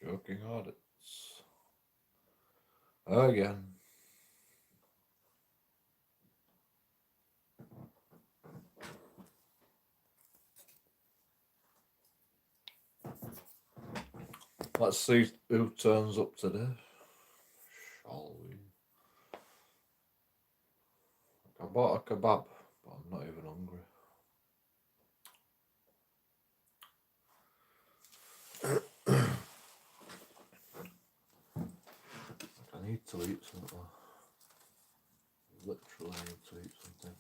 JoeKingAudits. Again. Let's see who turns up today, shall we? I bought a kebab, but I'm not even hungry. I need to eat something. Literally need to eat something.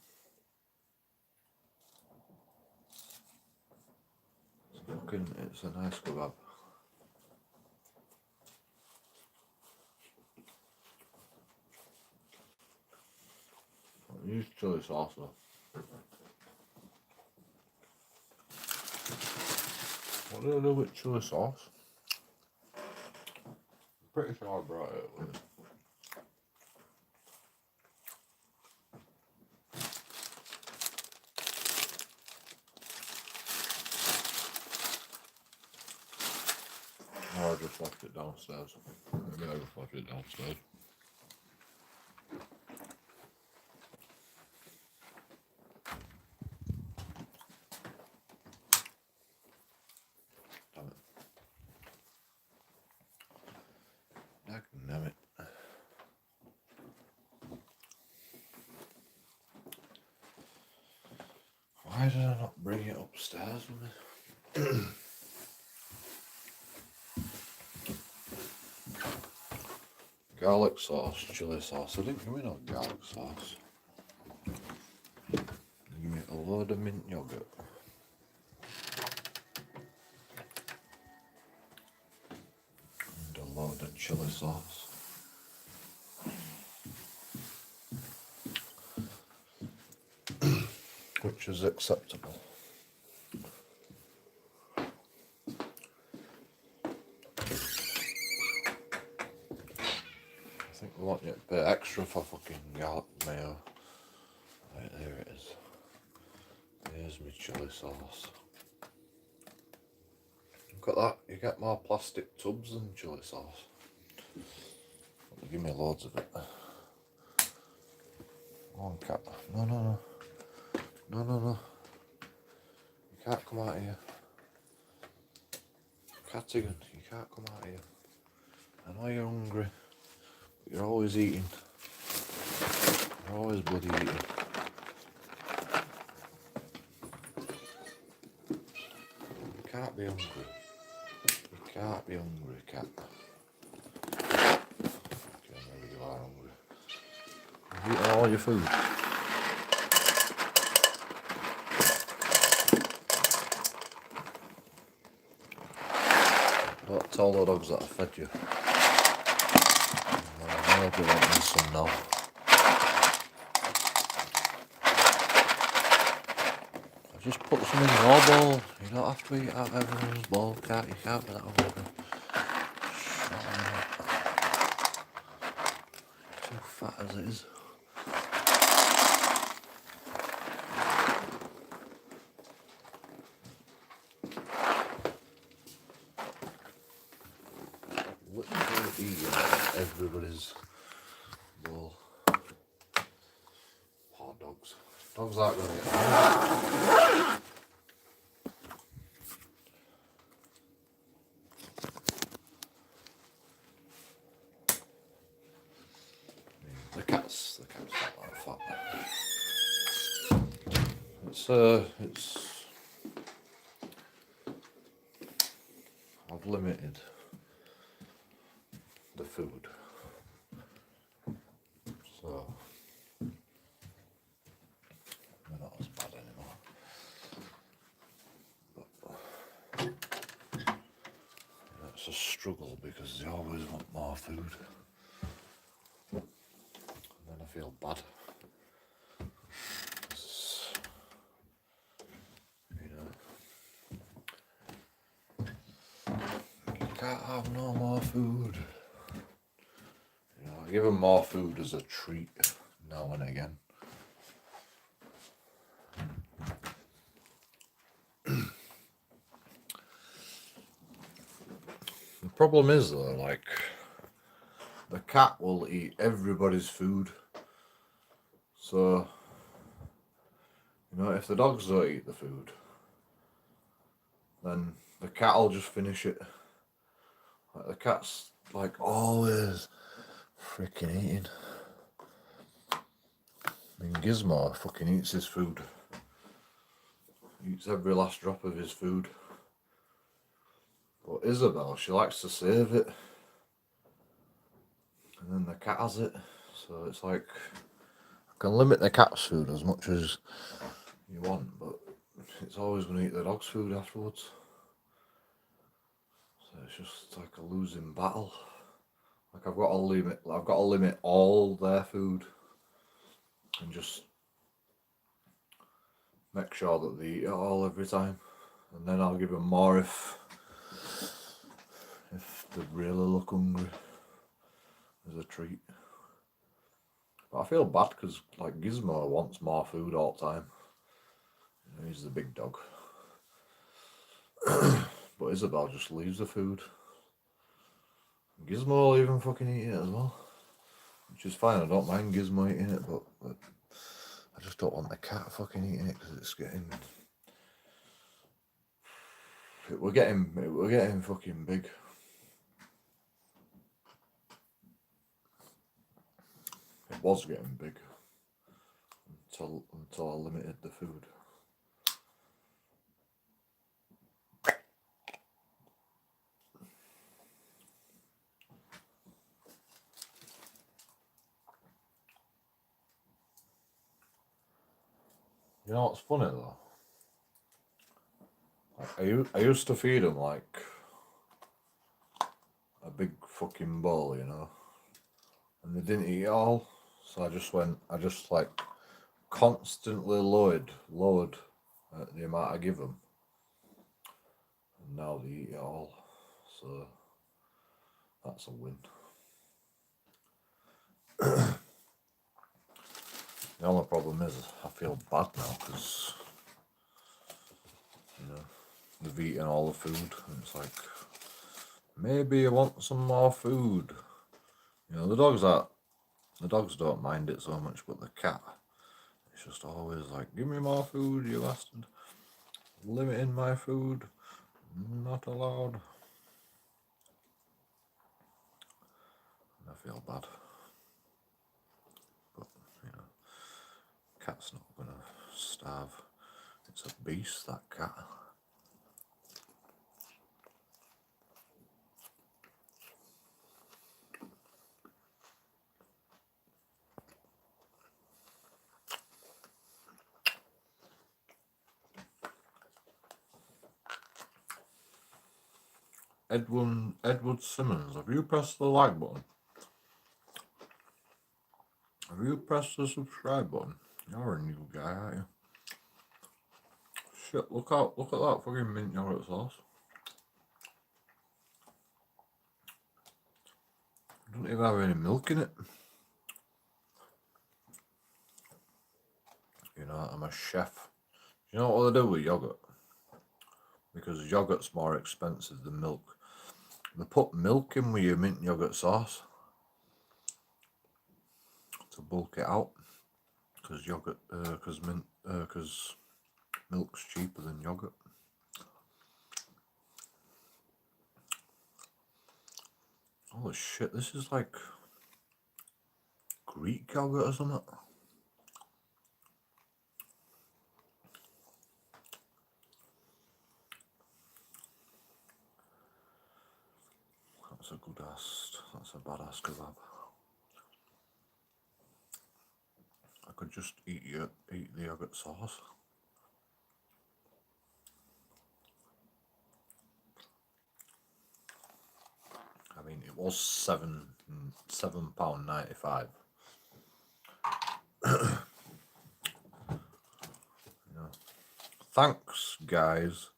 It's a nice kebab. I use chili sauce though. What do I do with chili sauce? I'm pretty sure I brought it with. Or I just left it downstairs. Maybe I just left it downstairs. Damn it. Why did I not bring it upstairs with me? Garlic sauce, chili sauce. I didn't give me no garlic sauce. Give me a load of mint yogurt. And a load of chili sauce. Which is acceptable. I think we want you to pay extra for fucking garlic mayo. Right, there it is. There's my chili sauce. Look at that, you get more plastic tubs than chili sauce. Give me loads of it. Go on, cat. No, no, no. No, no, no. You can't come out of here. Cattigan, you can't come out of here. I know you're hungry, but you're always eating. You're always bloody eating. You can't be hungry. You can't be hungry, cat. Okay, maybe you are hungry. You've eaten all your food. Don't tell the dogs that I fed you. I hope you want me some now. I just put some in your bowl. You don't have to eat out of everyone's bowl, can't you? Can't be that hungry. Too fat as it is. Literally eating everybody's bowl. Poor dogs. Dogs aren't going to get hungry. The cat's not that fat. I've limited the food, so they're not as bad anymore. But it's a struggle because they always want more food, and then I feel bad. You can't have no more food. I give them more food as a treat now and again. problem is though, like, the cat will eat everybody's food. So, you know, if the dogs don't eat the food, then the cat will just finish it. Like, the cat's like always freaking eating. I mean, Gizmo fucking eats his food. Eats every last drop of his food. But Isabel, she likes to save it. And then the cat has it. So it's like, I can limit the cat's food as much as you want, but it's always going to eat the dog's food afterwards. So it's just like a losing battle. Like, I've got to limit all their food and just make sure that they eat it all every time, and then I'll give them more if they really look hungry as a treat. But I feel bad because, like, Gizmo wants more food all the time. You know, he's the big dog. But Isabel just leaves the food. Gizmo will even fucking eat it as well, which is fine. I don't mind Gizmo eating it, but I just don't want the cat fucking eating it because it's getting. We're getting fucking big. It was getting big until I limited the food. You know what's funny though? Like, I used to feed them like a big fucking bowl, you know, and they didn't eat it all. So I just like constantly lowered the amount I give them, and now they eat it all. So that's a win. The only problem is I feel bad now because, you know, they've eaten all the food, and it's like, maybe you want some more food. You know, the dogs don't mind it so much, but the cat, it's just always like, give me more food, you bastard. Limiting my food, not allowed. And I feel bad. But, you know, cat's not gonna starve. It's a beast, that cat. Edward Simmons, have you pressed the like button? Have you pressed the subscribe button? You're a new guy, aren't you? Shit, look at that fucking mint yogurt sauce. It doesn't even have any milk in it. You know, I'm a chef. You know what they do with yogurt? Because yogurt's more expensive than milk. They put milk in with your mint yogurt sauce to bulk it out. Because milk's cheaper than yogurt. Holy shit, this is like Greek yogurt or something. That's a badass kebab. I could just eat the yogurt sauce. I mean, it was £7.95. You know, thanks, guys.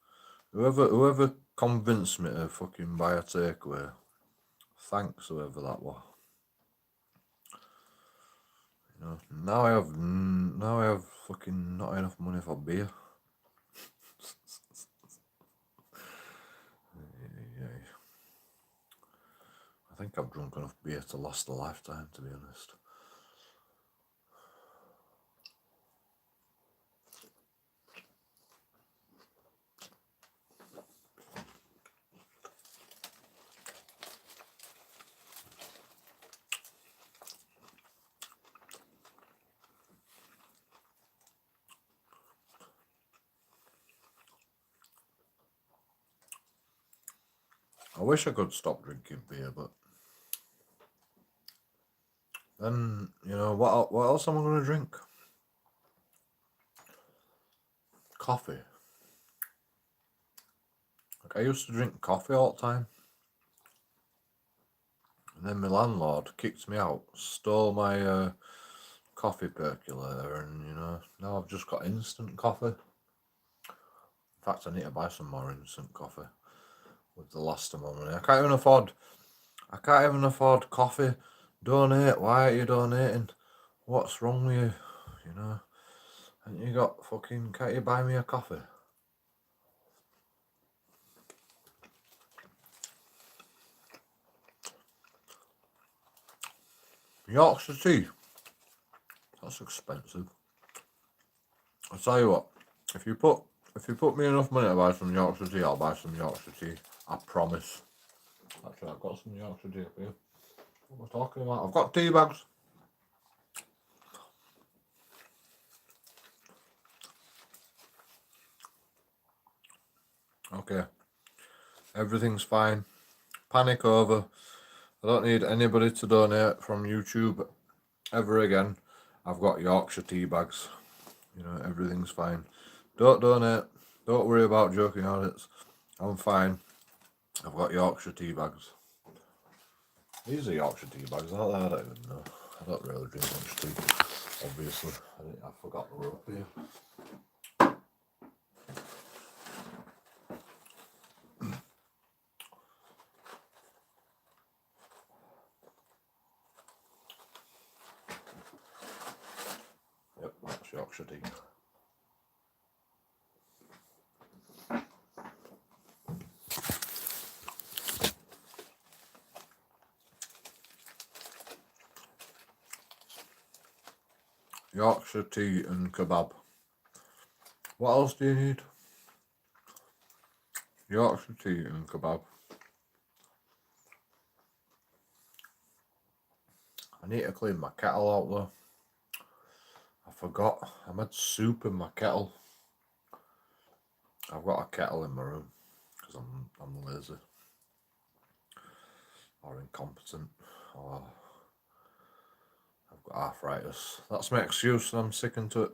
Whoever convinced me to fucking buy a takeaway. Thanks, whoever that was. You know, now I have fucking not enough money for beer. Yeah. think I've drunk enough beer to last a lifetime, to be honest. I wish I could stop drinking beer, but then, you know, what else am I going to drink? Coffee. Like, I used to drink coffee all the time. And then my landlord kicked me out, stole my coffee percolator, and, you know, now I've just got instant coffee. In fact, I need to buy some more instant coffee with the last of my money. I can't even afford coffee. Donate. Why are you donating? What's wrong with you? You know, and you got fucking. Can't you buy me a coffee? Yorkshire tea. That's expensive. I'll tell you what. If you put me enough money to buy some Yorkshire tea, I'll buy some Yorkshire tea. I promise. Actually, I've got some Yorkshire tea up here. What am I talking about? I've got tea bags. Okay. Everything's fine. Panic over. I don't need anybody to donate from YouTube ever again. I've got Yorkshire tea bags. You know, everything's fine. Don't donate. Don't worry about joking audits. I'm fine. I've got Yorkshire tea bags. These are Yorkshire tea bags, aren't they? I don't even know. I don't really drink much tea, obviously. I forgot they were up here. Yep, that's Yorkshire tea. Yorkshire tea and kebab. What else do you need? Yorkshire tea and kebab. I need to clean my kettle out though. I forgot. I made soup in my kettle. I've got a kettle in my room because I'm lazy or incompetent or I've got arthritis. That's my excuse and I'm sticking to it.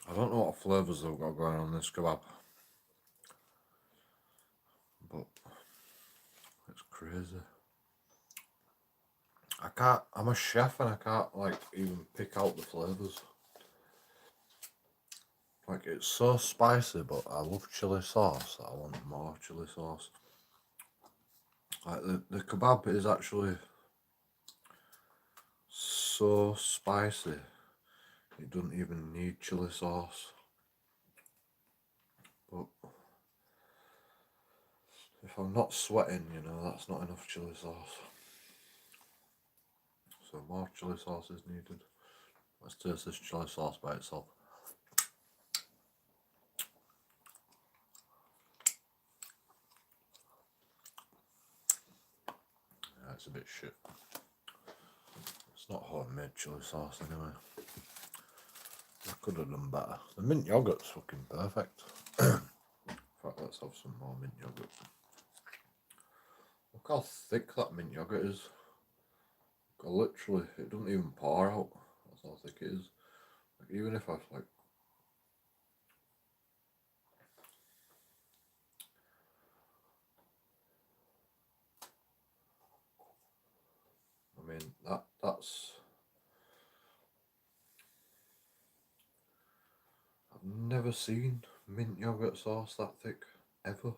I don't know what flavours they've got going on this kebab, but it's crazy. I'm a chef and I can't like even pick out the flavours. Like, it's so spicy, but I love chili sauce. I want more chili sauce. Like, the kebab is actually so spicy. It doesn't even need chili sauce. But if I'm not sweating, you know, that's not enough chili sauce. So more chili sauce is needed. Let's taste this chili sauce by itself. Yeah, it's a bit shit. It's not homemade chili sauce anyway. I could have done better. The mint yogurt's fucking perfect. In fact, let's have some more mint yogurt. Look how thick that mint yogurt is. Literally, it doesn't even pour out. That's how thick it is. Like, even if I like, I mean that's. I've never seen mint yogurt sauce that thick ever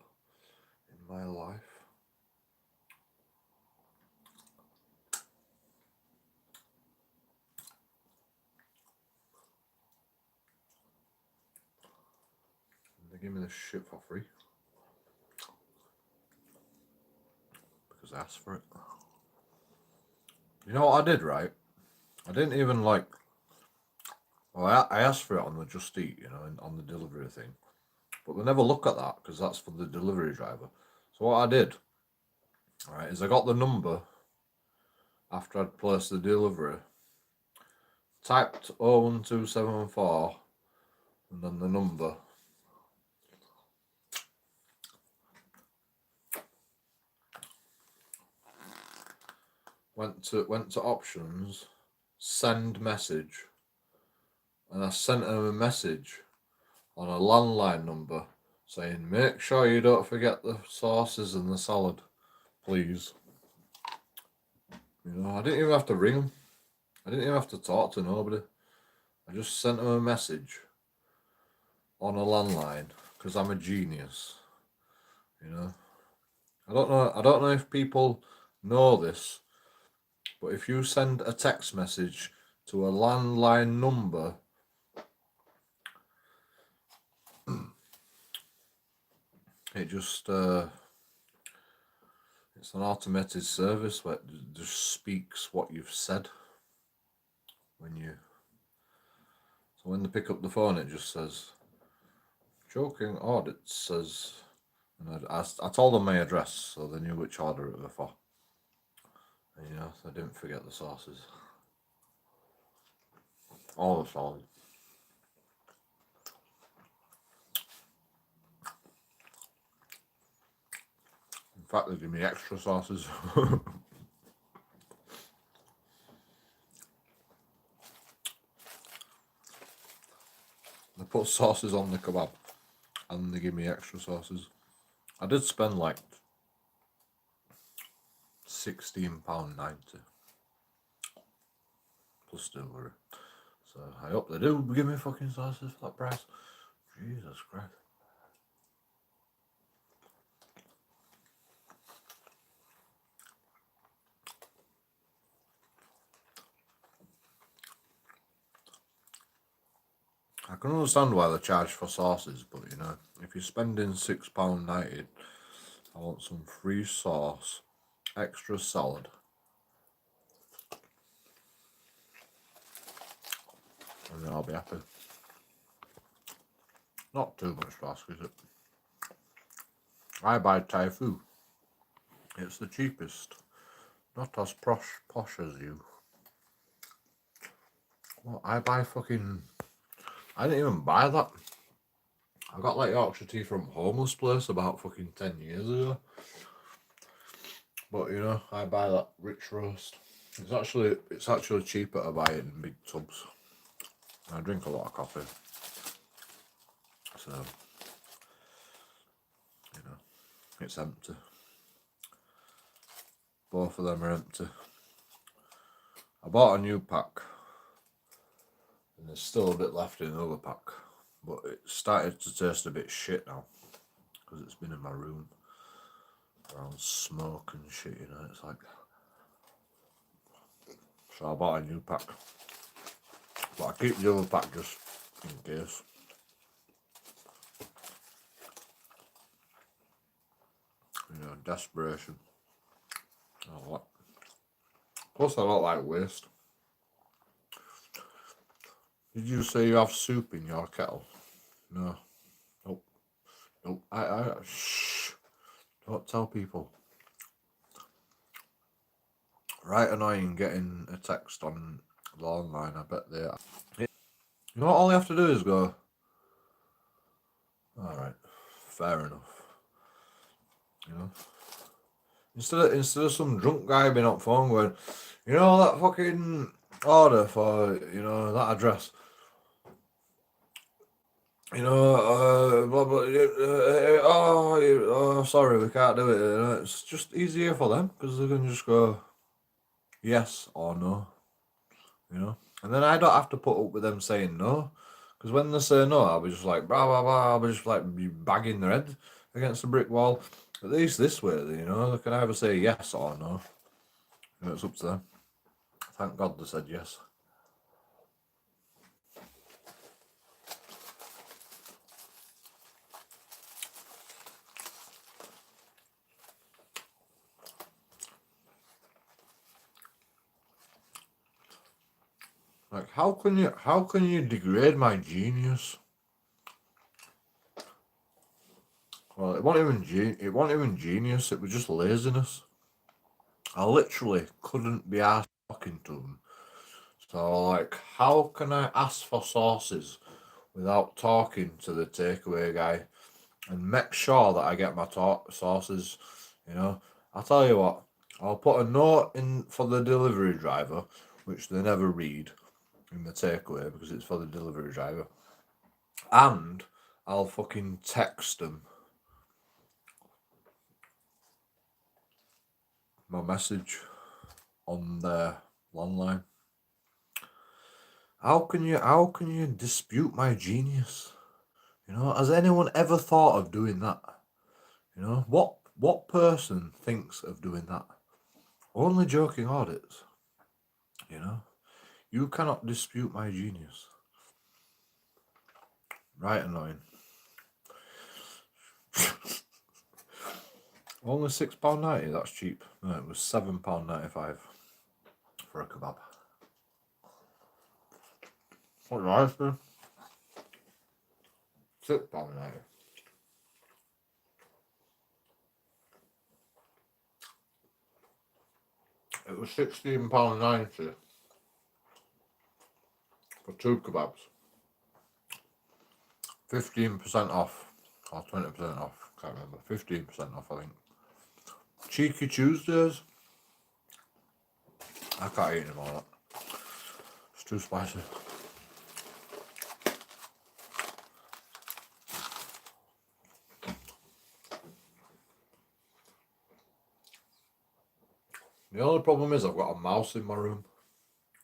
in my life. And they give me this shit for free because I asked for it. You know what I did, right? I didn't even like. Well, I asked for it on the Just Eat, you know, on the delivery thing. But they never look at that because that's for the delivery driver. So what I did, right, is I got the number after I'd placed the delivery, typed 01274, and then the number. Went to options, send message, and I sent them a message on a landline number saying, make sure you don't forget the sauces and the salad, please. You know, I didn't even have to ring them. I didn't even have to talk to nobody. I just sent them a message on a landline because I'm a genius. You know, I don't know if people know this, but if you send a text message to a landline number, it just it's an automated service where it just speaks what you've said so when they pick up the phone, it just says JoeKingAudits says, and I told them my address so they knew which order it was for, and you know, so I didn't forget the sauces, all the salad. In fact, they give me extra sauces. They put sauces on the kebab and they give me extra sauces. I did spend like £16.90 plus delivery. So I hope they do give me fucking sauces for that price. Jesus Christ. I can understand why they charge for sauces, but you know, if you're spending £6.90, I want some free sauce, extra salad, and then I'll be happy. Not too much to ask, is it? I buy Thai food. It's the cheapest. Not as posh as you. Well, I buy fucking... I didn't even buy that. I got like Yorkshire tea from homeless place about fucking 10 years ago. But you know, I buy that rich roast. It's actually cheaper to buy it in big tubs. I drink a lot of coffee. So, you know, it's empty. Both of them are empty. I bought a new pack. And there's still a bit left in the other pack. But it started to taste a bit shit now. Because it's been in my room. Around smoke and shit, you know, it's like... So I bought a new pack. But I keep the other pack just in case. You know, desperation. Plus I don't like waste. Did you say you have soup in your kettle? No. Nope. Nope. Shh. Don't tell people. Right annoying getting a text on the online, I bet they are. You know what, all you have to do is go, alright, fair enough. You know? Instead of some drunk guy being on phone going, you know that fucking order for, you know, that address. You know, blah blah. Sorry, we can't do it. You know, it's just easier for them because they can just go yes or no. You know, and then I don't have to put up with them saying no Because when they say no, I'll be just like, blah, blah, blah, I'll be just like be banging their head against the brick wall. At least this way, you know, they can either say yes or no. You know, it's up to them. Thank God they said yes. Like, how can you degrade my genius? Well, it wasn't even genius. It was just laziness. I literally couldn't be asked talking to them. So, like, how can I ask for sauces without talking to the takeaway guy and make sure that I get my sauces? You know, I'll tell you what. I'll put a note in for the delivery driver, which they never read in the takeaway because it's for the delivery driver, and I'll fucking text them my message on their landline. How can you dispute my genius? You know, has anyone ever thought of doing that? You know, what person thinks of doing that? Only Joking Audits. You know, you cannot dispute my genius. Right annoying. Only £6.90, that's cheap. No, it was £7.95 for a kebab. What nice, man. £6.90. It was £16.90 for 2 kebabs. 15% off, or 20% off, can't remember. 15% off, I think. Cheeky Tuesdays. I can't eat anymore of that. It's too spicy. The only problem is I've got a mouse in my room.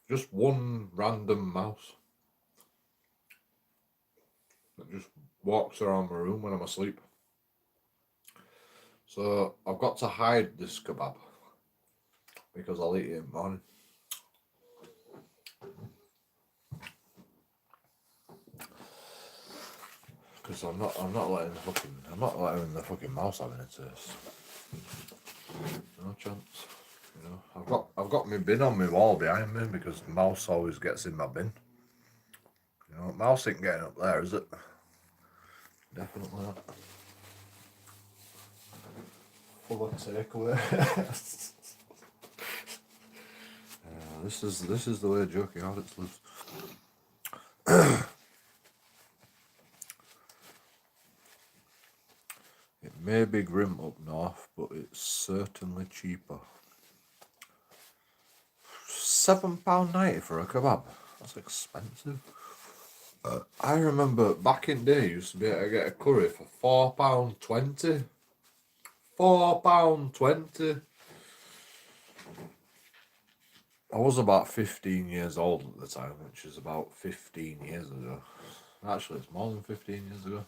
Just one random mouse that just walks around my room when I'm asleep. So I've got to hide this kebab because I'll eat it in the morning. Because I'm not letting the fucking mouse have any taste. No chance. You know, I've got my bin on my wall behind me because the mouse always gets in my bin. You know, mouse ain't getting up there, is it? Definitely not. Full of takeaway. This is the way Joking Audits lives. It may be grim up north, but it's certainly cheaper. £7.90 for a kebab. That's expensive. I remember back in the day, you used to be able to get a curry for £4.20. £4.20. I was about 15 years old at the time, which is about 15 years ago. Actually, it's more than 15 years ago.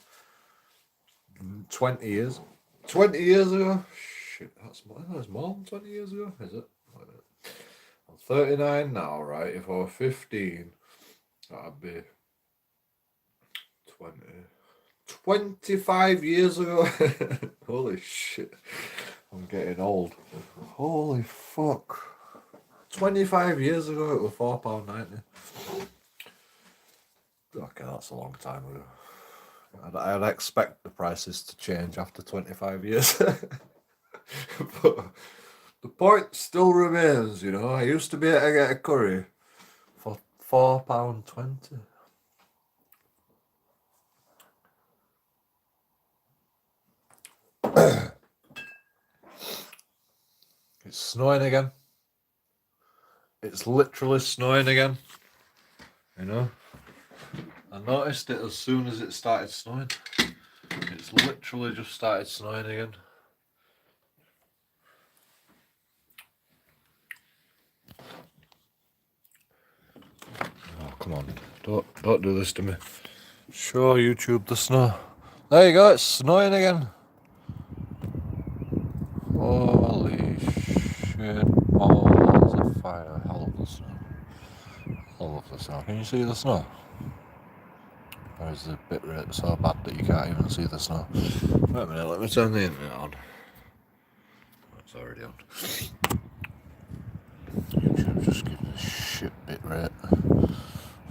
20 years. 20 years ago? Shit, that's more than 20 years ago, is it? I'm 39 now, right? If I were 15, that'd be 25 years ago. Holy shit. I'm getting old. Holy fuck. 25 years ago, it was £4.90. Okay, that's a long time ago. I'd expect the prices to change after 25 years. But the point still remains, you know. I used to be able to get a curry for £4.20. It's snowing again. It's literally snowing again. You know? I noticed it as soon as it started snowing. It's literally just started snowing again. Oh, come on. Don't do this to me. Show YouTube the snow. There you go, it's snowing again. Holy shit, balls of fire. I love the snow. I love the snow. Can you see the snow? Or is the bit rate so bad that you can't even see the snow? Wait a minute, let me turn the internet on. It's already on. YouTube just gives a shit bit rate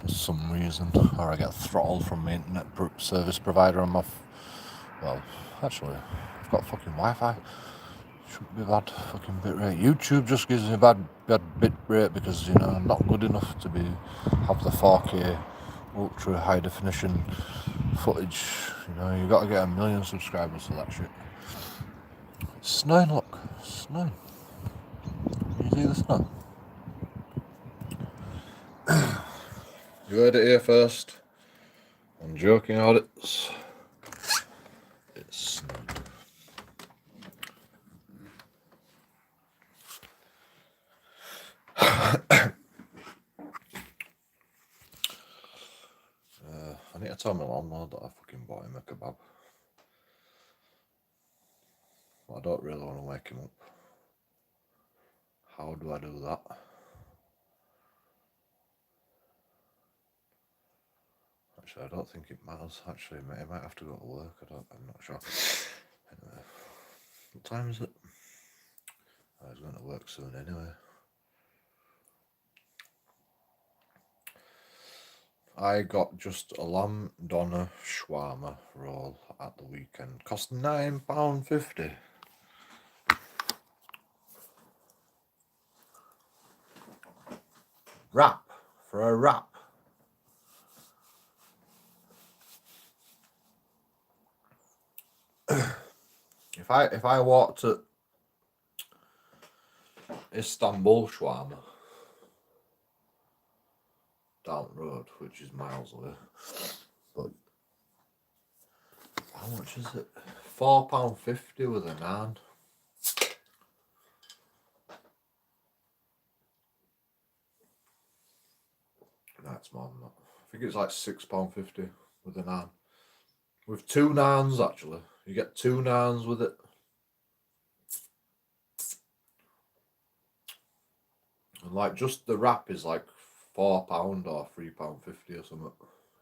for some reason. Or I get throttled from my internet service provider on my... Well, actually, I've got fucking Wi-Fi. Shouldn't be bad fucking bit rate. YouTube just gives me bad bit rate because, you know, I'm not good enough to have the 4K ultra high definition footage. You know, you got to get 1 million subscribers for that shit. It's snowing, look. It's snowing. You see the snow? You heard it here first on JoeKingAudits. It's snowed. I need to tell my landlord that I fucking bought him a kebab. But I don't really want to wake him up. How do I do that? Actually, I don't think it matters. Actually, he might have to go to work. I'm not sure. Anyway, what time is it? I was going to work soon anyway. I got just a lamb doner shawarma roll at the weekend. Cost £9.50. Wrap for a wrap. If I walked to Istanbul shawarma down the road, which is miles away, but how much is it? £4.50 with a naan. No, it's more than that. I think it's like £6.50 with a naan. With 2 naans, actually. You get 2 naans with it. And like just the wrap is like £4 or £3.50 or something.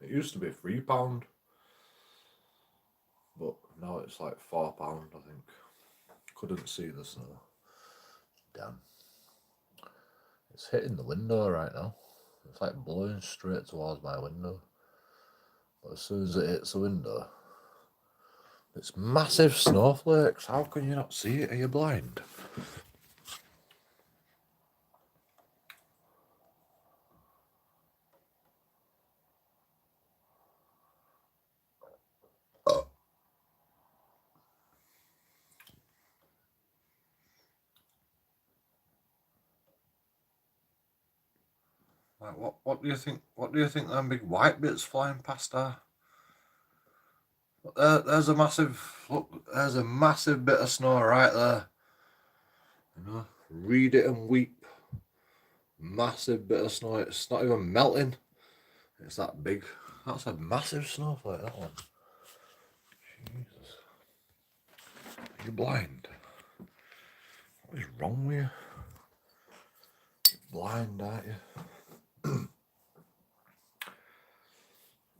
It used to be £3, but now it's like £4, I think. Couldn't see the snow. Damn. It's hitting the window right now. It's like blowing straight towards my window. But as soon as it hits the window, it's massive snowflakes. How can you not see it? Are you blind? Like what do you think? What do you think them big white bits flying past are? There's a massive look. There's a massive bit of snow right there. You know, read it and weep. Massive bit of snow. It's not even melting. It's that big. That's a massive snowflake. That one. Jesus, are you blind? What is wrong with you? You're blind, aren't you?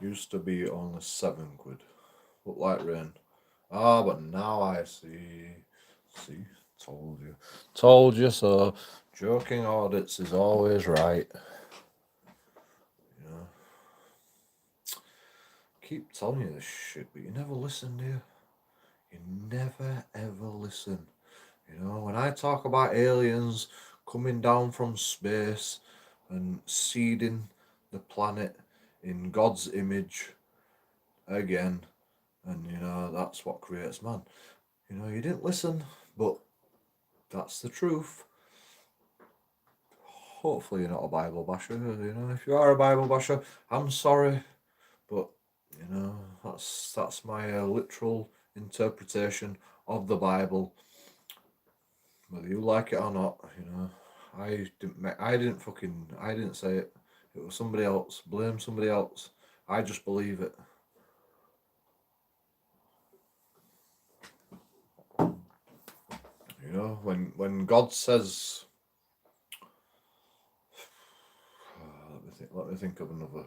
Used to be only £7. Look like rain. Ah, but now I see. See, told you. Told you so. JoeKingAudits is always right. You know. Keep telling you this shit, but you never listen, do you? You never ever listen. You know, when I talk about aliens coming down from space and seeding the planet in God's image again, and you know, that's what creates man. You know, you didn't listen, but that's the truth. Hopefully you're not a Bible basher. You know, if you are a Bible basher, I'm sorry, but you know, that's my literal interpretation of the Bible. Whether you like it or not, you know, I didn't say it. It was somebody else. Blame somebody else. I just believe it. You know, when God says, let me think of another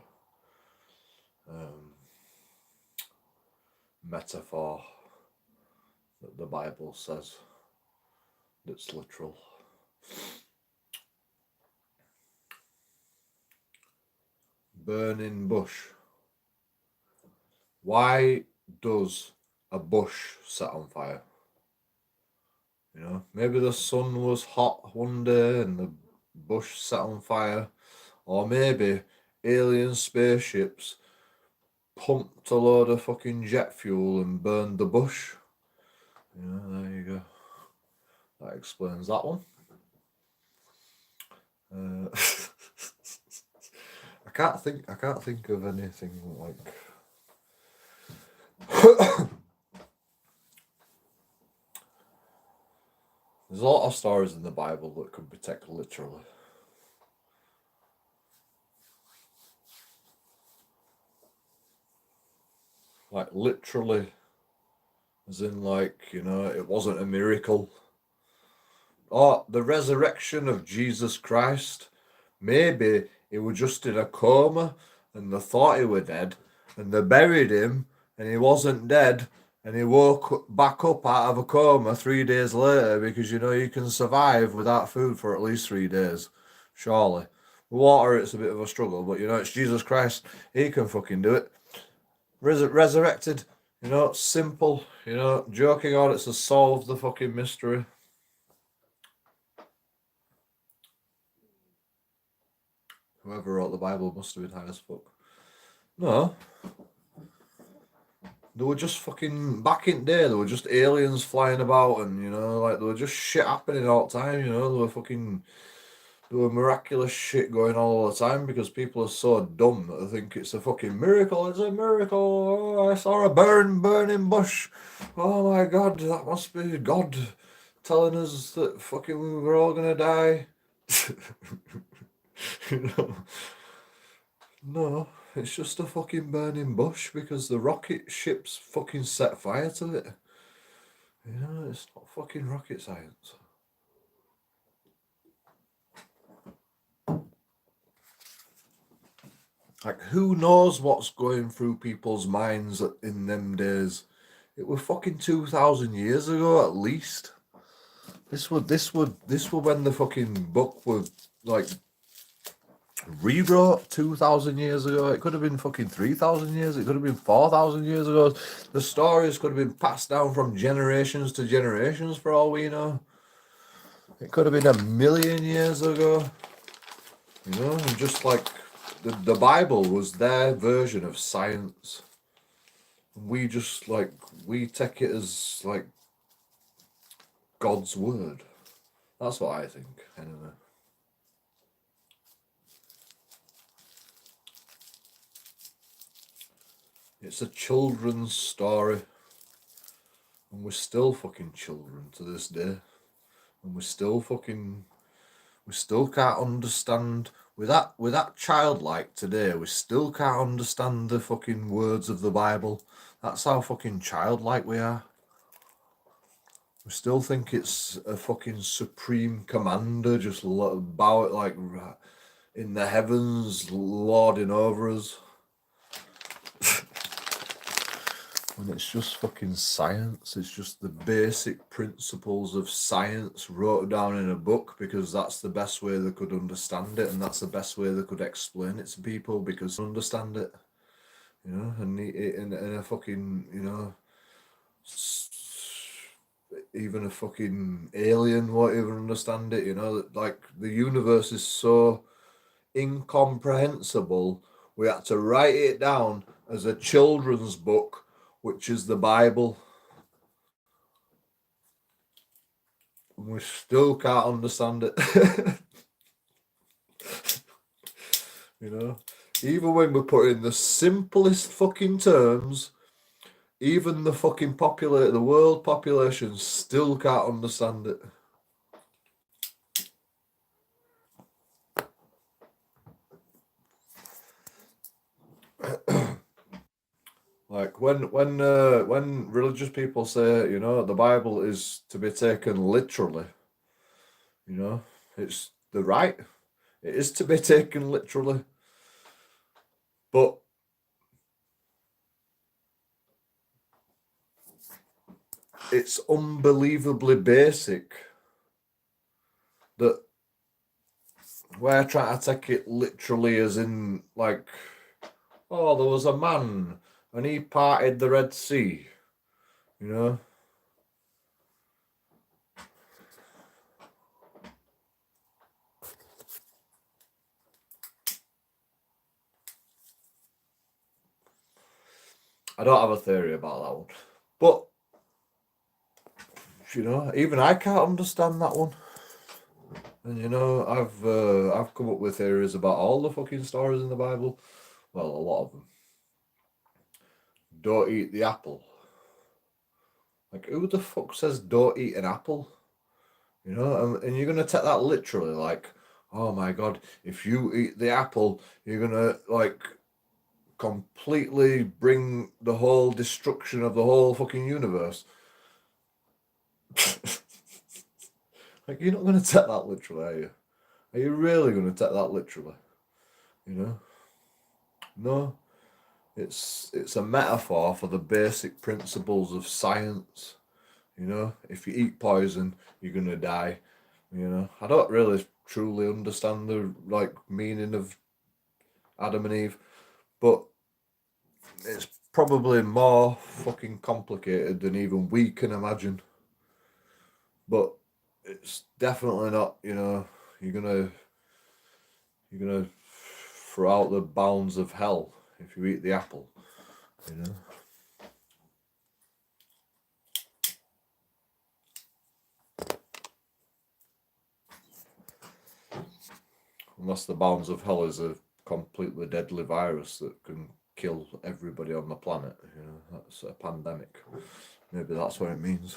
metaphor that the Bible says that's literal. Burning bush. Why does a bush set on fire? You know, maybe the sun was hot one day and the bush set on fire, or maybe alien spaceships pumped a load of fucking jet fuel and burned the bush. You know, there you go. That explains that one. I can't think of anything like. There's a lot of stories in the Bible that could be taken literally. Like literally, as in like, you know, it wasn't a miracle. Or the resurrection of Jesus Christ. Maybe he was just in a coma and they thought he was dead and they buried him and he wasn't dead and he woke back up out of a coma 3 days later, because you know you can survive without food for at least 3 days. Surely. Water, it's a bit of a struggle, but you know, it's Jesus Christ. He can fucking do it. Resurrected, you know, simple. You know, JoeKingAudits has solved the fucking mystery. Whoever wrote the Bible must have been high as fuck. No. They were just fucking, back in the day, there were just aliens flying about and, you know, like, there were just shit happening all the time, you know, there were miraculous shit going on all the time because people are so dumb that they think it's a fucking miracle. It's a miracle. Oh, I saw a burning bush. Oh my God, that must be God telling us that fucking we were all gonna die. You know? No, it's just a fucking burning bush because the rocket ships fucking set fire to it. You know, it's not fucking rocket science. Like, who knows what's going through people's minds in them days? It was fucking 2,000 years ago at least. This was when the fucking book was like rewrote 2,000 years ago. It could have been fucking 3,000 years. It could have been 4,000 years ago. The stories could have been passed down from generations to generations for all we know. It could have been 1,000,000 years ago. You know, and just like the Bible was their version of science. We just like, we take it as like God's word. That's what I think, anyway. It's a children's story. And we're still fucking children to this day. And we still can't understand, with that childlike today, we still can't understand the fucking words of the Bible. That's how fucking childlike we are. We still think it's a fucking supreme commander just bow it like in the heavens, lording over us. And it's just fucking science. It's just the basic principles of science wrote down in a book because that's the best way they could understand it, and that's the best way they could explain it to people because they understand it. You know, and a fucking, you know, even a fucking alien won't even understand it. You know, like the universe is so incomprehensible. We had to write it down as a children's book, which is the Bible. And we still can't understand it. You know? Even when we put in the simplest fucking terms, even the fucking the world population still can't understand it. Like when religious people say, the Bible is to be taken literally, it's the right. It is to be taken literally, but it's unbelievably basic that we're trying to take it literally, as in like, oh, there was a man and he parted the Red Sea, you know. I don't have a theory about that one, but even I can't understand that one. And I've come up with theories about all the fucking stories in the Bible. Well, a lot of them. Don't eat the apple. Like, who the fuck says don't eat an apple? And you're gonna take that literally, like, oh my god, if you eat the apple, you're gonna like completely bring the whole destruction of the whole fucking universe. Like, you're not gonna take that literally, are you? Are you really gonna take that literally? You know? No. It's a metaphor for the basic principles of science. If you eat poison, you're gonna die. I don't really truly understand the meaning of Adam and Eve, but it's probably more fucking complicated than even we can imagine. But it's definitely not. You're gonna throw out the bounds of hell if you eat the apple. You know. Unless the bounds of hell is a completely deadly virus that can kill everybody on the planet. That's a pandemic. Maybe that's what it means.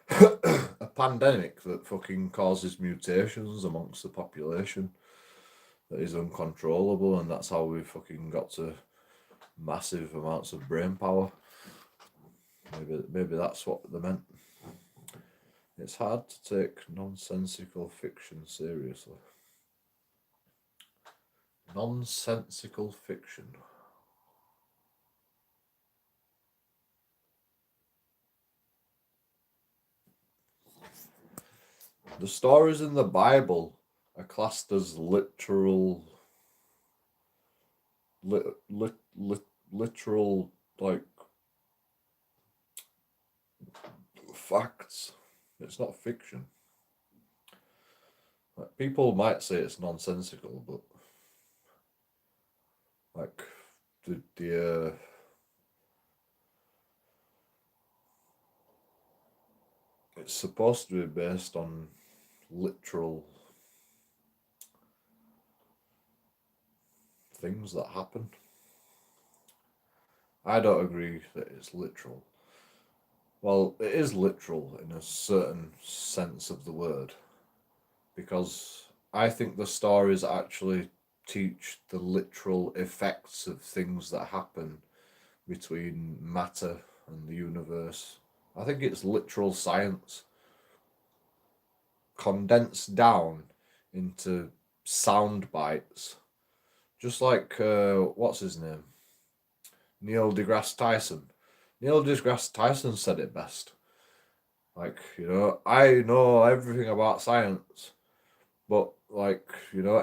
A pandemic that fucking causes mutations amongst the population that is uncontrollable, and that's how we fucking got to massive amounts of brain power. Maybe that's what they meant. It's hard to take nonsensical fiction seriously. Nonsensical fiction. The stories in the Bible are classed as literal, literal like facts. It's not fiction. Like, people might say it's nonsensical, but like the it's supposed to be based on literal things that happen. I don't agree that it's literal. Well, it is literal in a certain sense of the word, because I think the stories actually teach the literal effects of things that happen between matter and the universe. I think it's literal science condensed down into sound bites. Just like, what's his name? Neil deGrasse Tyson. Neil deGrasse Tyson said it best. Like, I know everything about science, but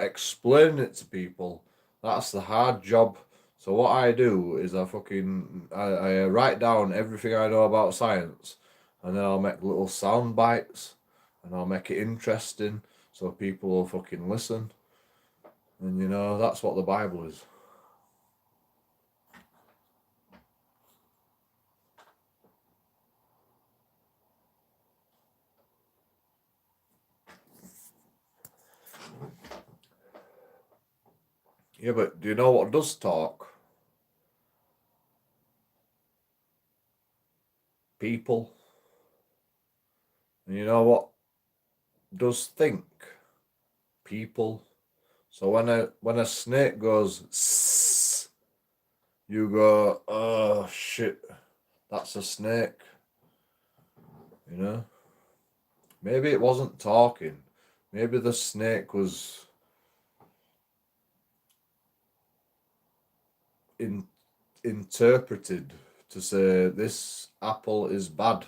explain it to people, that's the hard job. So what I do is I write down everything I know about science, and then I'll make little sound bites, and I'll make it interesting so people will fucking listen. And that's what the Bible is. Yeah, but do you know what does talk? People. And you know what does think? People. So when a snake goes sss, you go, oh shit, that's a snake. You know? Maybe it wasn't talking. Maybe the snake was interpreted to say this apple is bad.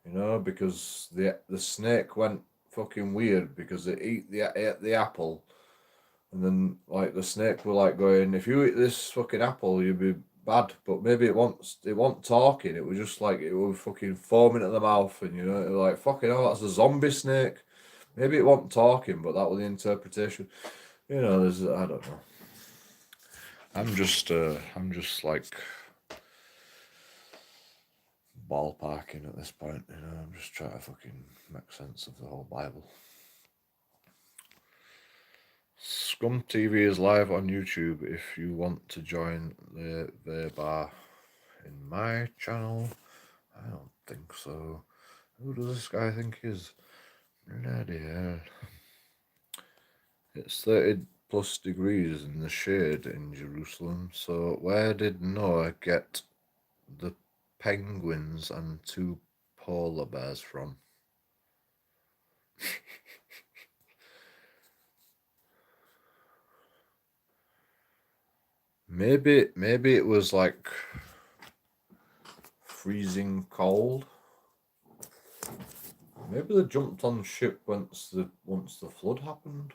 You know, because the snake went fucking weird because it ate the apple, and then like the snake were like going, if you eat this fucking apple, you'll be bad. But maybe it wasn't talking. It was just like it was fucking foaming at the mouth, and you know, like fucking hell, that's a zombie snake. Maybe it wasn't talking, but that was the interpretation. You know, there's I don't know. I'm just like ballparking at this point. You know, I'm just trying to fucking make sense of the whole Bible. Scum TV is live on YouTube if you want to join the bar. In my channel, I don't think so. Who does this guy think he is? Bloody hell. It's 30 plus degrees in the shade in Jerusalem, so where did Noah get the penguins and 2 polar bears from? Maybe it was like freezing cold. Maybe they jumped on ship once the flood happened.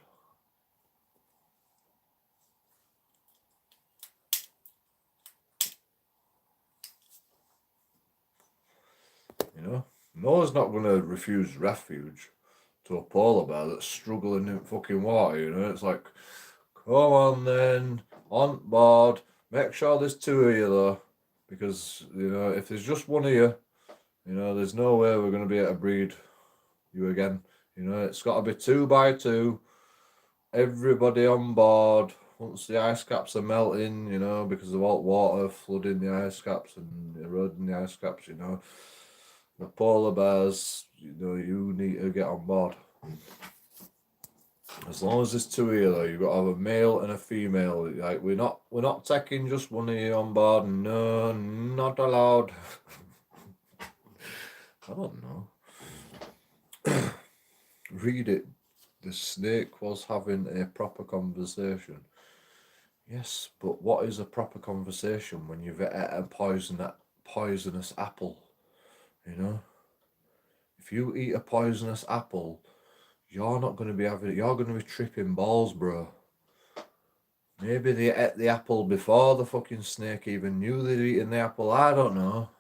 You know, Noah's not going to refuse refuge to a polar bear that's struggling in fucking water. You know, it's like, come on then, on board. Make sure there's 2 of you though, because you know if there's just 1 of you, you know, there's no way we're going to be able to breed you again. You know, it's got to be 2 by 2. Everybody on board. Once the ice caps are melting, you know, because of all water flooding the ice caps and eroding the ice caps, you know, the polar bears, you know, you need to get on board. As long as there's 2 of you though, you've got to have a male and a female. Like we're not taking just 1 of you on board. No, not allowed. I don't know. Read it. The snake was having a proper conversation. Yes, but what is a proper conversation when you've ate a poisonous apple? You know, if you eat a poisonous apple, you're not going to be having it. You're going to be tripping balls, bro. Maybe they ate the apple before the fucking snake even knew they'd eaten the apple. I don't know.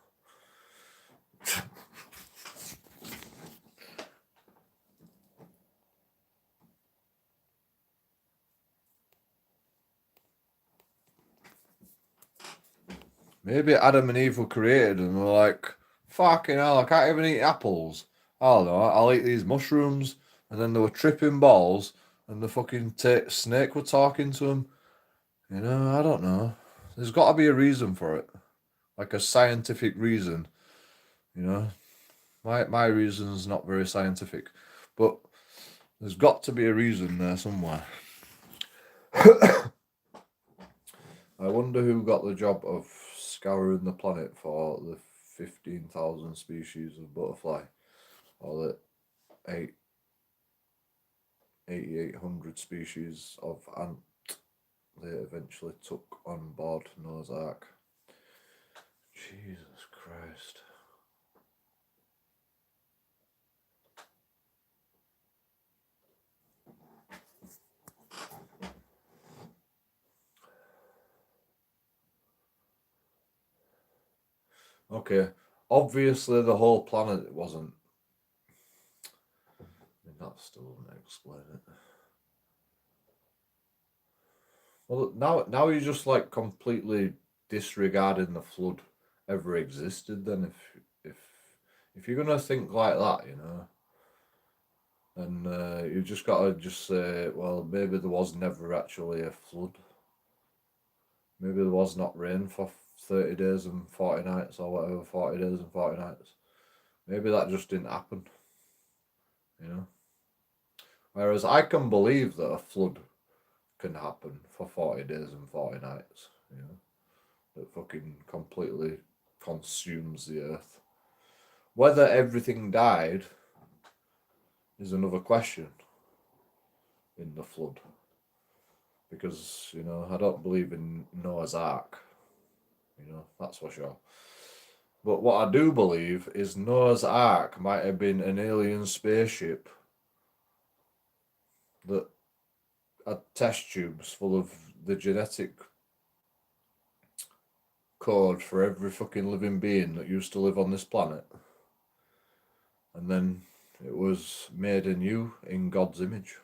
Maybe Adam and Eve were created and were like, fucking hell, I can't even eat apples. I don't know, I'll eat these mushrooms. And then they were tripping balls and the fucking snake were talking to them. You know, I don't know. There's got to be a reason for it. Like a scientific reason. You know, my reason's not very scientific. But there's got to be a reason there somewhere. I wonder who got the job of scouring the planet for the 15,000 species of butterfly, or the 8,800 species of ant they eventually took on board Noah's Ark. Jesus Christ. Okay, obviously the whole planet wasn't. I mean, that still doesn't explain it. Well, now you're just like completely disregarding the flood ever existed. Then if you're gonna think like that, you know, and you just gotta just say, well, maybe there was never actually a flood. Maybe there was not rain for 30 days and 40 nights or whatever, 40 days and 40 nights. Maybe that just didn't happen, you know. Whereas I can believe that a flood can happen for 40 days and 40 nights, you know. that fucking completely consumes the earth. Whether everything died is another question in the flood. Because, you know, I don't believe in Noah's Ark. You know, that's for sure. But what I do believe is Noah's Ark might have been an alien spaceship that had test tubes full of the genetic code for every fucking living being that used to live on this planet. And then it was made anew in God's image.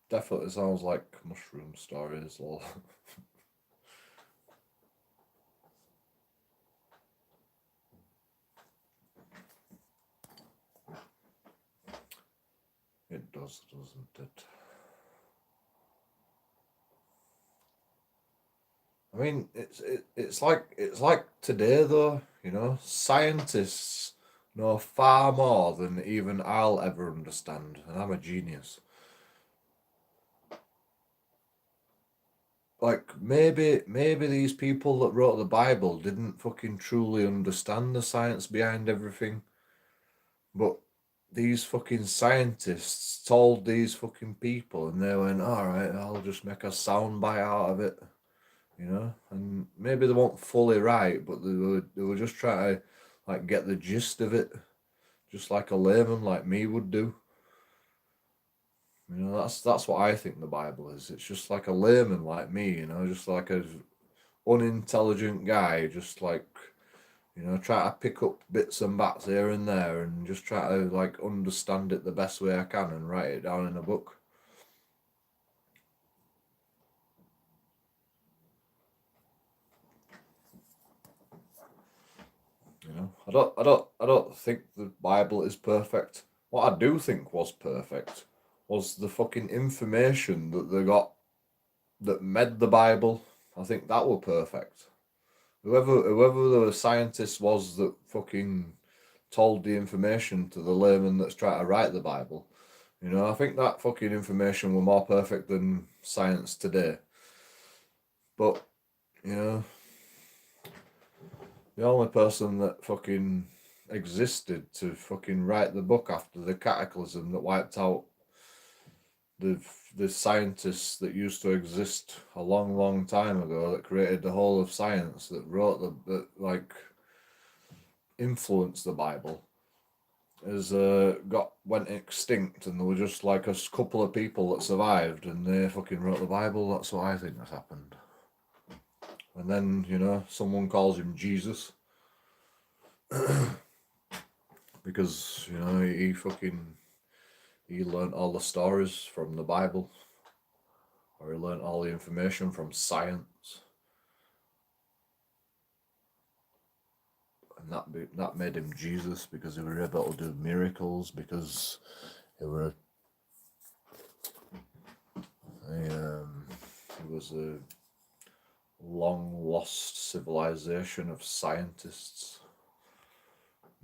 Definitely sounds like mushroom stories, or it does, doesn't it? I mean, it's like today though. You know, scientists know far more than even I'll ever understand, and I'm a genius. Like maybe these people that wrote the Bible didn't fucking truly understand the science behind everything, but these fucking scientists told these fucking people, and they went, "All right, I'll just make a sound bite out of it." You know, and maybe they weren't fully right, but they were just trying to like get the gist of it, just like a layman like me would do. You know, that's what I think the Bible is. It's just like a layman like me, you know, just like a unintelligent guy, just like, you know, try to pick up bits and bats here and there and just try to like understand it the best way I can and write it down in a book. You know, I don't think the Bible is perfect. What I do think was perfect was the fucking information that they got that made the Bible. I think that were perfect. Whoever the scientist was that fucking told the information to the layman that's trying to write the Bible, you know, I think that fucking information were more perfect than science today. But, you know, the only person that fucking existed to fucking write the book after the cataclysm that wiped out the the scientists that used to exist a long time ago, that created the whole of science, that wrote that like influenced the Bible, has got went extinct, and there were just like a couple of people that survived, and they fucking wrote the Bible. That's what I think has happened. And then, you know, someone calls him Jesus because, you know, he learned all the stories from the Bible, or he learned all the information from science, and that made him Jesus, because he were able to do miracles, because he were he was a long lost civilization of scientists.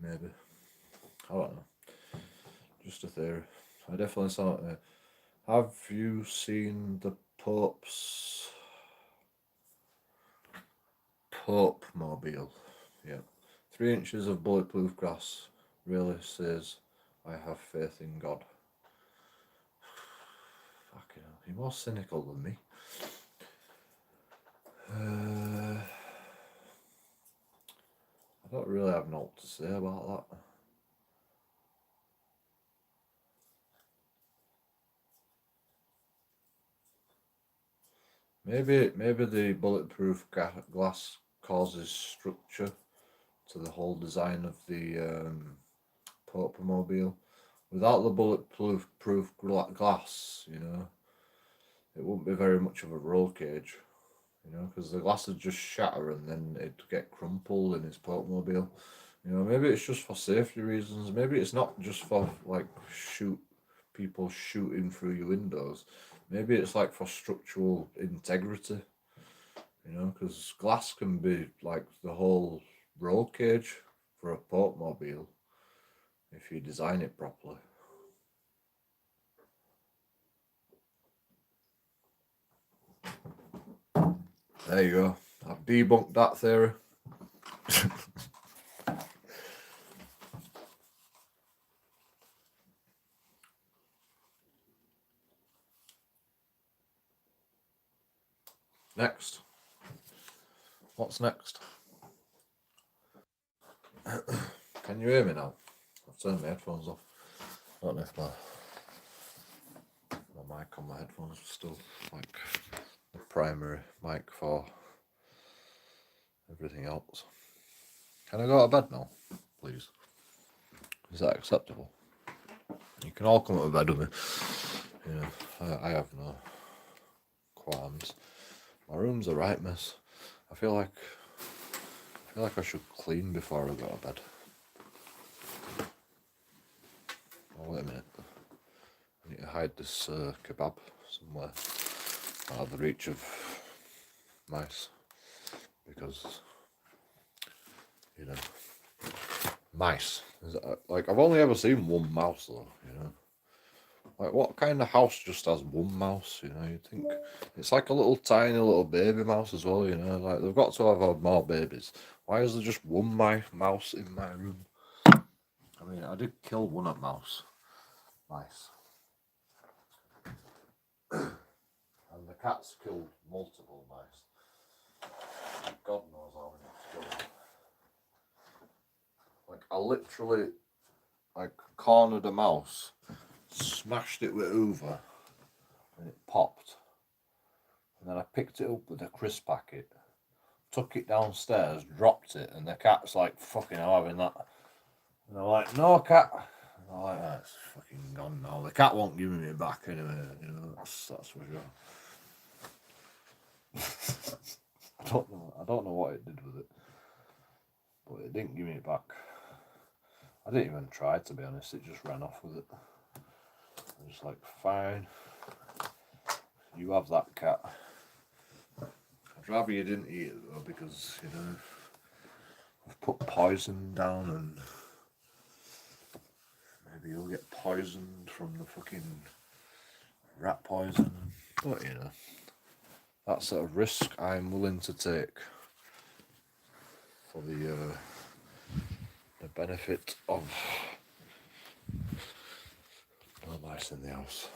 Maybe, I don't know. Just a theory. I definitely saw it. Have you seen the Pope's Pope Mobile? Yeah. 3 inches of bulletproof glass really says, I have faith in God. Fucking hell, you're more cynical than me. I don't really have naught to say about that. Maybe the bulletproof glass causes structure to the whole design of the Pope Mobile. Without the bulletproof glass, you know, it wouldn't be very much of a roll cage, you know, because the glass would just shatter and then it'd get crumpled in his Pope Mobile. You know, maybe it's just for safety reasons. Maybe it's not just for like people shooting through your windows. Maybe it's like for structural integrity. You know, because glass can be like the whole roll cage for a Portmobile if you design it properly. There you go. I've debunked that theory. Next. What's next? Can you hear me now? I've turned my headphones off. I don't know if my mic on my headphones is still like the primary mic for everything else. Can I go to bed now, please? Is that acceptable? You can all come to bed with me. You know, I have no qualms. My room's a right mess. I feel like I should clean before I go to bed. Oh, wait a minute. I need to hide this kebab somewhere out of the reach of mice, because, you know, mice. Like, I've only ever seen one mouse though, you know. Like, what kind of house just has one mouse, you know? You'd think it's like a little tiny little baby mouse as well, you know? Like, they've got to have had more babies. Why is there just one mouse in my room? I mean, I did kill one at mice. And the cats killed multiple mice. God knows how many it's killed. Like, I literally, like, cornered a mouse, smashed it with Hoover, and it popped. And then I picked it up with a crisp packet, took it downstairs, dropped it, and the cat's like, fucking hell, having that. And they're like, no, cat. And I'm like, oh, it's fucking gone now. The cat won't give me it back anyway, you know, that's for sure. I don't know what it did with it, but it didn't give me it back. I didn't even try, to be honest. It just ran off with it. I'm just like, fine, you have that, cat. I'd rather you didn't eat it though, because, you know, I've put poison down, and maybe you'll get poisoned from the fucking rat poison. But, you know, that's a risk I'm willing to take for the benefit of no mice in the house.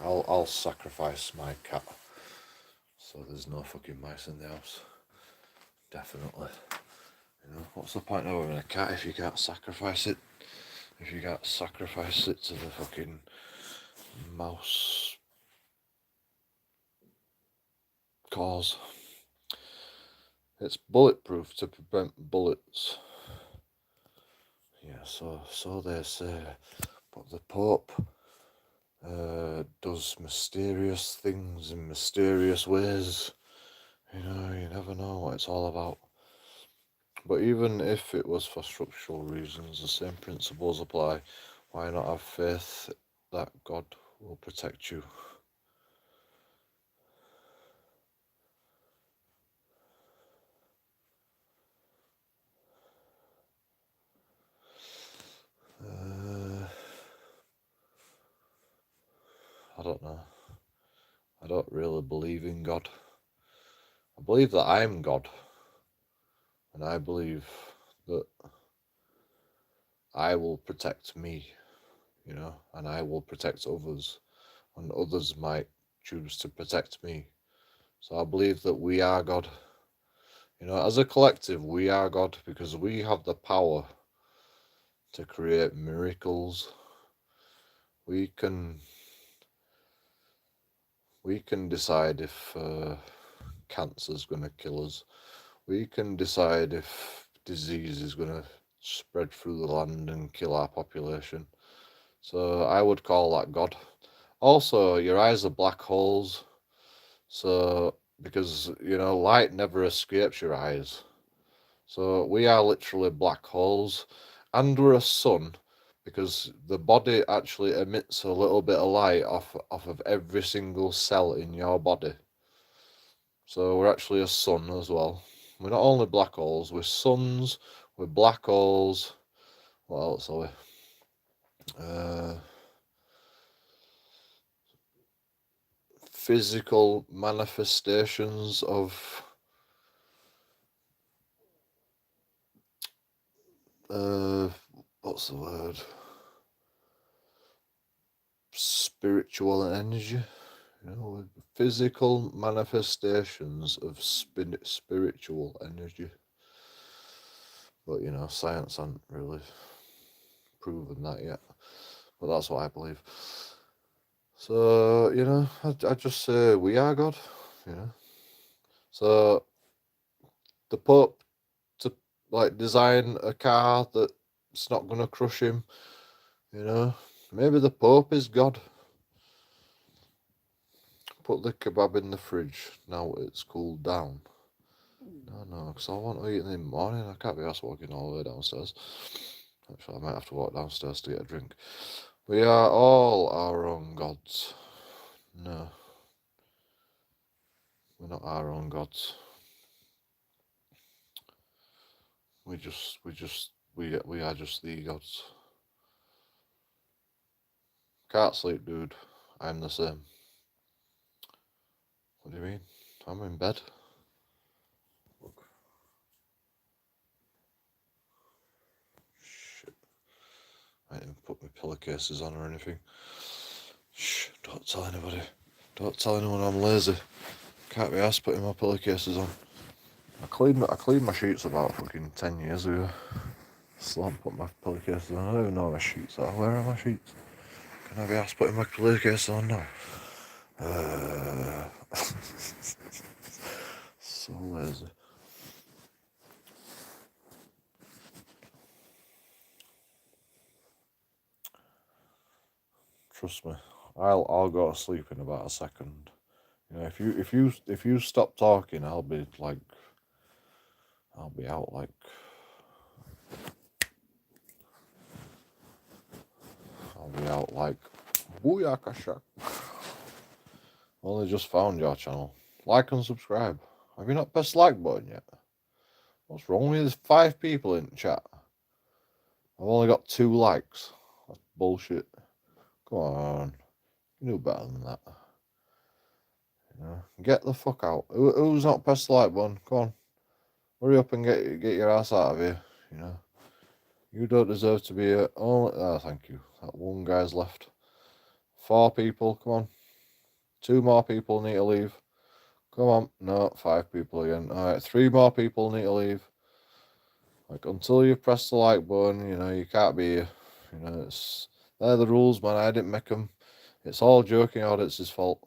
I'll sacrifice my cat so there's no fucking mice in the house. Definitely. You know, what's the point of having a cat if you can't sacrifice it? If you can't sacrifice it to the fucking mouse cause. It's bulletproof to prevent bullets. Yeah, so they say. But the Pope does mysterious things in mysterious ways. You know, you never know what it's all about. But even if it was for structural reasons, the same principles apply. Why not have faith that God will protect you? I don't know. I don't really believe in God. I believe that I'm God. And I believe that I will protect me, you know, and I will protect others, and others might choose to protect me. So I believe that we are God. You know, as a collective, we are God, because we have the power to create miracles. We can decide if cancer's going to kill us. We can decide if disease is going to spread through the land and kill our population. So I would call that God. Also, your eyes are black holes. So, because, you know, light never escapes your eyes. So we are literally black holes, and we're a sun, because the body actually emits a little bit of light off of every single cell in your body. So we're actually a sun as well. We're not only black holes, we're suns, we're black holes. What else are we? Physical manifestations of what's the word? Spiritual energy. You know, physical manifestations of spiritual energy. But you know, science hasn't really proven that yet. But that's what I believe. So, you know, I just say we are God, you know. So the Pope to like design a car that's not gonna crush him, you know. Maybe the Pope is God. Put the kebab in the fridge now it's cooled down. No, because I want to eat in the morning. I can't be asked walking all the way downstairs. Actually, I might have to walk downstairs to get a drink. We are all our own gods. No, we're not our own gods. We are just the gods. Can't sleep, dude. I'm the same. What do you mean? I'm in bed. Look. Shit. I didn't put my pillowcases on or anything. Shh, don't tell anybody. Don't tell anyone I'm lazy. Can't be asked putting my pillowcases on. I cleaned my sheets about fucking 10 years ago. Still haven't put my pillowcases on. I don't even know where my sheets are. Where are my sheets? Can I be asked putting my pillowcases on now? So lazy. Trust me, I'll go to sleep in about a second. You know, if you stop talking, I'll be out like. I'll be out like. Booyakasha. Only just found your channel. Like and subscribe. Have you not pressed the like button yet? What's wrong with you? There's 5 people in the chat. I've only got 2 likes. That's bullshit. Come on. You do better than that. You know, get the fuck out. Who's not pressed the like button? Come on. Hurry up and get your ass out of here. You know. You don't deserve to be here. Oh, thank you. That one guy's left. 4 people. Come on. 2 more people need to leave. Come on. No, 5 people again. Alright, 3 more people need to leave. Like, until you press the like button, you know, you can't be here. You know, they're the rules, man. I didn't make them. It's all JoeKingAudits' fault.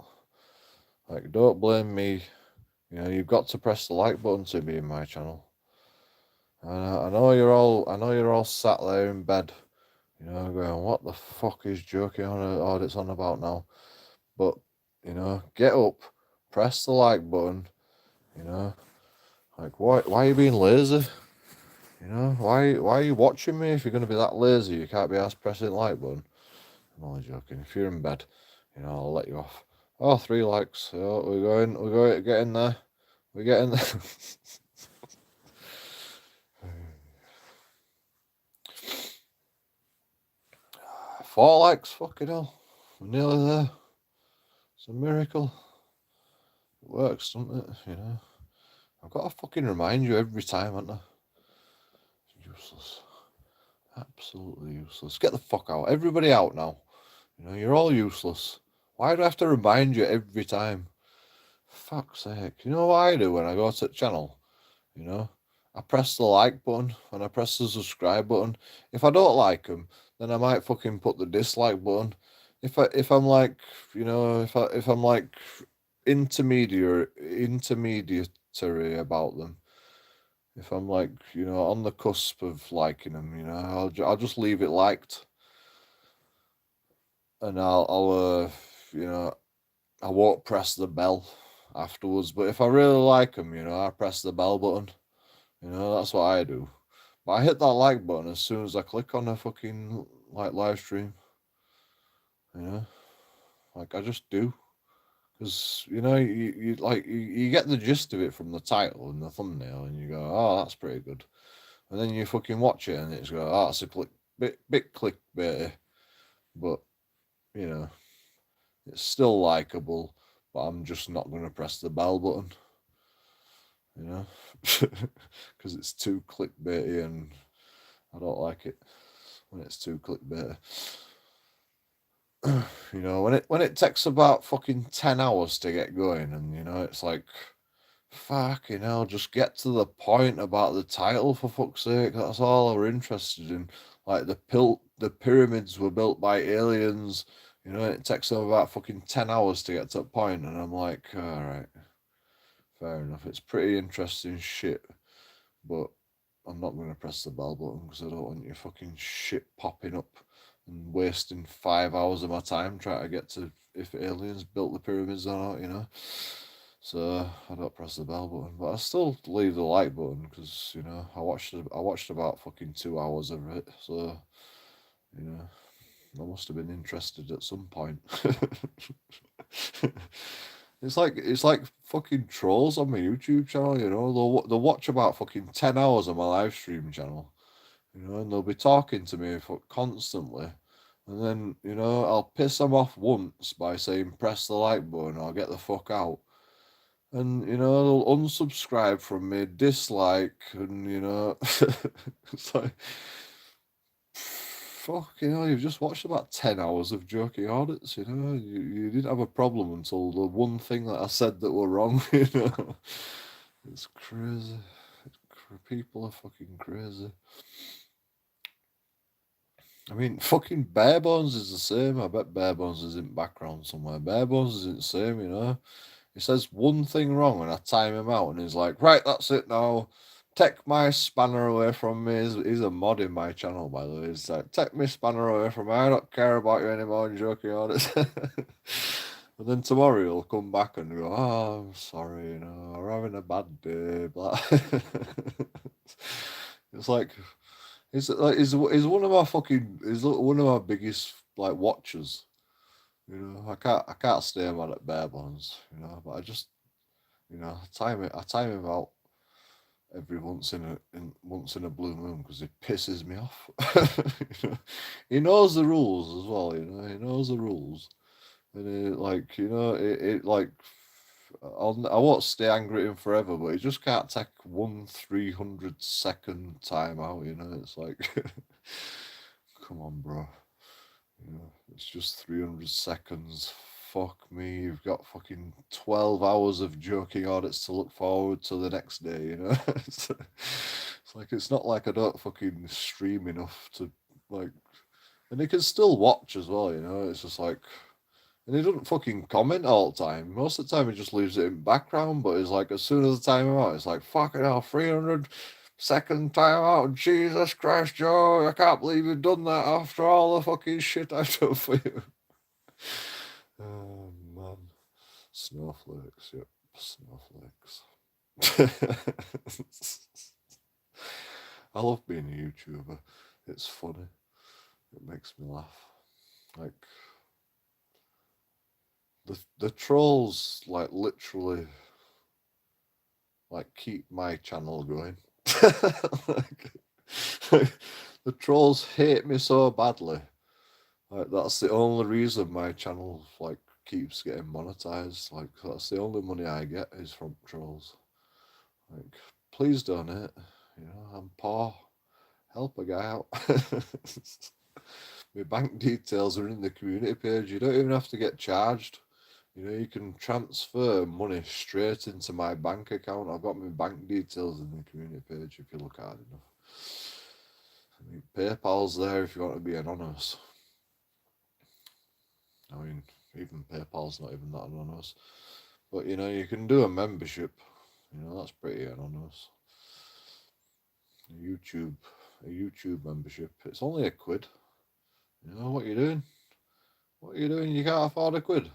Like, don't blame me. You know, you've got to press the like button to be in my channel. I know you're all sat there in bed, you know, going, what the fuck is JoeKingAudits on about now? But, you know, get up, press the like button, you know. Like, why are you being lazy? You know, why are you watching me if you're going to be that lazy? You can't be asked pressing the like button. I'm only joking. If you're in bed, you know, I'll let you off. Oh, 3 likes. Oh, we're going, get in there. We're getting there. 4 likes, fucking hell. We're nearly there. It's a miracle. It works, doesn't it? You know. I've got to fucking remind you every time, haven't I? Useless. Absolutely useless. Get the fuck out. Everybody out now. You know, you're all useless. Why do I have to remind you every time? Fuck's sake. You know what I do when I go to the channel? You know? I press the like button and I press the subscribe button. If I don't like them, then I might fucking put the dislike button. If I'm like, you know, if I'm like intermediary about them, if I'm like, you know, on the cusp of liking them, you know, I'll just leave it liked, and I'll you know, I won't press the bell afterwards. But if I really like them, you know, I press the bell button. You know, that's what I do. But I hit that like button as soon as I click on a fucking like live stream. You know, like I just do. Because, you know, you get the gist of it from the title and the thumbnail, and you go, oh, that's pretty good. And then you fucking watch it, and it's go, oh, it's a bit clickbaity, but, you know, it's still likable, but I'm just not going to press the bell button, you know, because it's too clickbaity, and I don't like it when it's too clickbaity. You know, when it takes about fucking 10 hours to get going, and, you know, it's like, fucking hell, just get to the point about the title, for fuck's sake. That's all we're interested in. Like, the pyramids were built by aliens. You know, it takes them about fucking 10 hours to get to that point, and I'm like, alright, fair enough. It's pretty interesting shit, but I'm not going to press the bell button because I don't want your fucking shit popping up and wasting 5 hours of my time trying to get to if aliens built the pyramids or not, you know. So I don't press the bell button, but I still leave the like button because, you know, I watched about fucking 2 hours of it. So, you know, I must have been interested at some point. It's like fucking trolls on my YouTube channel, you know. They'll watch about fucking 10 hours on my live stream channel, you know, and they'll be talking to me constantly. And then, you know, I'll piss them off once by saying press the like button or get the fuck out. And, you know, they'll unsubscribe from me, dislike, and, you know, it's like, fuck, you know, you've just watched about 10 hours of JoeKingAudits, you know, you didn't have a problem until the one thing that I said that were wrong, you know. It's crazy. People are fucking crazy. I mean, fucking Barebones is the same. I bet Barebones is in background somewhere. Barebones isn't the same, you know. He says one thing wrong and I time him out, and he's like, right, that's it now. Take my spanner away from me. He's a mod in my channel, by the way. He's like, take my spanner away from me. I don't care about you anymore. I'm joking on it. And then tomorrow he'll come back and go, oh, I'm sorry, you know, I'm having a bad day. Blah. It's like, he's one of my fucking, he's one of my biggest, like, watchers. You know, I can't stay mad at bare bones, you know, but I just, you know, I time him out every once in a blue moon because he pisses me off. You know, he knows the rules as well, you know, he knows the rules. And like, you know, it like I won't stay angry at him forever, but he just can't take 1/300 second time out, you know. It's like come on, bro. You know, it's just 300 seconds. Fuck me, you've got fucking 12 hours of JoeKingAudits to look forward to the next day, you know? It's like, it's not like I don't fucking stream enough to, like, and he can still watch as well, you know? It's just like, and he doesn't fucking comment all the time. Most of the time he just leaves it in background, but it's like, as soon as the time out, it's like, fucking hell, 300 second time out. Jesus Christ, Joe, I can't believe you've done that after all the fucking shit I've done for you. Oh, man. Snowflakes, yep. Snowflakes. I love being a YouTuber. It's funny. It makes me laugh. Like, the trolls, like, literally, like, keep my channel going. like, the trolls hate me so badly. Like, that's the only reason my channel, like, keeps getting monetized. Like, that's the only money I get is from trolls. Like, please donate. You know, I'm poor. Help a guy out. My bank details are in the community page. You don't even have to get charged. You know, you can transfer money straight into my bank account. I've got my bank details in the community page if you look hard enough. I mean, PayPal's there if you want to be anonymous. I mean, even PayPal's not even that anonymous. But, you know, you can do a membership. You know, that's pretty anonymous. A YouTube membership. It's only £1. You know what you're doing? What are you doing? You can't afford £1.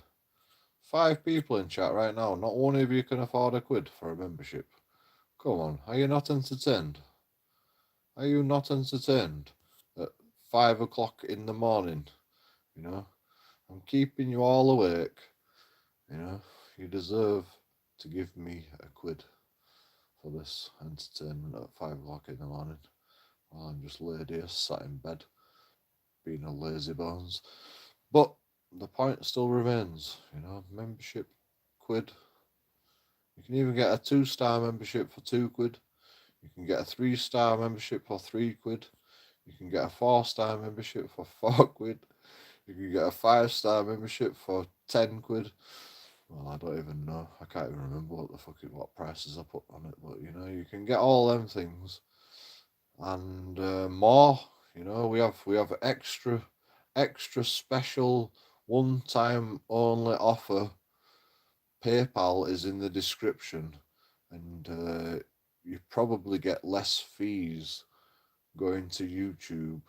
5 people in chat right now. Not one of you can afford £1 for a membership. Come on, are you not entertained? Are you not entertained? At 5 o'clock in the morning, you know? I'm keeping you all awake, you know? you deserve to give me a quid for this entertainment at 5 o'clock in the morning while I'm just laid here, sat in bed, being a lazy bones. But the point still remains, membership quid. You can even get a 2-star membership for 2 quid. You can get a 3-star membership for 3 quid. You can get a 4-star membership for 4 quid. You can get a 5-star membership for 10 quid. Well, I don't even know. I can't even remember what prices I put on it. But you can get all them things and more. We have extra special one-time only offer. PayPal is in the description, and you probably get less fees going to YouTube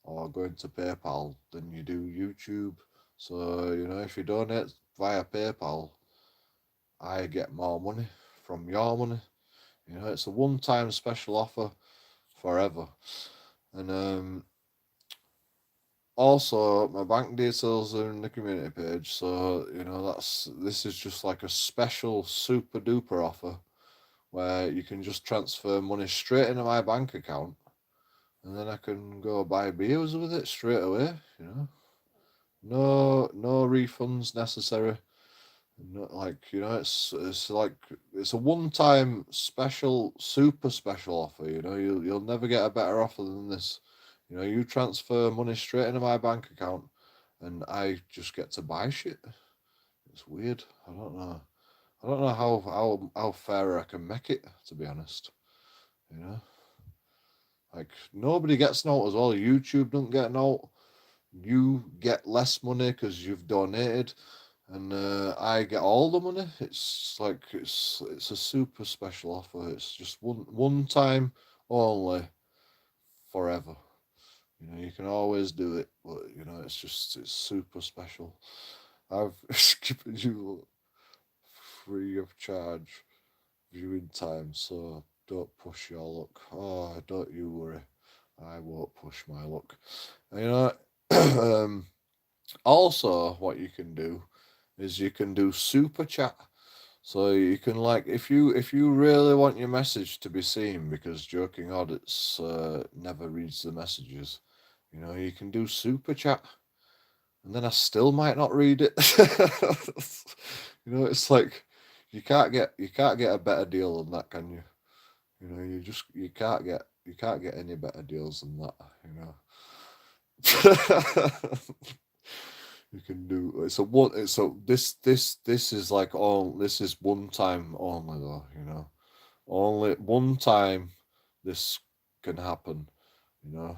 or going to PayPal than you do YouTube. So, if you donate via PayPal, I get more money from your money. It's a one-time special offer forever. And also, my bank details are in the community page. So, this is just like a special super duper offer where you can just transfer money straight into my bank account and then I can go buy beers with it straight away, No refunds necessary. Not it's a one-time special, super special offer. You'll never get a better offer than this. You transfer money straight into my bank account, and I just get to buy shit. It's weird. I don't know. I don't know how fair I can make it. To be honest, nobody gets note as well. YouTube don't get note. You get less money because you've donated. And I get all the money. It's a super special offer. It's just one time only, forever. You can always do it, but it's super special. I've given you free of charge viewing time, so don't push your luck. Oh, don't you worry, I won't push my luck. Also, what you can do is you can do super chat. So you can if you really want your message to be seen because JoeKingAudits never reads the messages, you can do super chat, and then I still might not read it. It's like you can't get a better deal than that, can you? You can't get any better deals than that. You can do this is like all this is one time only though, only one time this can happen,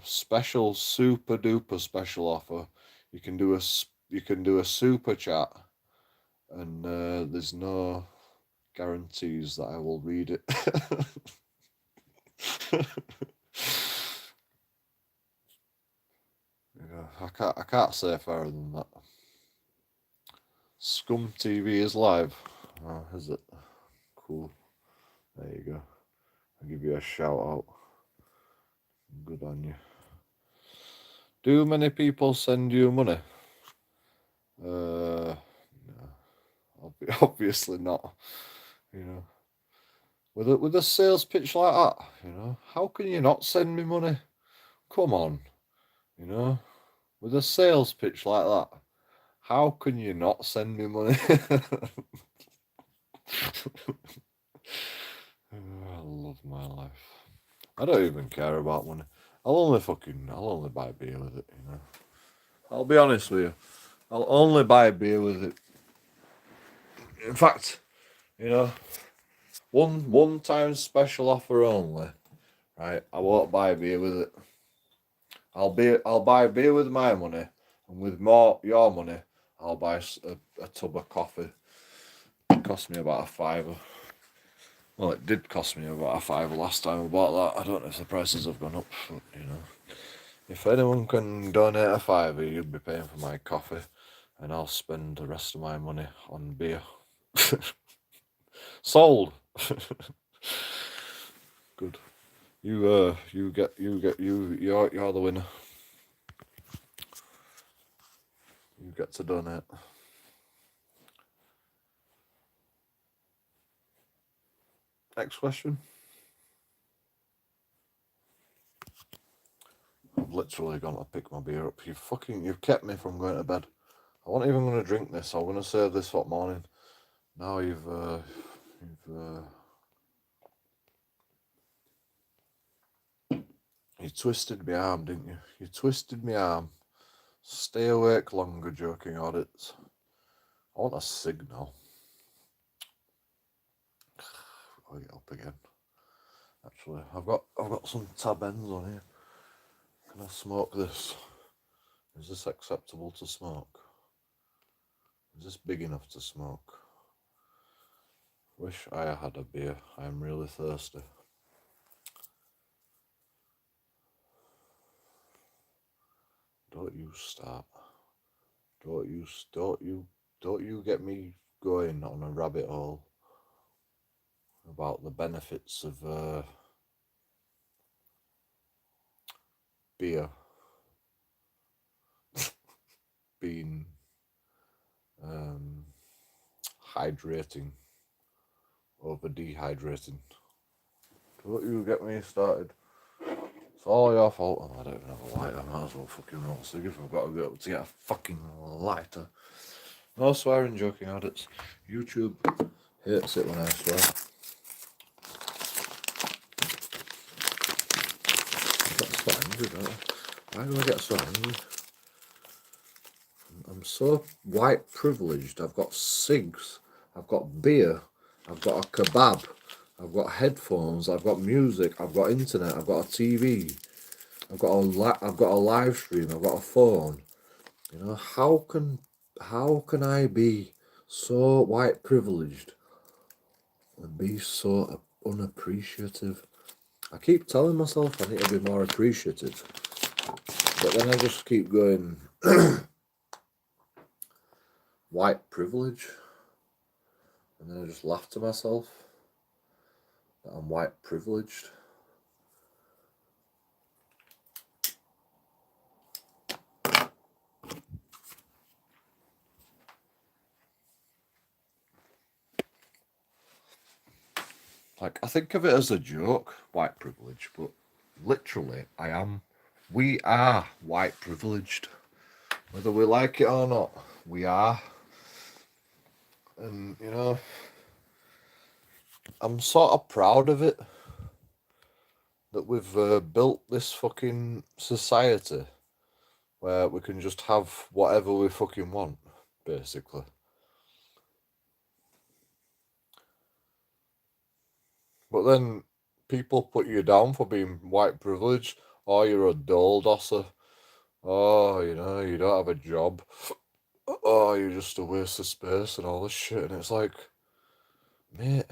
special super duper special offer. You can do a super chat, and there's no guarantees that I will read it. I can't say fairer than that. Scum TV is live. Oh, is it? Cool. There you go. I'll give you a shout out. Good on you. Do many people send you money? No. Obviously not. With a sales pitch like that, how can you not send me money? Come on, with a sales pitch like that, how can you not send me money? I love my life. I don't even care about money. I'll only buy beer with it, I'll be honest with you. I'll only buy beer with it. In fact, one time special offer only. Right, I won't buy beer with it. I'll buy beer with my money, and with your money, I'll buy a tub of coffee. It cost me about £5. Well, it did cost me about £5 last time I bought that. I don't know if the prices have gone up, but, if anyone can donate a £5, you'll be paying for my coffee, and I'll spend the rest of my money on beer. Sold. Good. You're the winner. You get to donate. Next question. I've literally gone to pick my beer up. You've kept me from going to bed. I wasn't even going to drink this. I was going to save this for morning. Now you twisted my arm, didn't you? You twisted my arm. Stay awake longer, JoeKingAudits. I want a signal. I'll get up again. Actually, I've got some tab ends on here. Can I smoke this? Is this acceptable to smoke? Is this big enough to smoke? Wish I had a beer. I am really thirsty. Don't you start. Don't you get me going on a rabbit hole about the benefits of beer being hydrating over dehydrating. Don't you get me started. It's all your fault. Oh, I don't even have a lighter. I might as well fucking roll a cig if I've got to go to get a fucking lighter. No swearing, JoeKingAudits. YouTube hates it when I swear. I get so angry, don't I? Why do I get so angry? I'm so white privileged. I've got cigs, I've got beer, I've got a kebab, I've got headphones, I've got music, I've got internet, I've got a TV, I've got a live stream, I've got a phone. You know, how can I be so white privileged and be so unappreciative? I keep telling myself I need to be more appreciative, but then I just keep going white privilege, and then I just laugh to myself that I'm white privileged. Like, I think of it as a joke, white privilege, but literally we are white privileged. Whether we like it or not, we are. And, you know, I'm sort of proud of it, that we've built this fucking society where we can just have whatever we fucking want, basically. But then people put you down for being white privileged. Oh, you're a dole dosser. Oh, you know, you don't have a job. Oh, you're just a waste of space and all this shit. And it's like, mate,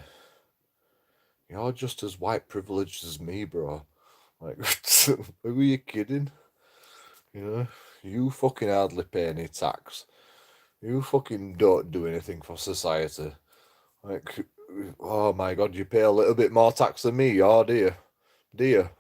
you're just as white privileged as me, bro. Like, who are you kidding? You know, you fucking hardly pay any tax. You fucking don't do anything for society. Like, oh my god, you pay a little bit more tax than me, oh dear. Dear.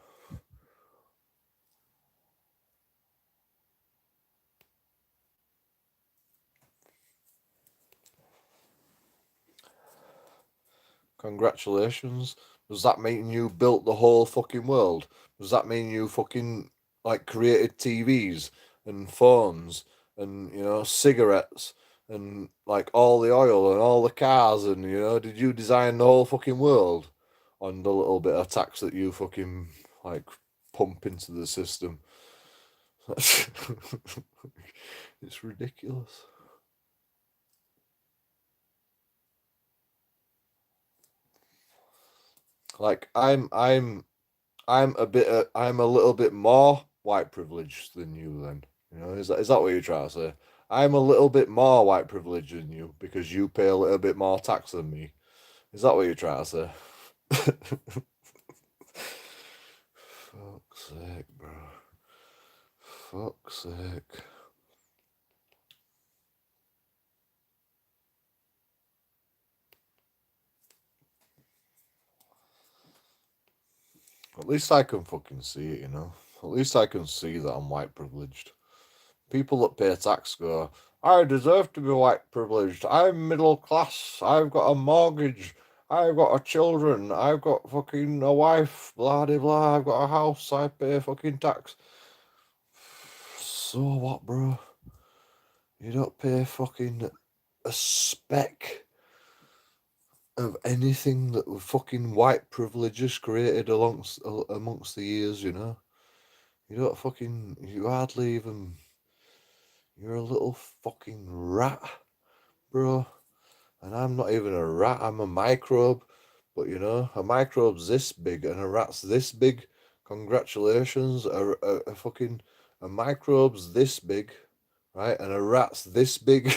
Congratulations. Does that mean you built the whole fucking world? Does that mean you fucking, like, created TVs and phones and, you know, cigarettes and, like, all the oil and all the cars and, you know, did you design the whole fucking world on the little bit of tax that you fucking, like, pump into the system? It's ridiculous. Like, I'm a little bit more white privileged than you then. You know, is that what you're trying to say? I'm a little bit more white privileged than you because you pay a little bit more tax than me. Is that what you're trying to say? Fuck's sake, bro. Fuck's sake. At least I can fucking see it, you know. At least I can see that I'm white privileged. People that pay tax go, I deserve to be white privileged. I'm middle class. I've got a mortgage. I've got a children, I've got fucking a wife, blah de blah, I've got a house, I pay fucking tax. So what, bro? You don't pay fucking a speck of anything that fucking white privilege has created amongst the years, you know? You don't fucking, you hardly even, you're a little fucking rat, bro. And I'm not even a rat, I'm a microbe. But you know, a microbe's this big and a rat's this big. Congratulations, a fucking, a microbe's this big, right? And a rat's this big.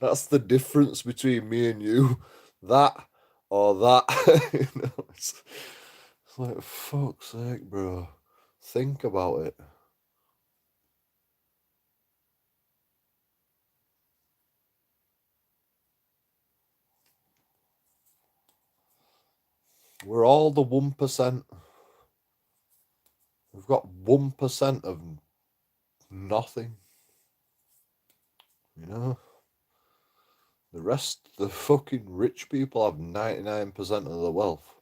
That's the difference between me and you. That or that. You know, it's like, fuck's sake, bro. Think about it. We're all the 1%. We've got 1% of nothing. You know? The rest, the fucking rich people have 99% of the wealth.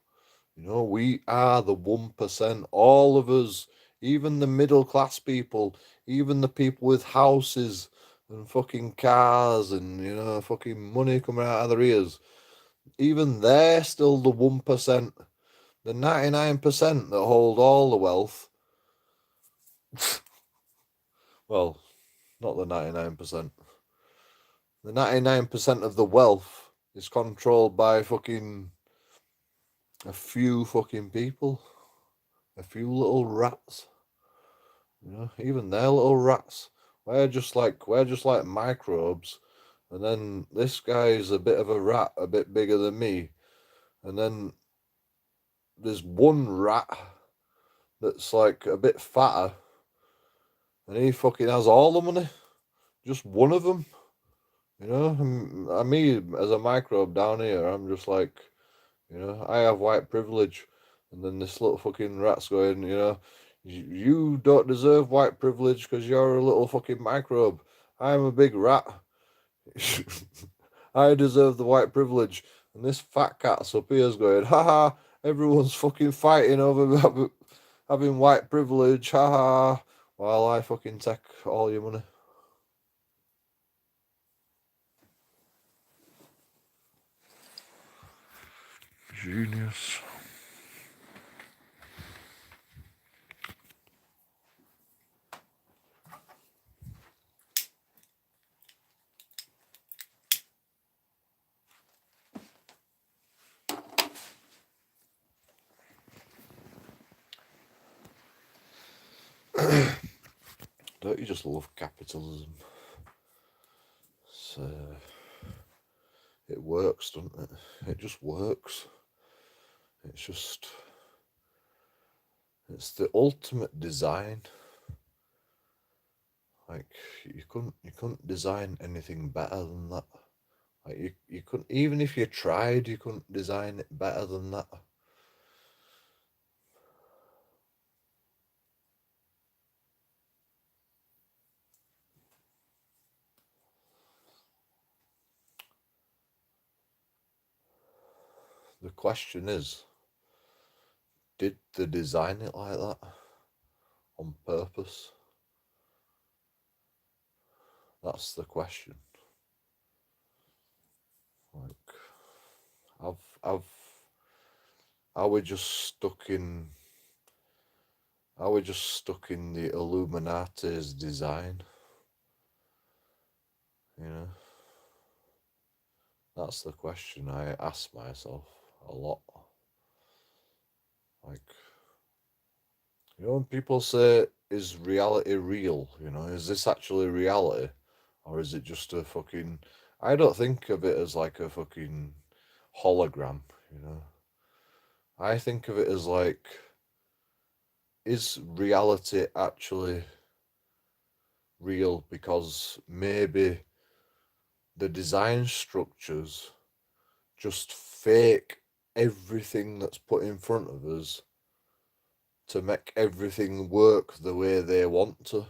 You know, we are the 1%. All of us, even the middle class people, even the people with houses and fucking cars and, you know, fucking money coming out of their ears, even they're still the 1%. The 99% that hold all the wealth, well, not the 99%. The 99% of the wealth is controlled by fucking a few fucking people, a few little rats. You know, even they're little rats. We're just like microbes, and then this guy's a bit of a rat, a bit bigger than me, and then there's one rat that's like a bit fatter, and he fucking has all the money. Just one of them, you know. And me as a microbe down here, I'm just like, you know, I have white privilege, and then this little fucking rat's going, you know, you don't deserve white privilege because you're a little fucking microbe. I'm a big rat. I deserve the white privilege. And this fat cat's up here's going, haha, everyone's fucking fighting over having white privilege, haha, while I fucking take all your money. Genius. Don't you just love capitalism? So it works, doesn't it? It just works. It's the ultimate design. Like you couldn't design anything better than that. Like you couldn't, even if you tried, you couldn't design it better than that. The question is, did they design it like that on purpose? That's the question. Like, I've, are we just stuck in? Are we just stuck in the Illuminati's design? You know, that's the question I ask myself a lot. Like, you know, when people say, is reality real? You know, is this actually reality? Or is it just a fucking. I don't think of it as like a fucking hologram, you know? I think of it as like, is reality actually real? Because maybe the design structures just fake everything that's put in front of us to make everything work the way they want to.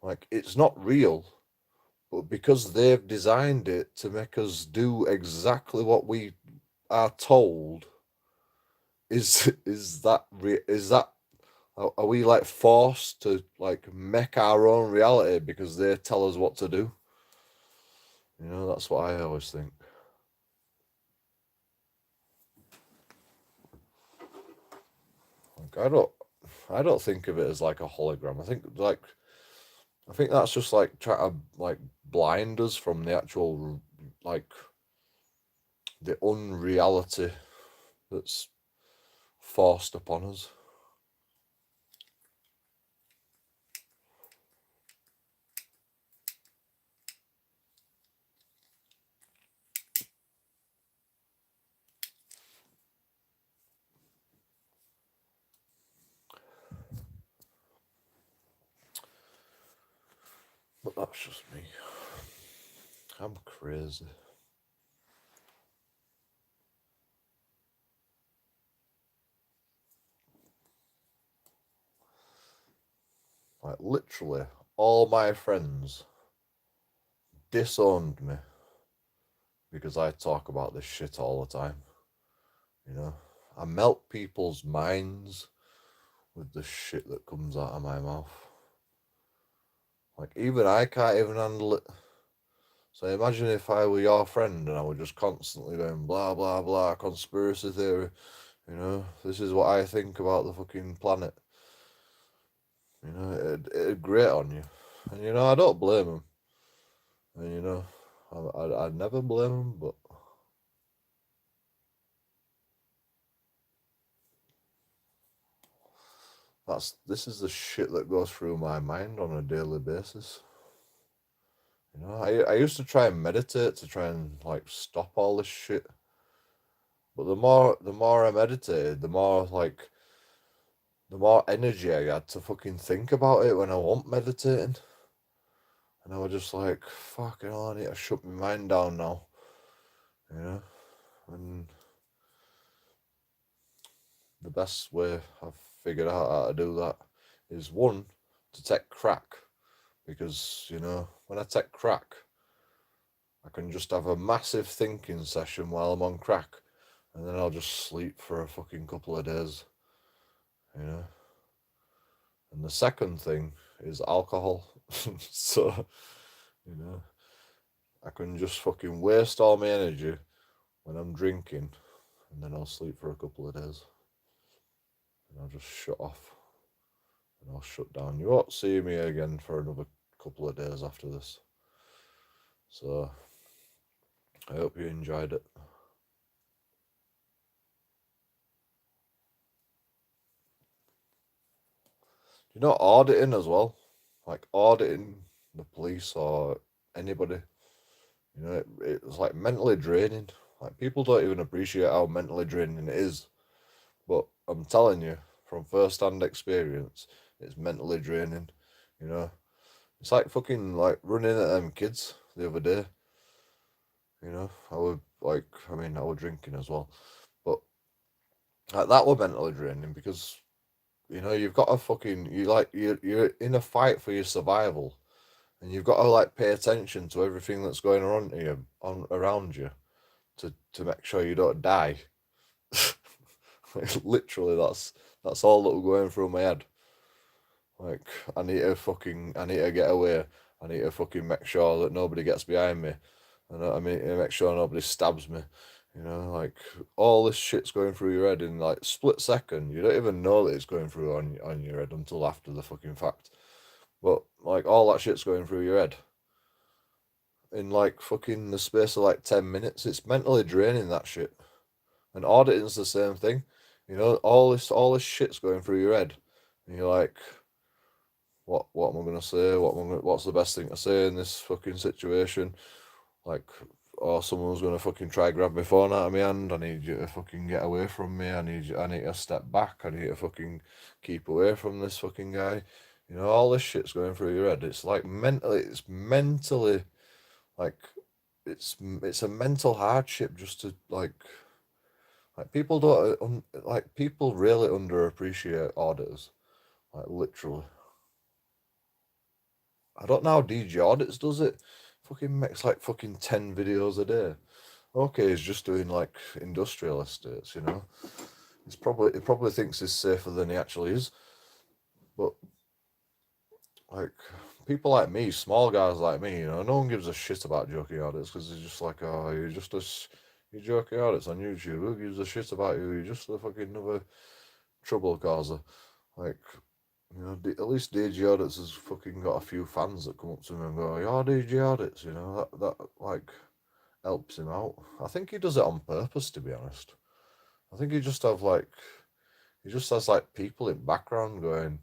Like, it's not real, but because they've designed it to make us do exactly what we are told, is that are we like forced to like make our own reality because they tell us what to do? You know, that's what I always think. Like I don't think of it as like a hologram. I think that's just like trying to like blind us from the actual like the unreality that's forced upon us. But that's just me. I'm crazy. Like literally all my friends disowned me because I talk about this shit all the time. You know, I melt people's minds with the shit that comes out of my mouth. Like even I can't even handle it. So imagine if I were your friend and I were just constantly going blah blah blah conspiracy theory. You know, this is what I think about the fucking planet. You know, it'd grate on you, and you know I don't blame them. And you know, I'd never blame them, but this is the shit that goes through my mind on a daily basis. You know, I used to try and meditate to try and like stop all this shit. But the more I meditated, the more energy I had to fucking think about it when I wasn't meditating. And I was just like, fucking hell, I need to shut my mind down now. You know? And the best way I've figured out how to do that is one, to take crack. Because, you know, when I take crack, I can just have a massive thinking session while I'm on crack. And then I'll just sleep for a fucking couple of days. You know? And the second thing is alcohol. So, you know, I can just fucking waste all my energy when I'm drinking, and then I'll sleep for a couple of days. And I'll just shut off. And I'll shut down. You won't see me again for another couple of days after this. So, I hope you enjoyed it. You know, auditing as well. Like, auditing the police or anybody. You know, it's like mentally draining. Like, people don't even appreciate how mentally draining it is. But I'm telling you, from first-hand experience, it's mentally draining. You know, it's like fucking like running at them kids the other day. You know, I was like, I mean, I was drinking as well, but like, that was mentally draining because you know you've got to fucking you're in a fight for your survival, and you've got to like pay attention to everything that's going on here on around you to make sure you don't die. Like, literally, that's all that was going through my head. Like, I need to get away. I need to fucking make sure that nobody gets behind me. And I mean, to make sure nobody stabs me. You know, like, all this shit's going through your head in like split second. You don't even know that it's going through on your head until after the fucking fact. But like, all that shit's going through your head in like fucking the space of like 10 minutes. It's mentally draining, that shit. And auditing's the same thing. You know, all this shit's going through your head, and you're like, what am I gonna say? What's the best thing to say in this fucking situation? Like, or someone's gonna fucking try grab my phone out of my hand. I need you to fucking get away from me. I need to step back. I need to fucking keep away from this fucking guy. You know, all this shit's going through your head. It's like mentally like it's a mental hardship just to like people don't like people really underappreciate auditors. Like literally. I don't know how DG Audits does it. Fucking makes like fucking 10 videos a day. Okay, he's just doing like industrial estates, you know. He probably thinks he's safer than he actually is. But like people like me, small guys like me, you know, no one gives a shit about joking audits because it's just like, oh, you're joking audits on YouTube. Who gives a shit about you? You're just a fucking another trouble causer. Like, you know, at least DJ Audits has fucking got a few fans that come up to him and go, "You're DJ Audits," you know, that like helps him out. I think he does it on purpose, to be honest. I think he just has like people in background going,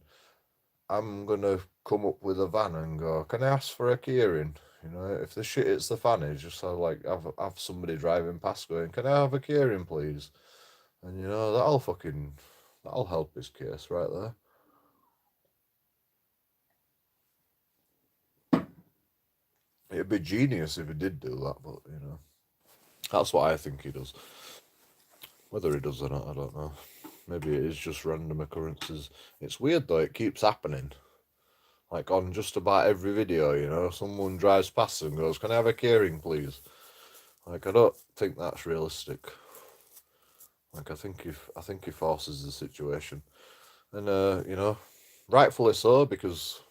"I'm gonna come up with a van and go, can I ask for a keyring?" You know, if the shit hits the fan, he's just like have somebody driving past going, "Can I have a keyring, please?" And you know that'll help his case right there. It'd be genius if he did do that, but you know, that's what I think he does. Whether he does or not, I don't know. Maybe it is just random occurrences. It's weird though, it keeps happening. Like on just about every video, you know, someone drives past and goes, "Can I have a keyring, please?" Like I don't think that's realistic. Like I think he forces the situation. And you know, rightfully so, because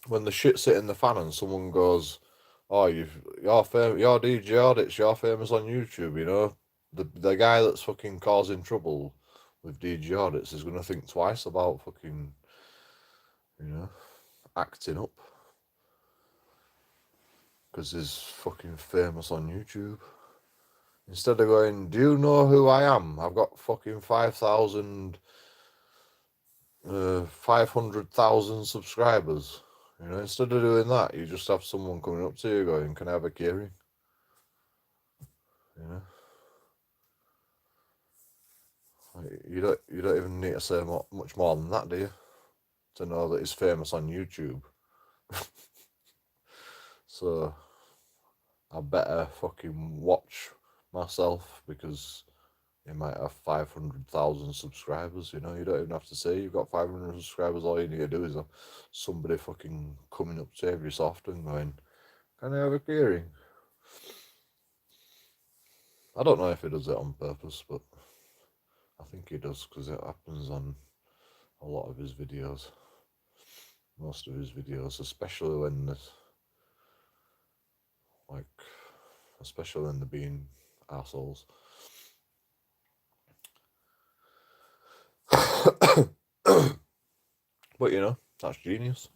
when the shit's hitting the fan and someone goes, "Oh, you're DJ Audits, you're famous on YouTube," you know, the guy that's fucking causing trouble with DJ Audits is gonna think twice about fucking, you know, acting up because he's fucking famous on YouTube. Instead of going, "Do you know who I am? I've got fucking 500,000 subscribers." You know, instead of doing that, you just have someone coming up to you going, "Can I have a keyring?" You know, like, you don't even need to say much more than that, do you? To know that he's famous on YouTube. So I better fucking watch myself because he might have 500,000 subscribers. You know, you don't even have to say you've got 500 subscribers. All you need to do is somebody fucking coming up to every so often going, "Can I have a keyring?" I don't know if he does it on purpose, but I think he does because it happens on a lot of his videos. Most of his videos, especially when there's like, especially when they're being assholes. But you know, that's genius.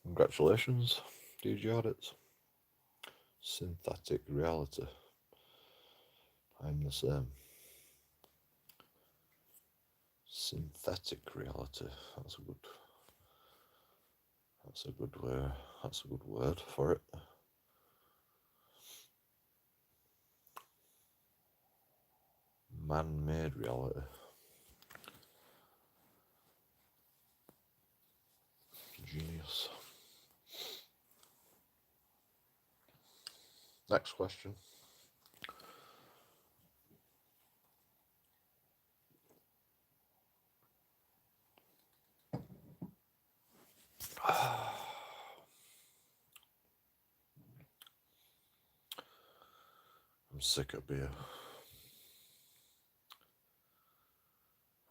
Congratulations, DJ Audits. Synthetic reality. I'm the same. Synthetic reality. That's a good way. That's a good word for it. Man-made reality. Genius. Next question. I'm sick of beer.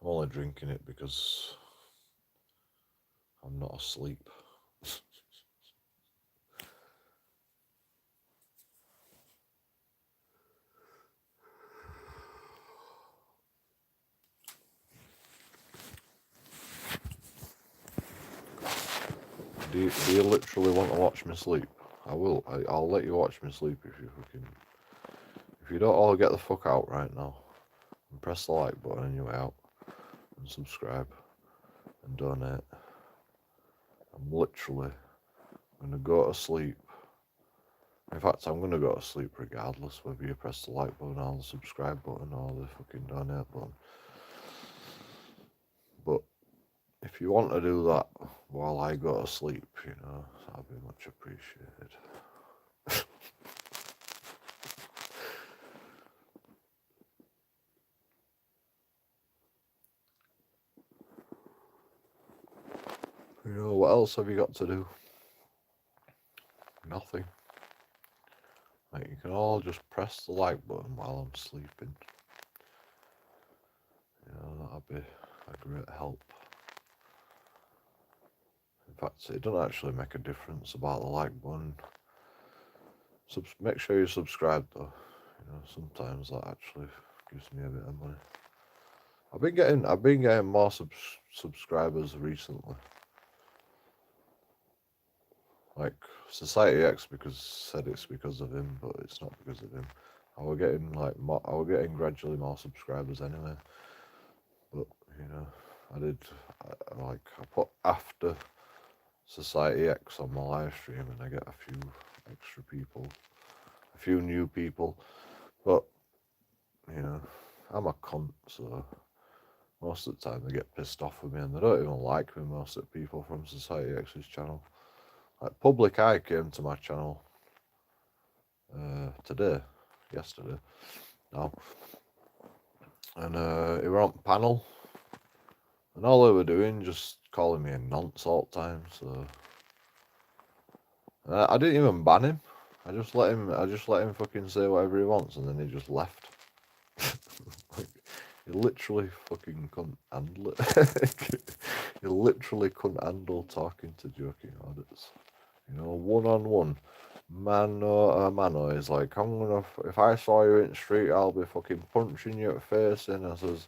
I'm only drinking it because I'm not asleep. Do you literally want to watch me sleep? I will. I'll let you watch me sleep if you fucking. If you don't all get the fuck out right now and press the like button on your way out and subscribe and donate. I'm literally gonna go to sleep. In fact, I'm gonna go to sleep regardless whether you press the like button or the subscribe button or the fucking donate button. But if you want to do that while I go to sleep, you know, that'd be much appreciated. You know, what else have you got to do? nothing. Like, you can all just press the like button while I'm sleeping. You know, that'd be a great help. In fact, it doesn't actually make a difference about the like button. Make sure you subscribe though. You know, sometimes that actually gives me a bit of money. I've been getting more subscribers recently. Like Society X said it's because of him, but it's not because of him. I were getting gradually more subscribers anyway. But you know, I put after Society X on my live stream, and I get a few extra people, a few new people. But you know, I'm a cunt, so most of the time they get pissed off with me, and they don't even like me. Most of the people from Society X's channel. Like Public Eye came to my channel yesterday, now, and he were on panel, and all they were doing just calling me a nonce all the time. So I didn't even ban him. I just let him fucking say whatever he wants, and then he just left. Like, he literally fucking couldn't handle it. He literally couldn't handle talking to JoeKingAudits. You know, one-on-one. Mano is like, if I saw you in the street, I'll be fucking punching you at the face. And I says,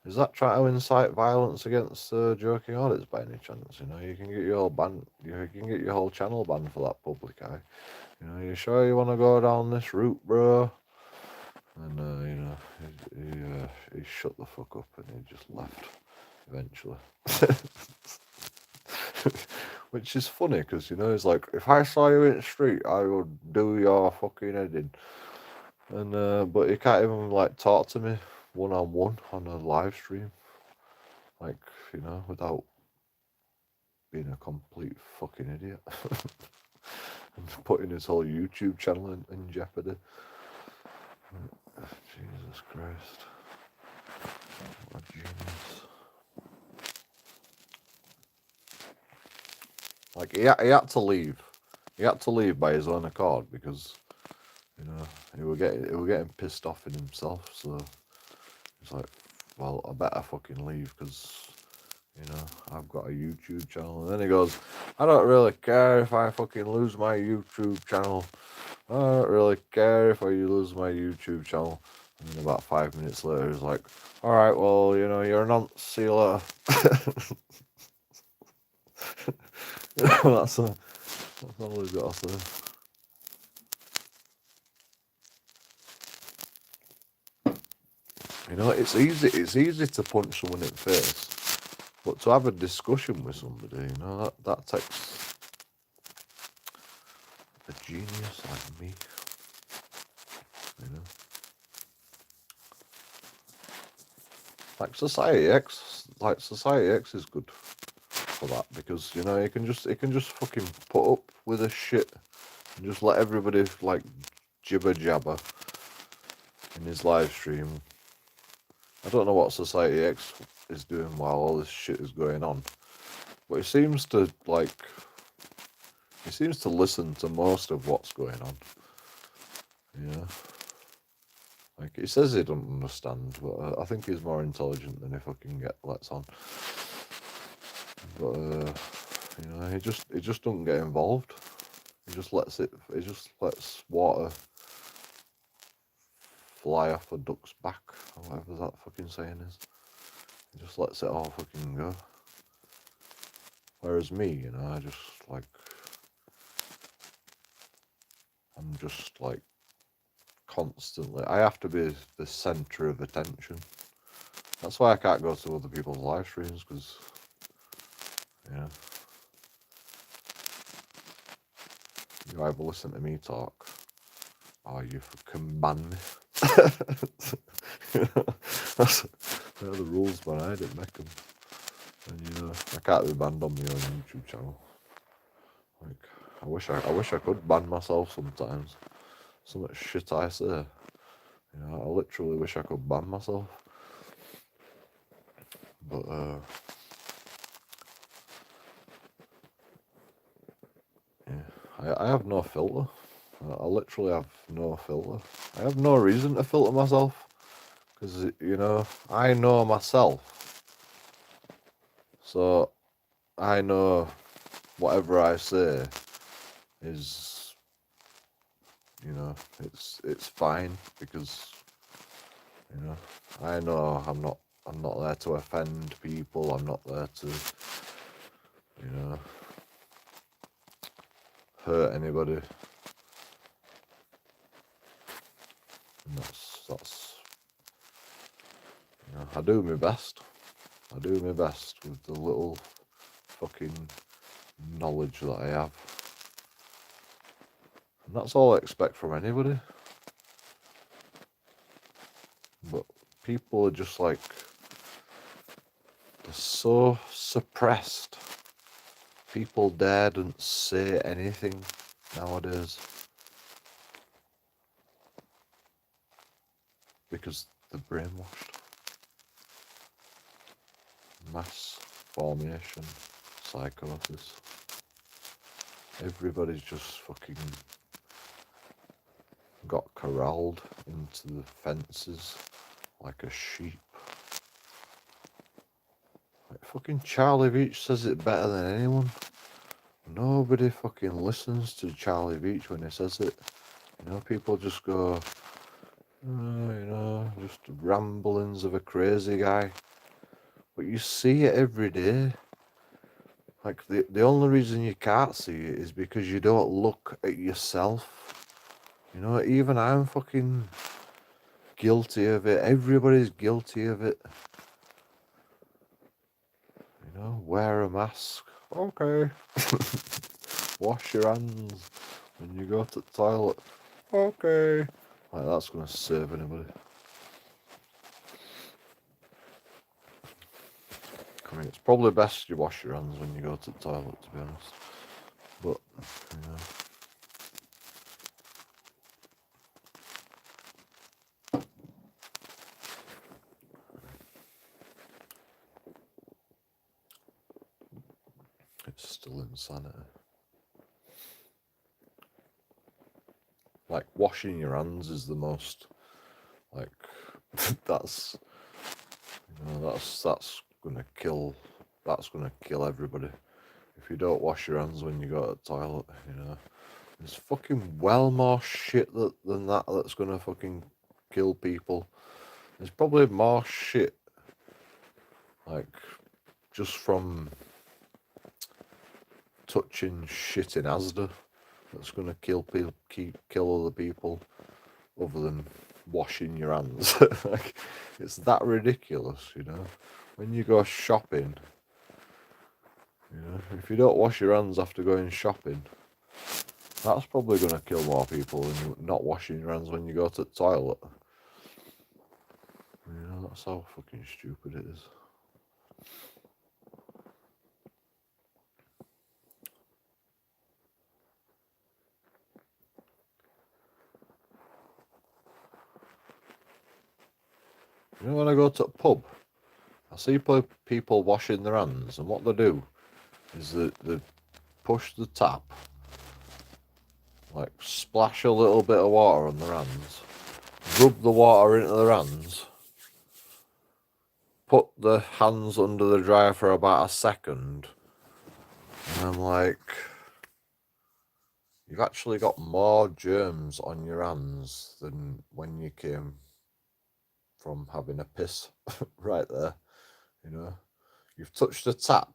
is that trying to incite violence against JoeKingAudits by any chance? You know, you can get your whole you can get your whole channel banned for that Public Eye. You know, you sure you want to go down this route, bro? And you know, he shut the fuck up and he just left eventually. Which is funny because, you know, he's like, if I saw you in the street, I would do your fucking head in. And but he can't even like talk to me one-on-one on a live stream, like, you know, without being a complete fucking idiot and putting his whole YouTube channel in jeopardy. Jesus Christ, what a genius. Like, he had to leave. He had to leave by his own accord because, you know, he were getting pissed off in himself. So he's like, well, I better fucking leave because, you know, I've got a YouTube channel. And then he goes, I don't really care if I fucking lose my YouTube channel. I don't really care if I lose my YouTube channel. And then about 5 minutes later, he's like, all right, well, you know, you're a nonce. See you later. That's all he's got to say. You know, it's easy to punch someone in the face, but to have a discussion with somebody, you know, that takes a genius like me. You know, like Society X is good for that because, you know, he can just fucking put up with a shit and just let everybody like jibber jabber in his live stream. I don't know what Society X is doing while all this shit is going on, but he seems to listen to most of what's going on. Yeah, like he says he doesn't understand, but I think he's more intelligent than he fucking lets on. But you know, he just doesn't get involved. He just lets water fly off a duck's back, or whatever that fucking saying is. He just lets it all fucking go. Whereas me, you know, I'm just like constantly, I have to be the centre of attention. That's why I can't go to other people's live streams, because, you know, you either listen to me talk, or you fucking ban me. They're the rules, man. I didn't make them. And, you know, I can't be banned on my own YouTube channel. Like, I wish I could ban myself sometimes. So much shit I say. You know, I literally wish I could ban myself. But yeah, I have no filter. I literally have no filter. I have no reason to filter myself. Because, I know myself. So, I know whatever I say is, it's fine. Because, I know I'm not there to offend people. I'm not there to, hurt anybody. And that's I do my best. I do my best with the little fucking knowledge that I have. And that's all I expect from anybody. But people are just like, they're so suppressed. People daren't say anything nowadays. Because they're brainwashed. Mass formation, psychosis. Everybody's just fucking got corralled into the fences like a sheep. Like fucking Charlie Veach says it better than anyone. Nobody fucking listens to Charlie Veach when he says it. People just go, just ramblings of a crazy guy. But you see it every day. Like, the only reason you can't see it is because you don't look at yourself. Even I'm fucking guilty of it. Everybody's guilty of it. Wear a mask. Okay. Wash your hands when you go to the toilet. Okay. Like, that's going to save anybody. I mean, it's probably best you wash your hands when you go to the toilet, to be honest. But, it's still insanity. Like, washing your hands is the most, like, that's gonna kill everybody. If you don't wash your hands when you go to the toilet, there's fucking well more shit than that's gonna fucking kill people. There's probably more shit, like, just from touching shit in Asda that's gonna kill other people, other than washing your hands. Like, it's that ridiculous, When you go shopping, if you don't wash your hands after going shopping, that's probably going to kill more people than not washing your hands when you go to the toilet. That's how fucking stupid it is. When I go to a pub, I see people washing their hands, and what they do is they push the tap, like splash a little bit of water on their hands, rub the water into their hands, put the hands under the dryer for about a second, and I'm like, you've actually got more germs on your hands than when you came from having a piss right there. You've touched a tap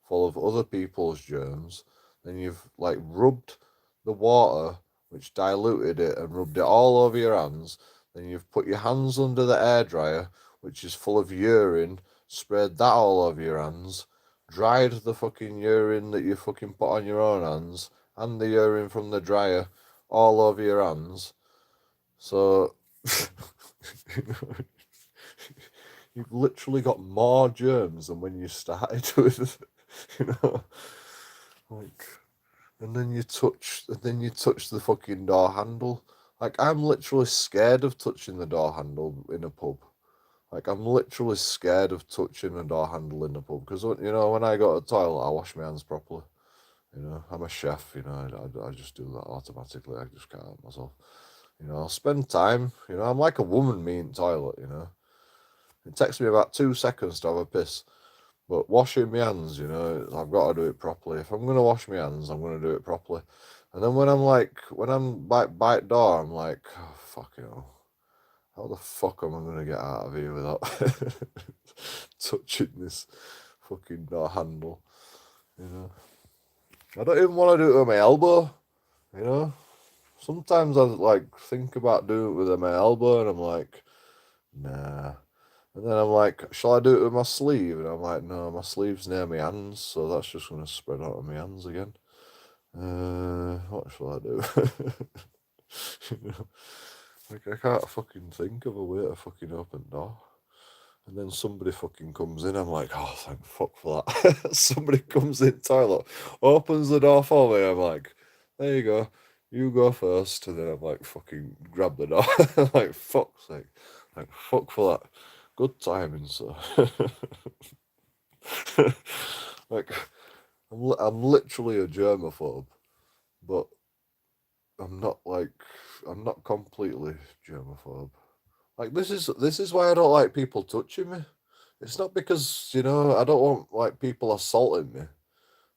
full of other people's germs, then you've like rubbed the water which diluted it and rubbed it all over your hands, then you've put your hands under the airdryer which is full of urine, sprayed that all over your hands, dried the fucking urine that you fucking put on your own hands and the urine from the dryer all over your hands. So you've literally got more germs than when you started with, like, and then you touch the fucking door handle. Like, I'm literally scared of touching the door handle in a pub. Like, I'm literally scared of touching a door handle in a pub because when I go to the toilet, I wash my hands properly. You know, I'm a chef, you know, I just do that automatically. I just can't help myself. You know, I'll spend time, you know, I'm like a woman, me in toilet, you know. It takes me about 2 seconds to have a piss. But washing my hands, you know, I've got to do it properly. If I'm going to wash my hands, I'm going to do it properly. And then when I'm by door, I'm like, oh, fuck you know. How the fuck am I going to get out of here without touching this fucking door handle, you know? I don't even want to do it with my elbow, you know? Sometimes I like think about doing it with my elbow and I'm like, nah. And then I'm like, shall I do it with my sleeve? And I'm like, no, my sleeve's near my hands, so that's just going to spread out on my hands again. What shall I do? You know, like, I can't fucking think of a way to fucking open the door. And then somebody fucking comes in, I'm like, oh, thank fuck for that. Somebody comes in toilet, opens the door for me, I'm like, there you go, you go first. And then I'm like, fucking grab the door. I'm like, fuck's sake. Like, fuck for that. Good timing, sir. Like, I'm literally a germaphobe, but I'm not like, I'm not completely germaphobe. Like, this is why I don't like people touching me. It's not because, you know, I don't want like people assaulting me.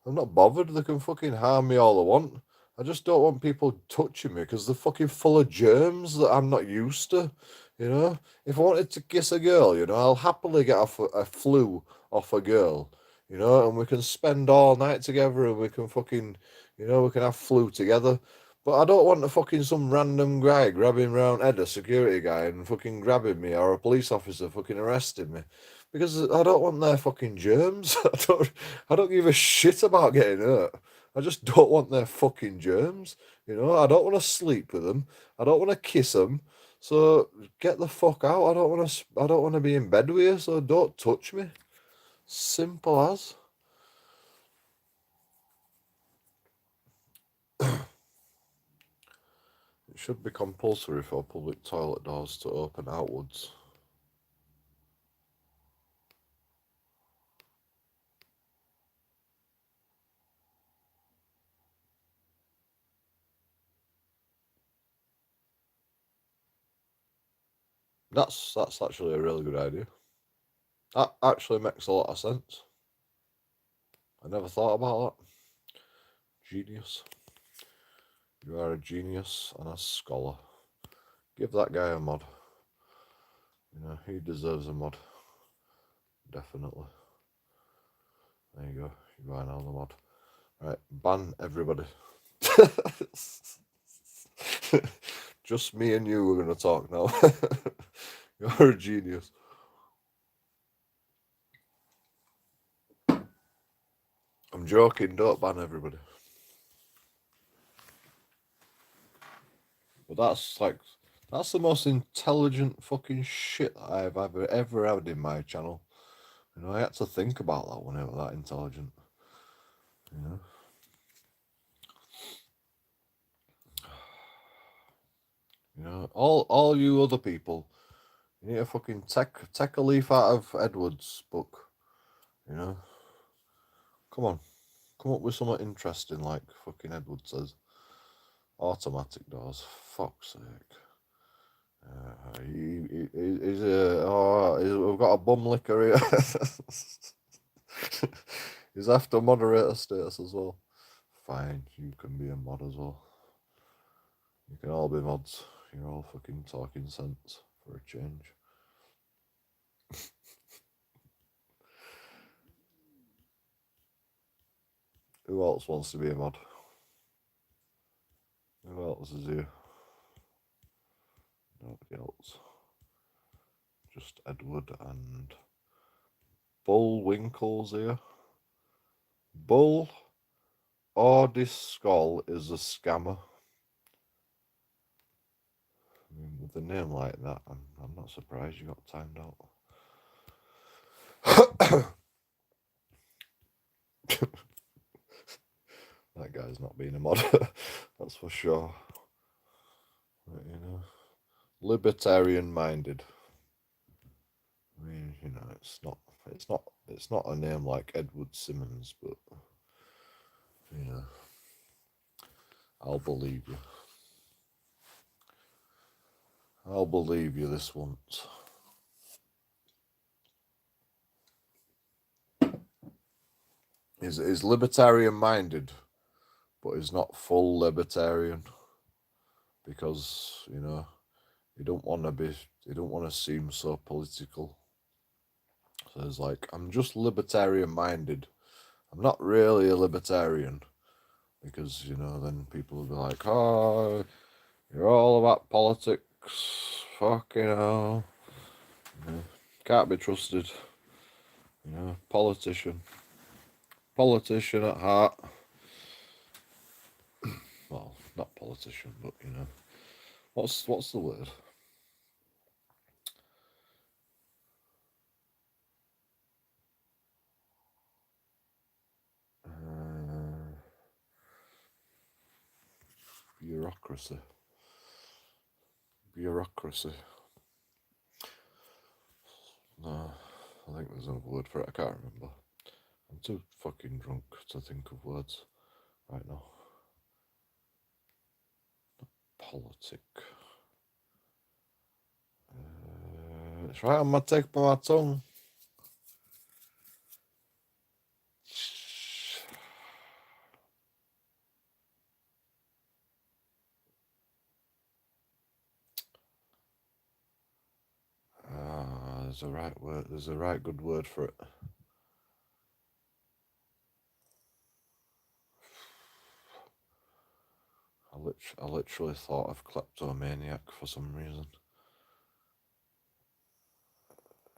I'm not bothered. They can fucking harm me all they want. I just don't want people touching me because they're fucking full of germs that I'm not used to. You know, if I wanted to kiss a girl, you know, I'll happily get a flu off a girl. You know, and we can spend all night together, and we can fucking, you know, we can have flu together. But I don't want a fucking some random guy grabbing round Ed, a security guy, and fucking grabbing me, or a police officer fucking arresting me, because I don't want their fucking germs. I don't give a shit about getting hurt. I just don't want their fucking germs. You know, I don't want to sleep with them. I don't want to kiss them. So get the fuck out. I don't want to. I don't want to be in bed with you. So don't touch me. Simple as. It should be compulsory for public toilet doors to open outwards. That's actually a really good idea. That actually makes a lot of sense. I never thought about that. Genius. You are a genius and a scholar. Give that guy a mod. You know, he deserves a mod. Definitely. There you go. You buy another mod. Right, ban everybody. Just me and you are going to talk now. You're a genius. I'm joking, don't ban everybody. But that's the most intelligent fucking shit I've ever had in my channel. You know, I had to think about that when I was that intelligent. You know? You know, all you other people, you need to fucking take a leaf out of Edward's book. You know? Come on. Come up with something interesting like fucking Edward says. Automatic doors. Fuck's sake. We've got a bum licker here. He's after moderator status as well. Fine, you can be a mod as well. You can all be mods. You're all fucking talking sense for a change. Who else wants to be a mod? Who else is here? Nobody else. Just Edward and Bullwinkle's here. Bull or this skull is a scammer. I mean, with a name like that, I'm not surprised you got timed out. That guy's not being a mod, that's for sure. But, you know, libertarian-minded. I mean, you know, it's not a name like Edward Simmons, but You know, I'll believe you. I'll believe you this once. He's libertarian minded, but he's not full libertarian because, you know, you don't want to seem so political. So it's like, I'm just libertarian minded. I'm not really a libertarian because, you know, then people will be like, oh, you're all about politics. Fucking hell. You know, can't be trusted. You know, politician at heart. Well, not politician, but you know, what's the word? Bureaucracy. No, I think there's another word for it. I can't remember. I'm too fucking drunk to think of words right now. Politic. It's right on my tip of my tongue. There's a right word. There's a right good word for it. I literally thought of kleptomaniac for some reason.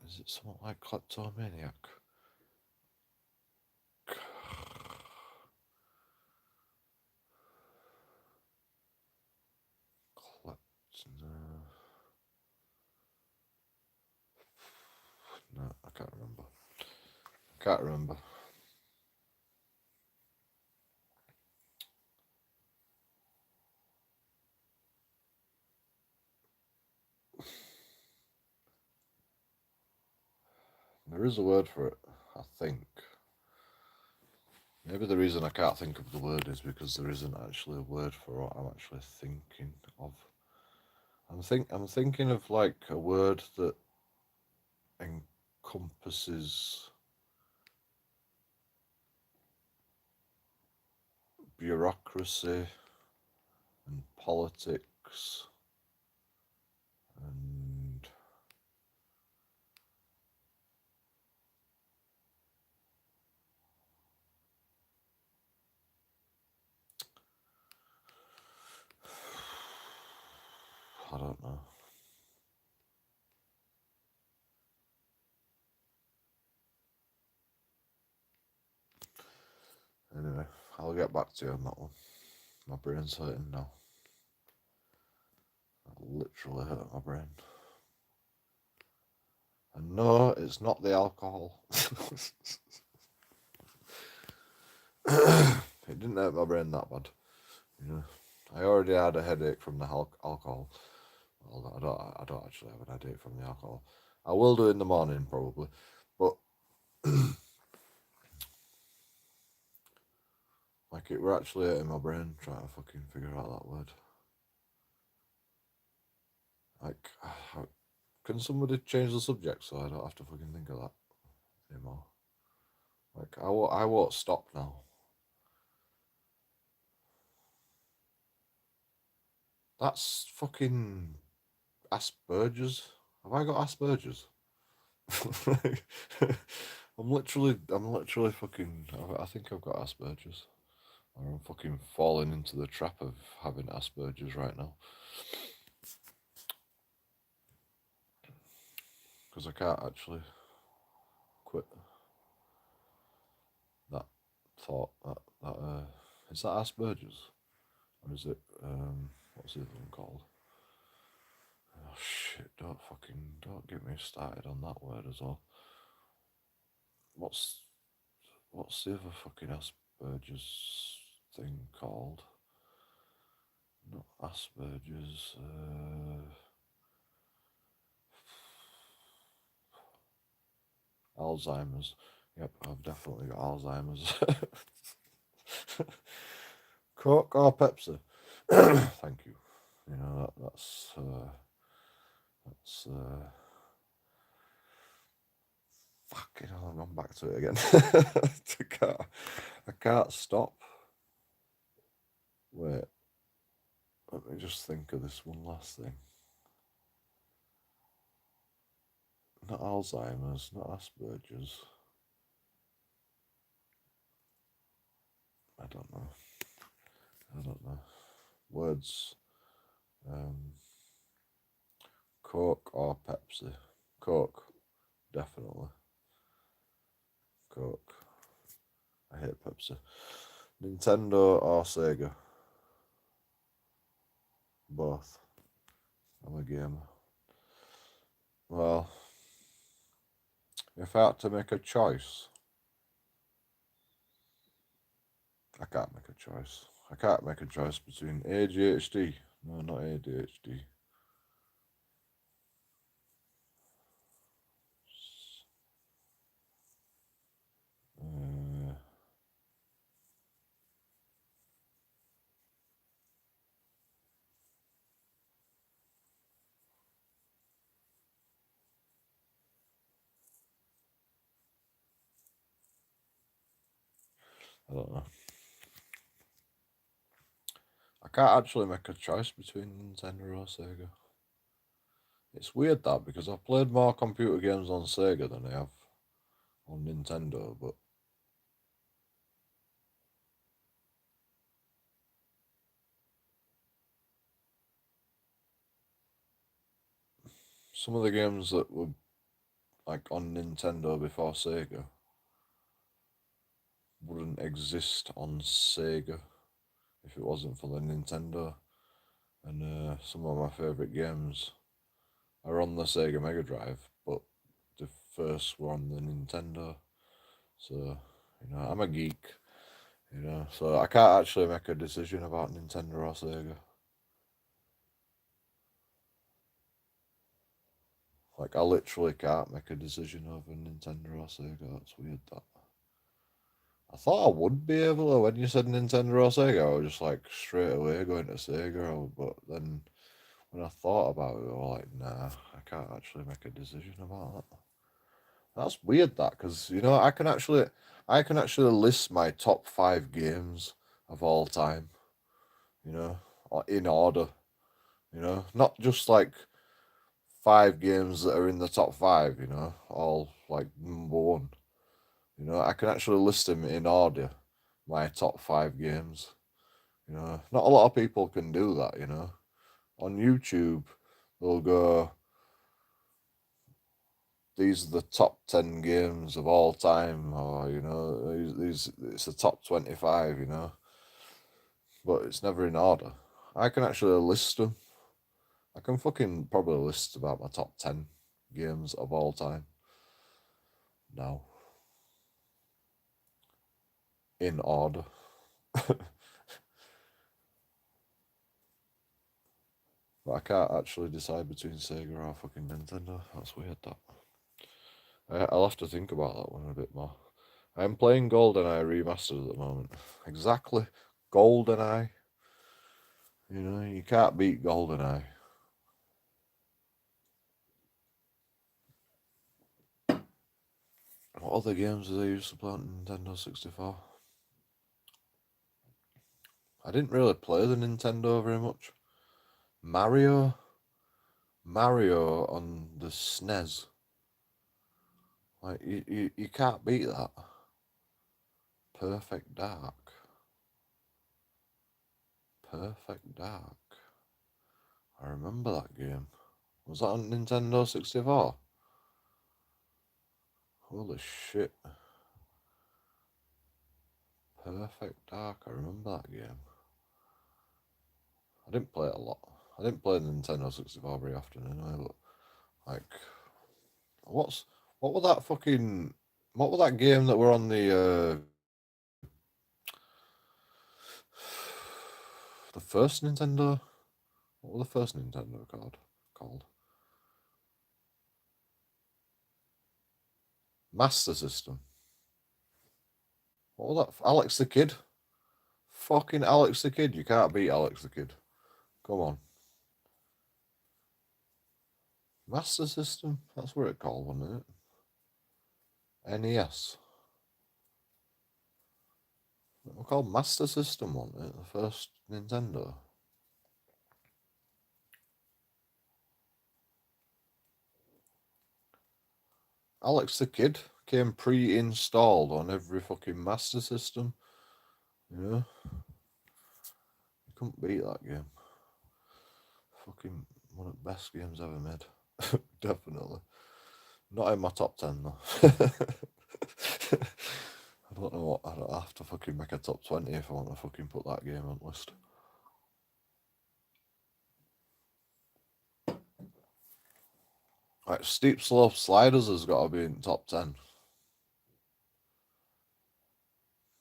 Is it something like kleptomaniac? No, I can't remember. There is a word for it, I think. Maybe the reason I can't think of the word is because there isn't actually a word for what I'm actually thinking of. I'm thinking of like a word that encompasses bureaucracy and politics and I don't know. Anyway, I'll get back to you on that one. My brain's hurting now. I literally hurt my brain. And no, it's not the alcohol. It didn't hurt my brain that bad. You know, I already had a headache from the alcohol. Well, I don't actually have an headache from the alcohol. I will do in the morning probably, but like it were actually hurting my brain trying to fucking figure out that word. Like, can somebody change the subject so I don't have to fucking think of that anymore? Like, I won't stop now. That's fucking Asperger's. Have I got Asperger's? I'm literally fucking. I think I've got Asperger's. Or I'm fucking falling into the trap of having Asperger's right now. Because I can't actually quit that thought. Is that Asperger's? Or is it, what's the other one called? Oh shit, don't get me started on that word as well. What's the other fucking Asperger's thing called? Not Asperger's, Alzheimer's. Yep, I've definitely got Alzheimer's. Coke or Pepsi? Thank you. You know, that's fucking hell, I've gone back to it again. I can't stop. Wait, let me just think of this one last thing. Not Alzheimer's, not Asperger's. I don't know. Words. Coke or Pepsi? Coke, definitely. Coke. I hate Pepsi. Nintendo or Sega? Both. I'm a gamer. Well, if I had to make a choice, I can't make a choice. I can't make a choice between ADHD. No, not ADHD. I don't know. I can't actually make a choice between Nintendo or Sega. It's weird that, because I've played more computer games on Sega than I have on Nintendo, but some of the games that were like on Nintendo before Sega wouldn't exist on Sega if it wasn't for the Nintendo. And some of my favourite games are on the Sega Mega Drive, but the first were on the Nintendo. So, you know, I'm a geek, you know, so I can't actually make a decision about Nintendo or Sega. Like, I literally can't make a decision over Nintendo or Sega. That's weird, that. I thought I would be able to. When you said Nintendo or Sega, I was just like straight away going to Sega. But then when I thought about it, I was like, nah, I can't actually make a decision about that. That's weird, that, because, you know, I can actually list my top 5 games of all time, you know, in order, you know, not just like 5 games that are in the top 5, you know, all like number 1. You know, I can actually list them in order, my top 5 games. You know, not a lot of people can do that, you know. On YouTube, they'll go, these are the top 10 games of all time, or, you know, these it's the top 25, you know. But it's never in order. I can actually list them. I can fucking probably list about my top 10 games of all time now. In order. But I can't actually decide between Sega or fucking Nintendo. That's weird, that. I'll have to think about that one a bit more. I'm playing GoldenEye Remastered at the moment. Exactly. GoldenEye. You know, you can't beat GoldenEye. What other games did I used to play on Nintendo 64? I didn't really play the Nintendo very much. Mario on the SNES. Like, you can't beat that. Perfect Dark. Perfect Dark. I remember that game. Was that on Nintendo 64? Holy shit. Perfect Dark. I remember that game. I didn't play it a lot. I didn't play the Nintendo 64 very often anyway, but like, what was that game that were on the first Nintendo? What was the first Nintendo called? Master System. What was that? Alex the Kid? fucking Alex the Kid. You can't beat Alex the Kid. Come on. Master System? That's what it called, wasn't it? NES. It was called Master System, wasn't it? The first Nintendo. Alex the Kid came pre-installed on every fucking Master System. Yeah. You couldn't beat that game. Fucking one of the best games ever made. Definitely. Not in my top 10 though. I don't know what, I don't have to fucking make a top 20 if I want to fucking put that game on the list. Like, Steep Slope Sliders has got to be in top 10.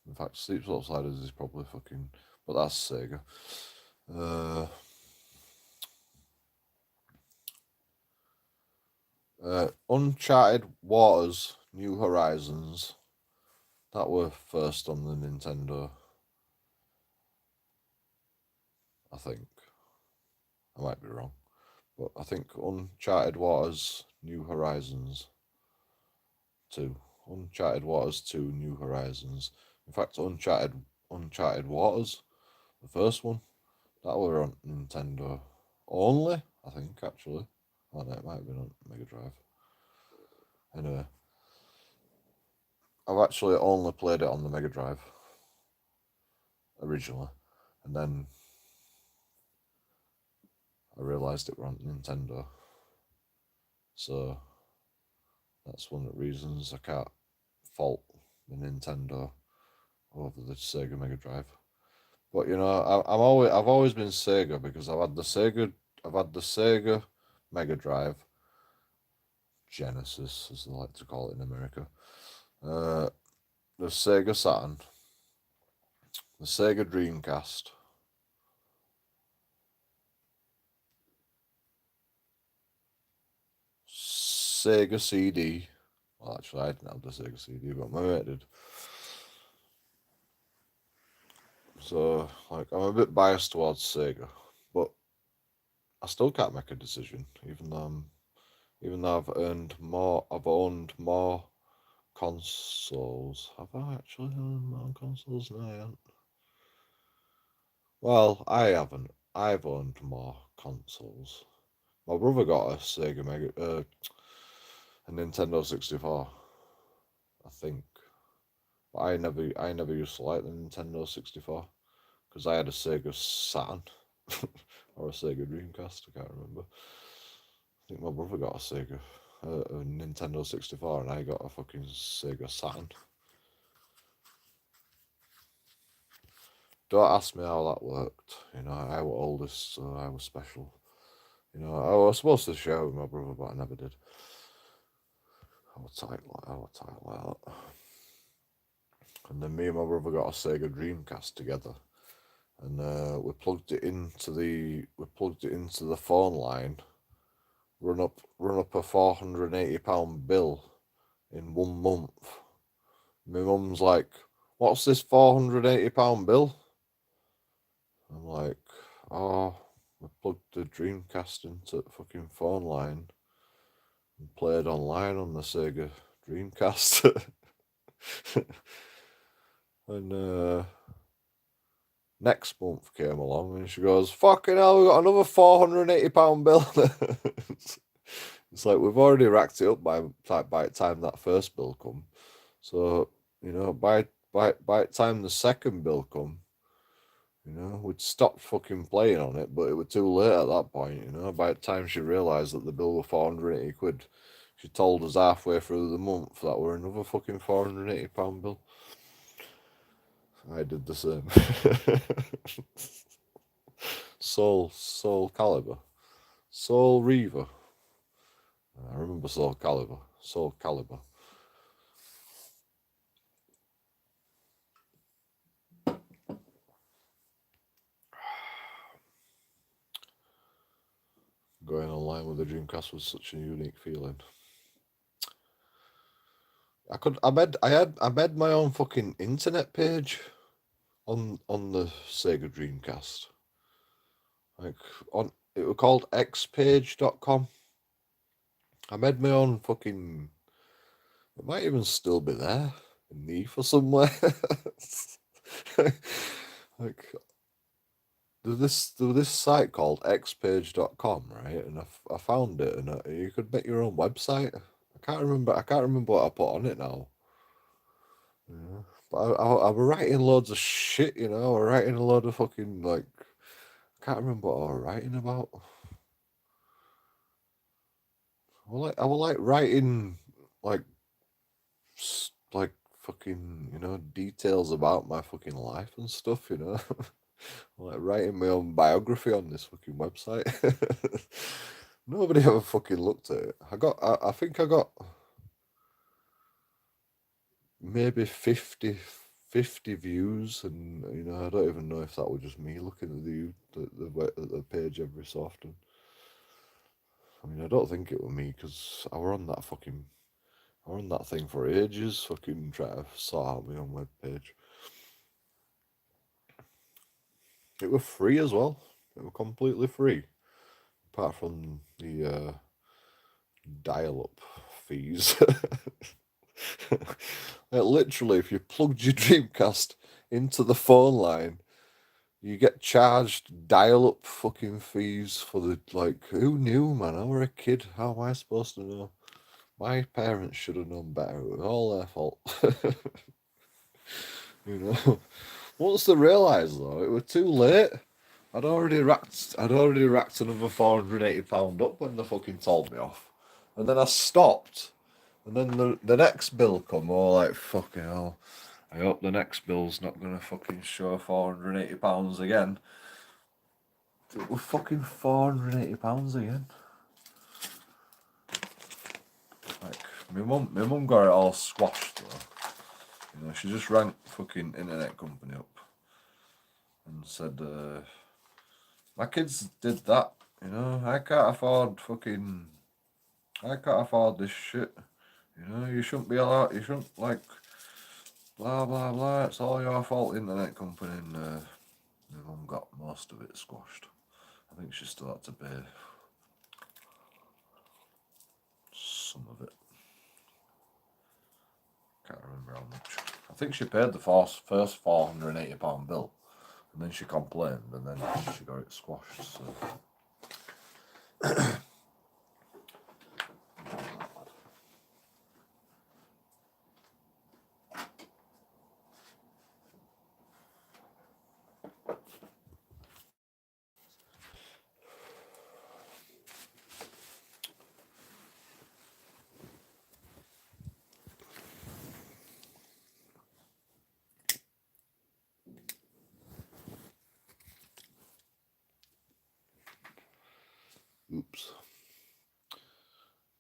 In fact, Steep Slope Sliders is probably fucking... But that's Sega. Uncharted Waters, New Horizons. That were first on the Nintendo. I think. I might be wrong. But I think Uncharted Waters, New Horizons 2. Uncharted Waters 2, New Horizons. In fact, Uncharted Waters, the first one, that were on Nintendo only, I think, actually. Oh, no, it might have been on Mega Drive. Anyway, I've actually only played it on the Mega Drive originally, and then I realised it were on Nintendo. So that's one of the reasons I can't fault the Nintendo over the Sega Mega Drive. But you know, I've always been Sega because I've had the Sega Mega Drive, Genesis as they like to call it in America, the Sega Saturn, the Sega Dreamcast, Sega CD. Well, actually, I didn't have the Sega CD, but my mate did. So, like, I'm a bit biased towards Sega, but I still can't make a decision, even though I've owned more consoles. Have I actually owned more consoles? No, I haven't. Well, I haven't. I've owned more consoles. My brother got a a Nintendo 64, I think. But I never used to like the Nintendo 64 because I had a Sega Saturn or a Sega Dreamcast. I can't remember. I think my brother got a Nintendo 64, and I got a fucking Sega Saturn. Don't ask me how that worked. You know, I was oldest, so I was special. You know, I was supposed to share with my brother, but I never did. I was tight like that. And then me and my brother got a Sega Dreamcast together, and we plugged it into the phone line. Run up a £480 bill in 1 month. My mum's like, "What's this £480 bill?" I'm like, "Oh, we plugged the Dreamcast into the fucking phone line and played online on the Sega Dreamcast." And next month came along and she goes, "Fucking hell, we got another £480 bill." It's like we've already racked it up by the time that first bill come. So, you know, by the time the second bill come, you know, we'd stopped fucking playing on it, but it was too late at that point, you know. By the time she realised that the bill was 480 quid, she told us halfway through the month that we're another fucking £480 bill. I did the same. Soul Calibur. Soul Reaver. I remember Soul Calibur. Going online with the Dreamcast was such a unique feeling. I made my own fucking internet page on the Sega Dreamcast. Like it was called xpage.com. I made my own fucking. It might even still be there in the ether somewhere. Like there's this site called xpage.com, right? And I found it, and you could make your own website. I can't remember what I put on it now. Yeah. But I was writing loads of shit, you know. I was writing a load of fucking like. I can't remember what I was writing about. I was like writing like like fucking details about my fucking life and stuff, you know. Like writing my own biography on this fucking website. Nobody ever fucking looked at it. I think I got maybe 50 views, and I don't even know if that was just me looking at the page every so often. I mean, I don't think it was me, because I were on that thing for ages, fucking trying to sort out my own web page. It was free as well. It was completely free, apart from the dial-up fees. Like, literally, if you plugged your Dreamcast into the phone line, you get charged dial-up fucking fees for the, like, who knew, man? I were a kid. How am I supposed to know? My parents should have known better. It was all their fault. You know. Once they realised, though, it was too late. I'd already racked another £480 up when they fucking told me off. And then I stopped. And then the next bill come, all like, fucking hell. I hope the next bill's not gonna fucking show £480 again. It was fucking £480 again. Like, my mum got it all squashed though. She just rang fucking internet company up and said, my kids did that. I can't afford this shit. You shouldn't be allowed. You shouldn't, like, blah blah blah. It's all your fault, internet company. And my mum got most of it squashed. I think she still had to pay some of it. Can't remember how much. I think she paid the first £480 bill, and then she complained, and then she got it squashed. So. Oops.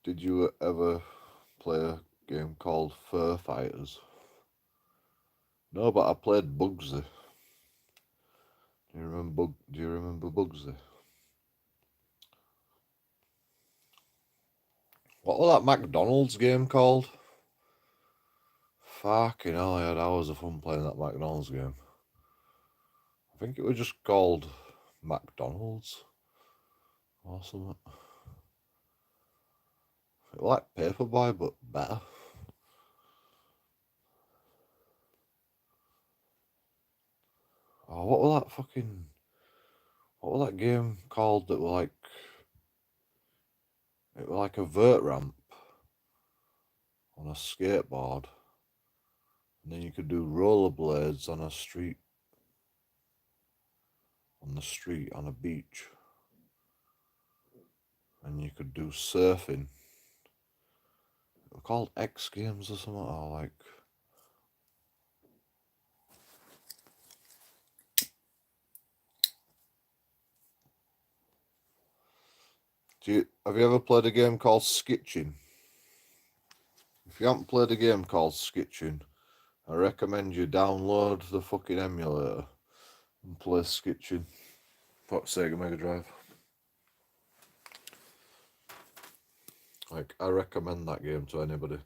Did you ever play a game called Fur Fighters? No, but I played Bugsy. Do you remember Bugsy? What was that McDonald's game called? Fucking hell, I had hours of fun playing that McDonald's game. I think it was just called McDonald's or something. It was like Paperboy, but better. Oh, what was that game called that were like, it was like a vert ramp on a skateboard, and then you could do rollerblades on the street on a beach, and you could do surfing. They were called X Games or something, or like. Have you ever played a game called Skitching? If you haven't played a game called Skitching, I recommend you download the fucking emulator and play Skitching for Sega Mega Drive. Like, I recommend that game to anybody.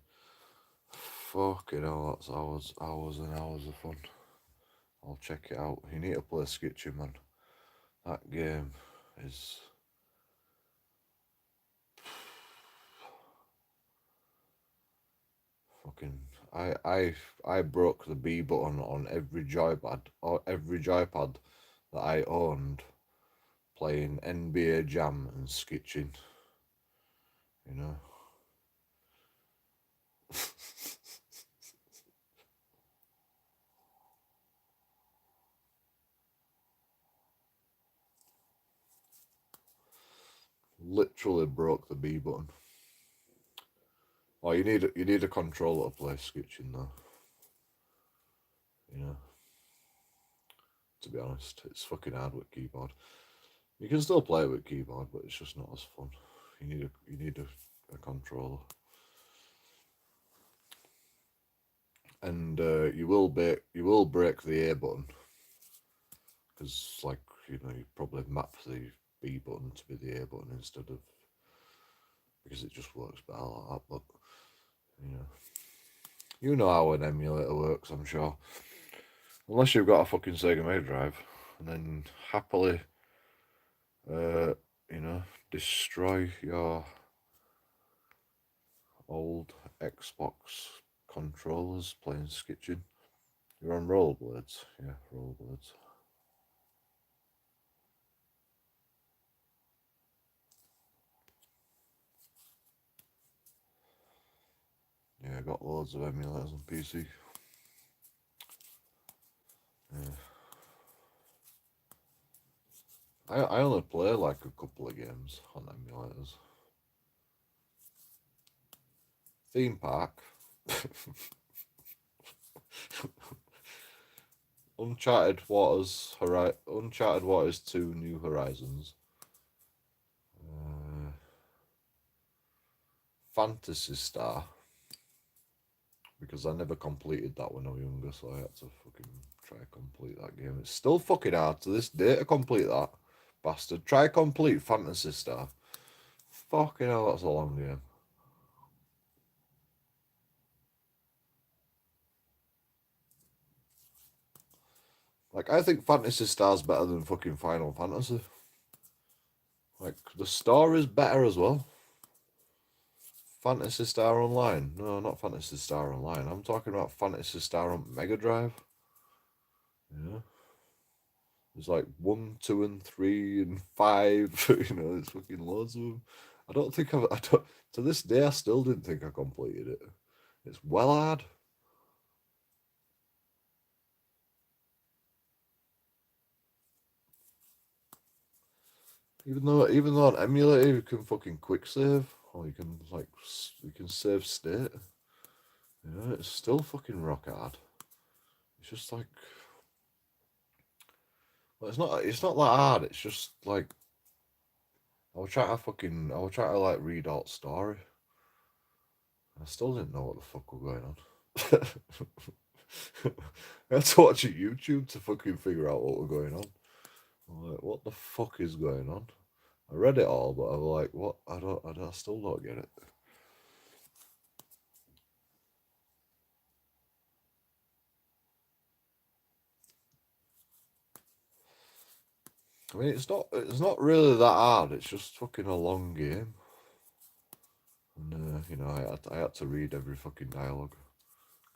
Fucking hell, that's hours and hours of fun. I'll check it out. You need to play Skitchy, man. That game is fucking. I broke the B button on every joypad that I owned, playing NBA Jam and skitching. You know. Literally broke the B button. Oh, you need a controller to play skitching though. You know. To be honest, it's fucking hard with keyboard. You can still play with keyboard, but it's just not as fun. You need a controller. And you will break the A button, because like you probably map the B button to be the A button instead of, because it just works better like that. But you know how an emulator works, I'm sure. Unless you've got a fucking Sega Mega Drive, and then happily, destroy your old Xbox controllers playing skitching. You're on rollerblades, yeah, rollerblades. Yeah, I got loads of emulators on PC. Yeah. I only play like a couple of games on emulators. Theme Park. Uncharted Waters 2 New Horizons. Fantasy Star. Because I never completed that when I was younger, so I had to fucking try to complete that game. It's still fucking hard to this day to complete that. Bastard. Try complete Fantasy Star. Fucking hell, that's a long game. Like, I think Fantasy Star's better than fucking Final Fantasy. Like, the story's better as well. Fantasy Star Online. No, not Fantasy Star Online. I'm talking about Fantasy Star on Mega Drive. Yeah. There's like 1, 2, and 3, and 5. There's fucking loads of them. To this day, I still didn't think I completed it. It's well hard. Even though on emulator you can fucking quick save, or you can save state. It's still fucking rock hard. It's just like, well, it's not that hard. It's just like, I was trying to like read out story. I still didn't know what the fuck was going on. I had to watch a YouTube to fucking figure out what was going on. I'm like, what the fuck is going on? I read it all, but I was like, what? I still don't get it. I mean, it's not really that hard. It's just fucking a long game, and I had to read every fucking dialogue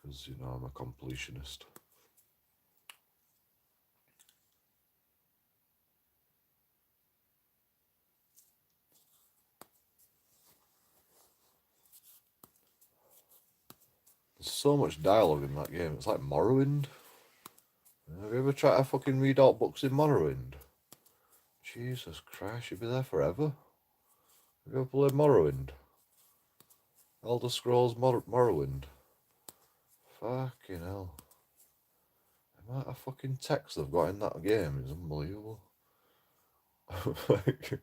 because I'm a completionist. There's so much dialogue in that game. It's like Morrowind. Have you ever tried to fucking read out books in Morrowind? Jesus Christ, you'd be there forever. Have you ever played Morrowind? Elder Scrolls Morrowind. Fucking hell. The amount of fucking text they've got in that game is unbelievable. Fucking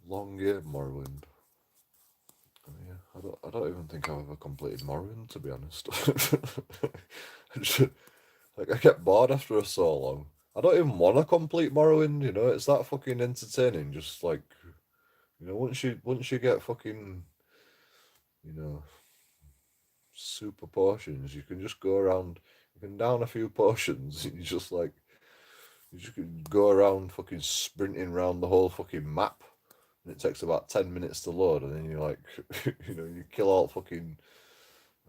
long game, Morrowind. Yeah, I don't even think I've ever completed Morrowind, to be honest. Like, I get bored after so long. I don't even want to complete Morrowind, it's that fucking entertaining, just like You know, once you get fucking, you know, super potions, you can just go around. You can down a few potions, and you just can go around fucking sprinting around the whole fucking map, and it takes about 10 minutes to load, and then you like, you know, you kill all fucking,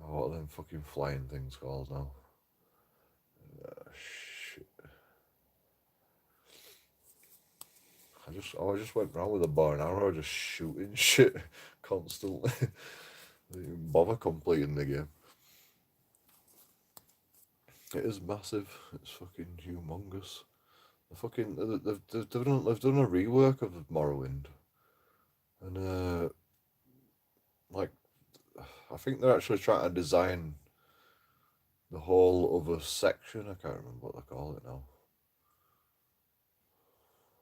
oh, what are them fucking flying things called now? Shit. I just went round with a bow and arrow, just shooting shit constantly. I didn't even bother completing the game. It is massive. It's fucking humongous. They've done a rework of Morrowind, and like I think they're actually trying to design the whole other section. I can't remember what they call it now.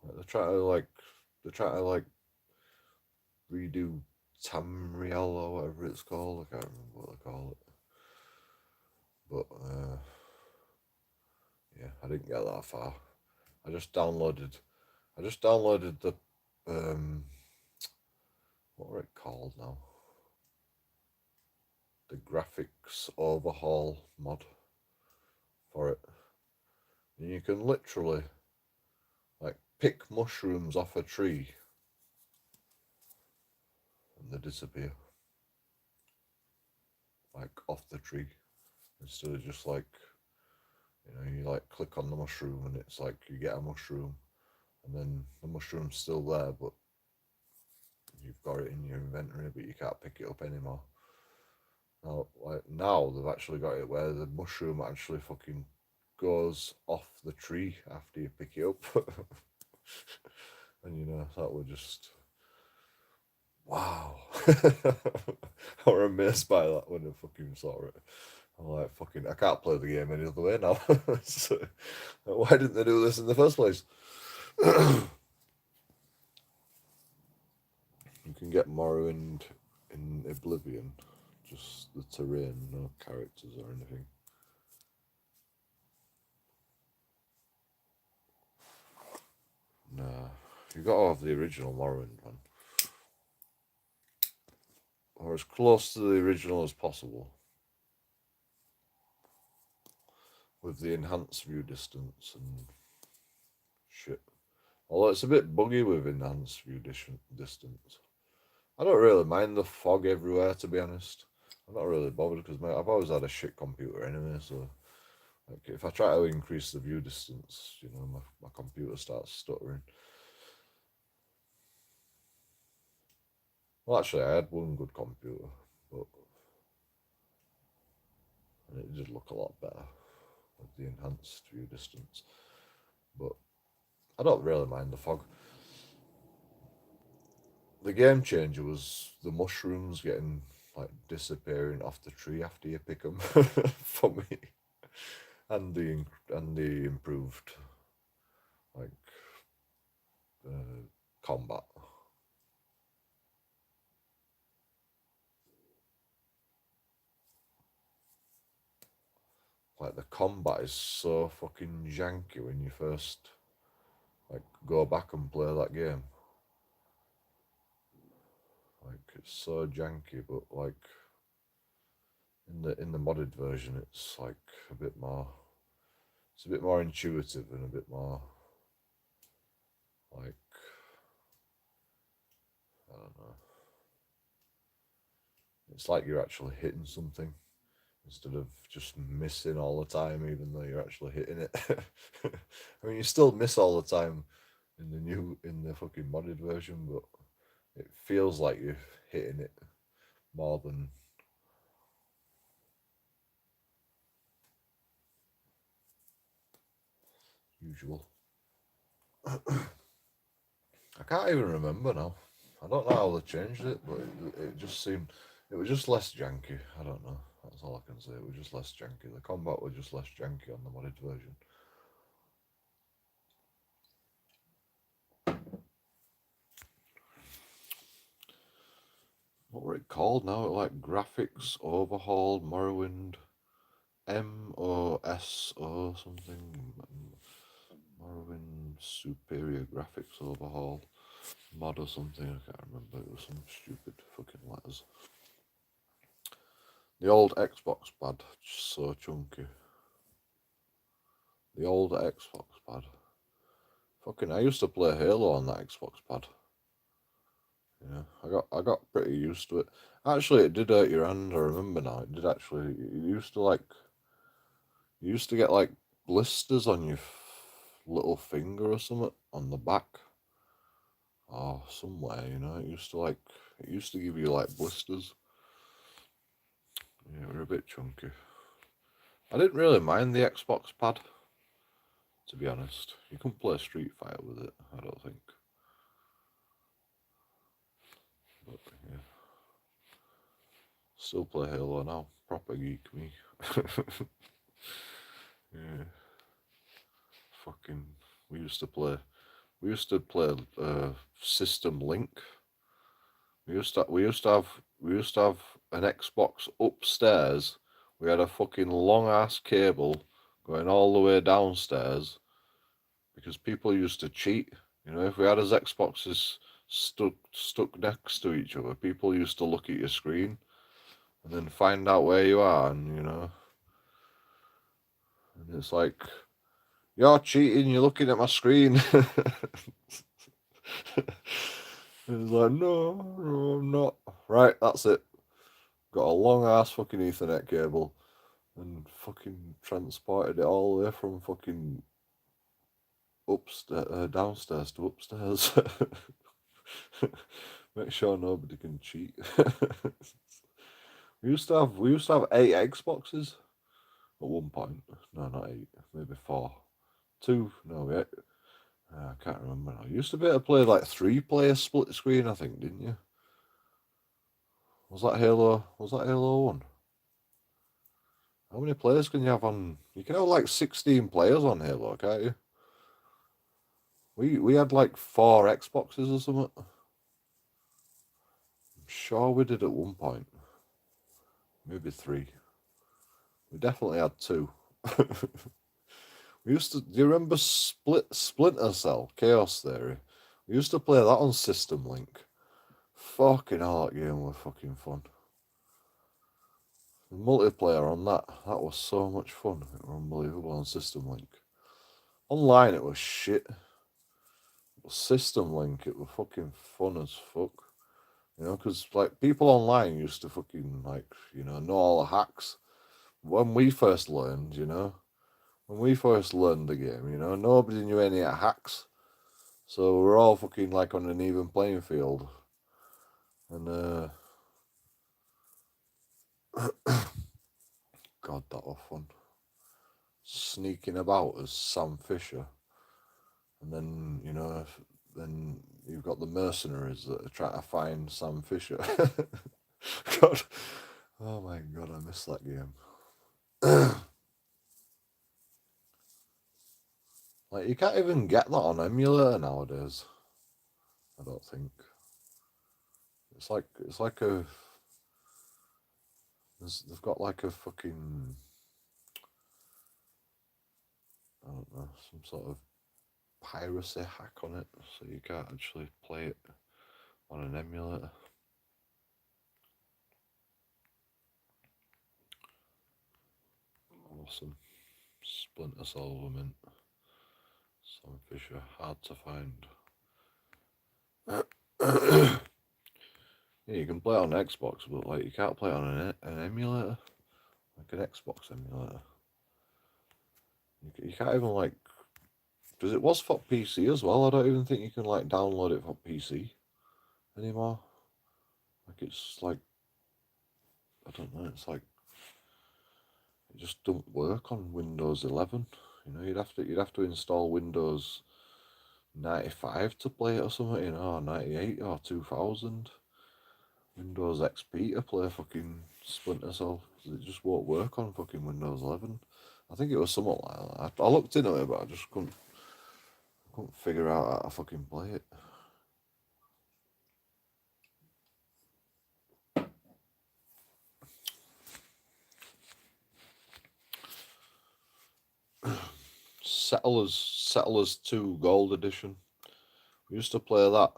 Like, they're trying to redo Tamriel or whatever it's called. I can't remember what they call it. But yeah, I didn't get that far. I just downloaded the what are it called now? The graphics overhaul mod for it. And you can literally like pick mushrooms off a tree and they disappear. Like off the tree. Instead of just like, you know, you like click on the mushroom and it's like you get a mushroom and then the mushroom's still there but you've got it in your inventory but you can't pick it up anymore. Now they've actually got it where the mushroom actually fucking goes off the tree after you pick it up. And you know, that would just wow. I was amazed by that when I fucking saw it. I'm like, fucking, I can't play the game any other way now. So, why didn't they do this in the first place? You can get Morrowind in Oblivion, just the terrain, no characters or anything. Nah, you got to have the original Morrowind one, or as close to the original as possible, with the enhanced view distance and shit. Although it's a bit buggy with enhanced view distance. I don't really mind the fog everywhere, to be honest. I'm not really bothered because I've always had a shit computer anyway, so like if I try to increase the view distance, you know, my computer starts stuttering. Well, actually, I had one good computer, but it did look a lot better with the enhanced view distance. But I don't really mind the fog. The game changer was the mushrooms getting like disappearing off the tree after you pick them for me, and the improved like combat. Like the combat is so fucking janky when you first like go back and play that game. Like it's so janky, but like in the modded version, it's like a bit more. It's a bit more intuitive and a bit more like I don't know. It's like you're actually hitting something instead of just missing all the time, even though you're actually hitting it. I mean, you still miss all the time in the fucking modded version, but it feels like you're hitting it more than usual. I can't even remember now. I don't know how they changed it, but it just seemed it was just less janky. I don't know. That's all I can say. It was just less janky. The combat was just less janky on the modded version. What were it called now? Like graphics overhaul Morrowind MOSO something. Morrowind superior graphics overhaul. Mod or something, I can't remember. It was some stupid fucking letters. The old Xbox pad, just so chunky. The old Xbox pad. Fucking, I used to play Halo on that Xbox pad. Yeah, I got pretty used to it. Actually, it did hurt your hand. I remember now. It did actually. You used to get like blisters on your little finger or something on the back. Oh, somewhere, it used to give you like blisters. Yeah, they were a bit chunky. I didn't really mind the Xbox pad, to be honest. You couldn't play Street Fighter with it, I don't think. But yeah. Still play Halo now. Proper geek me. Yeah. Fucking we used to play System Link. We used to have an Xbox upstairs. We had a fucking long ass cable going all the way downstairs because people used to cheat. If we had his Xboxes stuck next to each other, people used to look at your screen and then find out where you are, and it's like, you're cheating, you're looking at my screen. It's like, no, I'm not. Right, that's it. Got a long ass fucking Ethernet cable and fucking transported it all the way from fucking downstairs to upstairs. Make sure nobody can cheat. we used to have 8 Xboxes at one point. No, not 8, maybe 4. 2, no, we had, I can't remember now. You used to be able to play like 3-player split screen, I think, didn't you? Was that Halo 1? How many players can you have on? You can have like 16 players on Halo, can't you? We had like 4 Xboxes or something. I'm sure we did at one point. Maybe 3. We definitely had 2. Do you remember Splinter Cell, Chaos Theory? We used to play that on System Link. Fucking hell, that game was fucking fun. The multiplayer on that was so much fun. It was unbelievable on System Link. Online it was shit. But System Link, it was fucking fun as fuck. Because like people online used to fucking know all the hacks. When we first learned, the game, nobody knew any of the hacks. So we're all fucking like on an even playing field. And God, that was fun. Sneaking about as Sam Fisher. And then, then you've got the mercenaries that are trying to find Sam Fisher. God. Oh my God, I miss that game. Like, you can't even get that on emulator nowadays. I don't think. It's like they've got like a fucking, I don't know, some sort of piracy hack on it, so you can't actually play it on an emulator. Awesome. Splinter Cell Woman. Sam Fisher, hard to find. Yeah, you can play it on Xbox, but like you can't play it on an emulator, like an Xbox emulator. You can't even like, because it was for PC as well. I don't even think you can like download it for PC anymore. Like it's like, I don't know. It's like it just don't work on Windows 11. You'd have to install Windows 95 to play it or something. Or 98 or 2000. Windows XP to play fucking Splinter Cell. It just won't work on fucking Windows 11. I think it was something like that. I looked into it, but I just couldn't figure out how to fucking play it. Settlers 2 Gold Edition. We used to play that.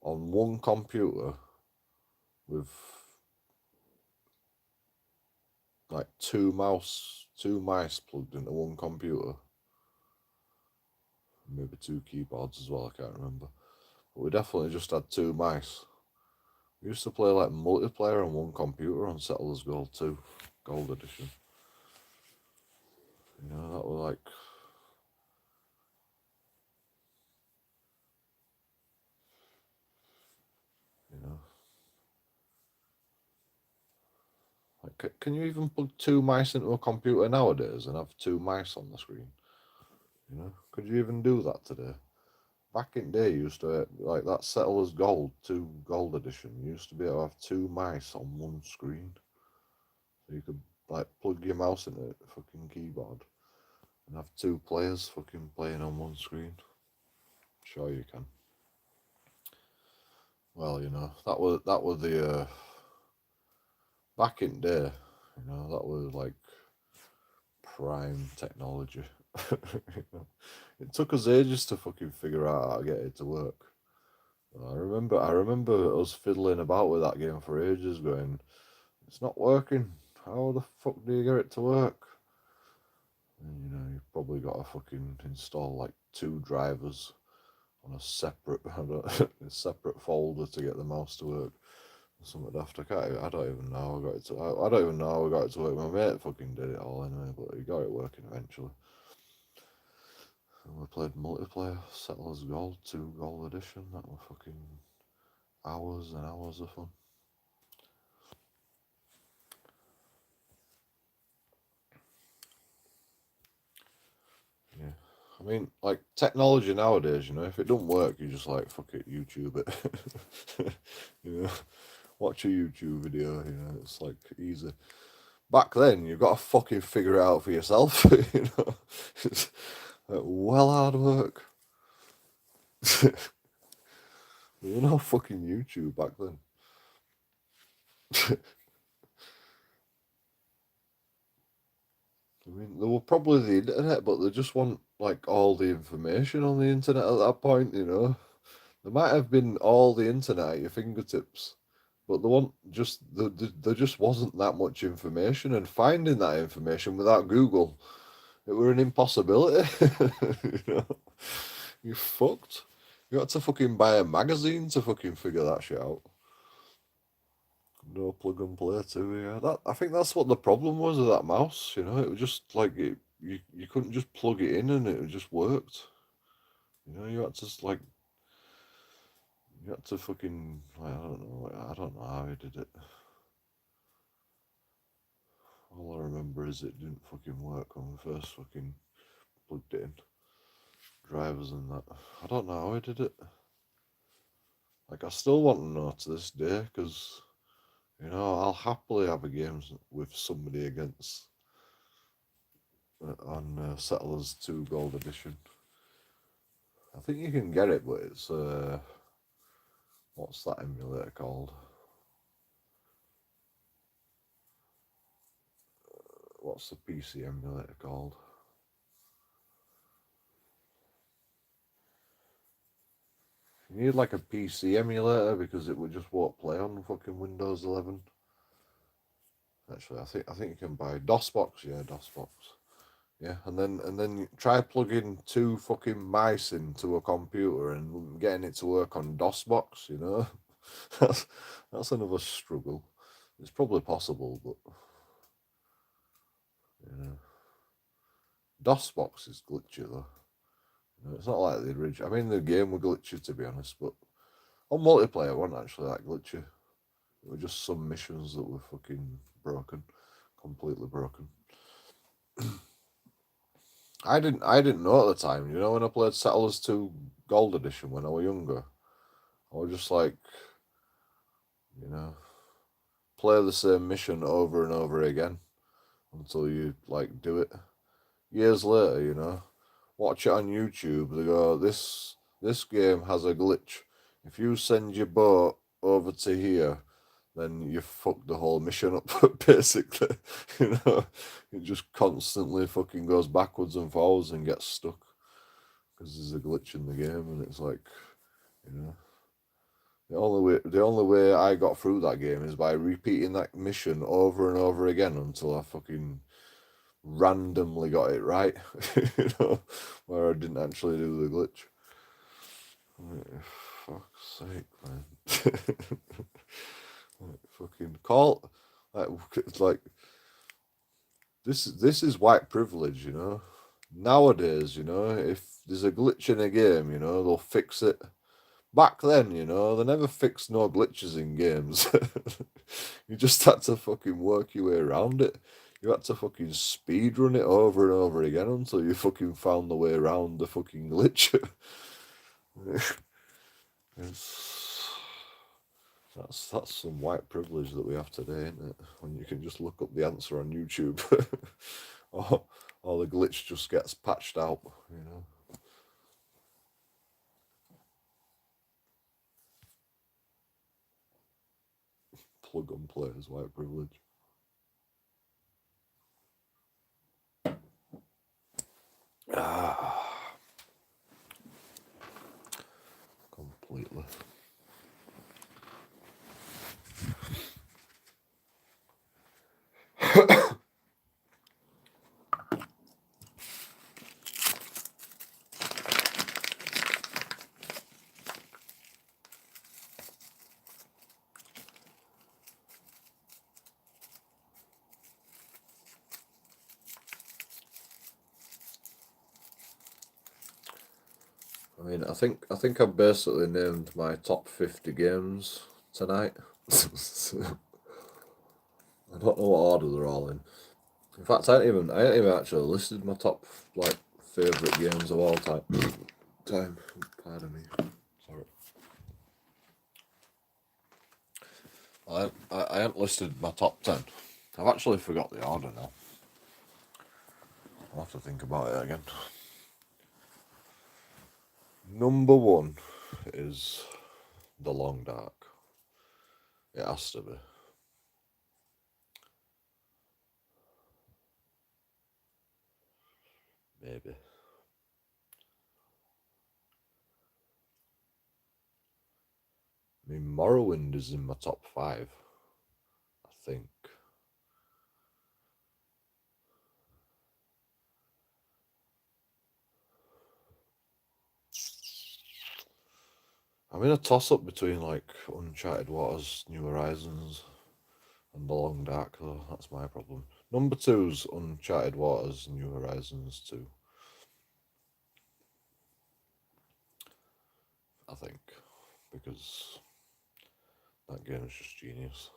on one computer with like two mice plugged into one computer, maybe two keyboards as well. I can't remember, but we definitely just had two mice. We used to play like multiplayer on one computer on Settlers Gold 2, Gold Edition. You know, that was like, you know, like, can you even plug two mice into a computer nowadays and have two mice on the screen? You know, could you even do that today? Back in the day, you used to, like that Settlers Gold 2 Gold Edition, you used to be able to have two mice on one screen. So you could, like, plug your mouse into a fucking keyboard and have two players fucking playing on one screen. Sure you can. Well, you know, that was the back in the day, you know, that was like prime technology. You know? It took us ages to fucking figure out how to get it to work. I remember us fiddling about with that game for ages, going, "It's not working. How the fuck do you get it to work?" And, you know, you've probably got to fucking install like two drivers on a separate a separate folder to get the mouse to work. Something daft. I don't even know how I got it to. I don't even know how I got it to work. My mate fucking did it all anyway, but he got it working eventually. And we played multiplayer, Settlers Gold 2 Gold Edition. That were fucking hours and hours of fun. Yeah. I mean, like, technology nowadays, you know, if it don't work, you just like, fuck it, YouTube it. You know, watch a YouTube video, you know, it's like easy. Back then, you've got to fucking figure it out for yourself, you know. It's like, well hard work. There was no fucking YouTube back then. I mean, there were probably the internet, but they just want like all the information on the internet at that point, you know. There might have been all the internet at your fingertips, but there just wasn't that much information, and finding that information without Google, it were an impossibility. You know, you fucked. You got to fucking buy a magazine to fucking figure that shit out. No plug and play too. Yeah, that I think that's what the problem was with that mouse. You know, it was just like you couldn't just plug it in and it just worked. You know, you had to fucking, I don't know how he did it. All I remember is it didn't fucking work when we first fucking plugged it in. Drivers and that. I don't know how he did it. Like, I still want to know to this day, because, you know, I'll happily have a game with somebody against on Settlers 2 Gold Edition. I think you can get it, but it's what's that emulator called? What's the PC emulator called? You need like a PC emulator because it would just won't play on fucking Windows 11. Actually, I think you can buy DOSBox. Yeah, DOSBox. Yeah, and then you try plugging two fucking mice into a computer and getting it to work on DOSBox. You know, that's that's another struggle. It's probably possible, but you know, DOSBox is glitchy though. You know, it's not like the original. I mean, the game were glitchy to be honest, but on multiplayer, it wasn't actually that glitchy. It were just some missions that were fucking broken, completely broken. I didn't know at the time. You know, when I played Settlers 2 Gold Edition when I was younger, I was just like, you know, play the same mission over and over again until you like do it. Years later, you know, watch it on YouTube. They go, this game has a glitch. If you send your boat over to here, then you fuck the whole mission up. Basically, you know, it just constantly fucking goes backwards and forwards and gets stuck because there's a glitch in the game, and it's like, you know. The only way I got through that game is by repeating that mission over and over again until I fucking randomly got it right. You know, where I didn't actually do the glitch. Like, fuck's sake, man. Like, fucking call, like this is white privilege, you know. Nowadays, you know, if there's a glitch in a game, you know, they'll fix it. Back then, you know, they never fixed no glitches in games. You just had to fucking work your way around it. You had to fucking speed run it over and over again until you fucking found the way around the fucking glitch. It's, that's some white privilege that we have today, isn't it? When you can just look up the answer on YouTube, or the glitch just gets patched out, you know. Plug and play is white privilege. Ah, completely. I mean, I think I've basically named my top 50 games tonight. I don't know what order they're all in. In fact, I ain't even actually listed my top like favorite games of all time. Pardon me. Sorry. I haven't listed my top 10. I've actually forgot the order now. I'll have to think about it again. Number 1 is The Long Dark. It has to be. Maybe. I mean, Morrowind is in my top 5, I think. I'm in a toss-up between like Uncharted Waters, New Horizons, and The Long Dark, though. That's my problem. Number 2's Uncharted Waters, New Horizons 2. I think. Because that game is just genius.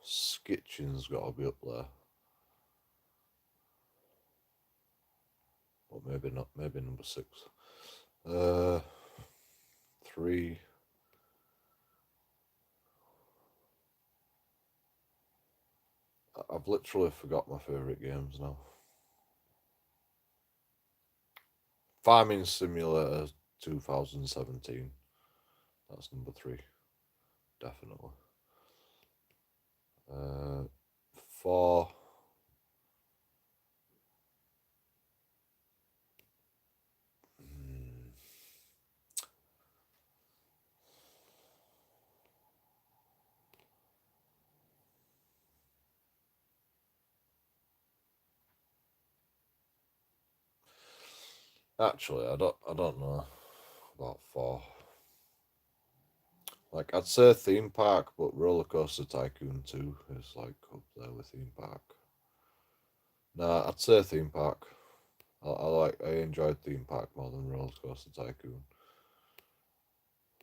Skitchin's got to be up there. But maybe not. Maybe number 6. 3. I've literally forgot my favourite games now. Farming Simulator 2017. That's number 3. Definitely. 4. Actually, I don't know about 4. Like, I'd say Theme Park, but Roller Coaster Tycoon 2 is like up there with Theme Park. Nah, I'd say Theme Park. I enjoyed Theme Park more than Roller Coaster Tycoon.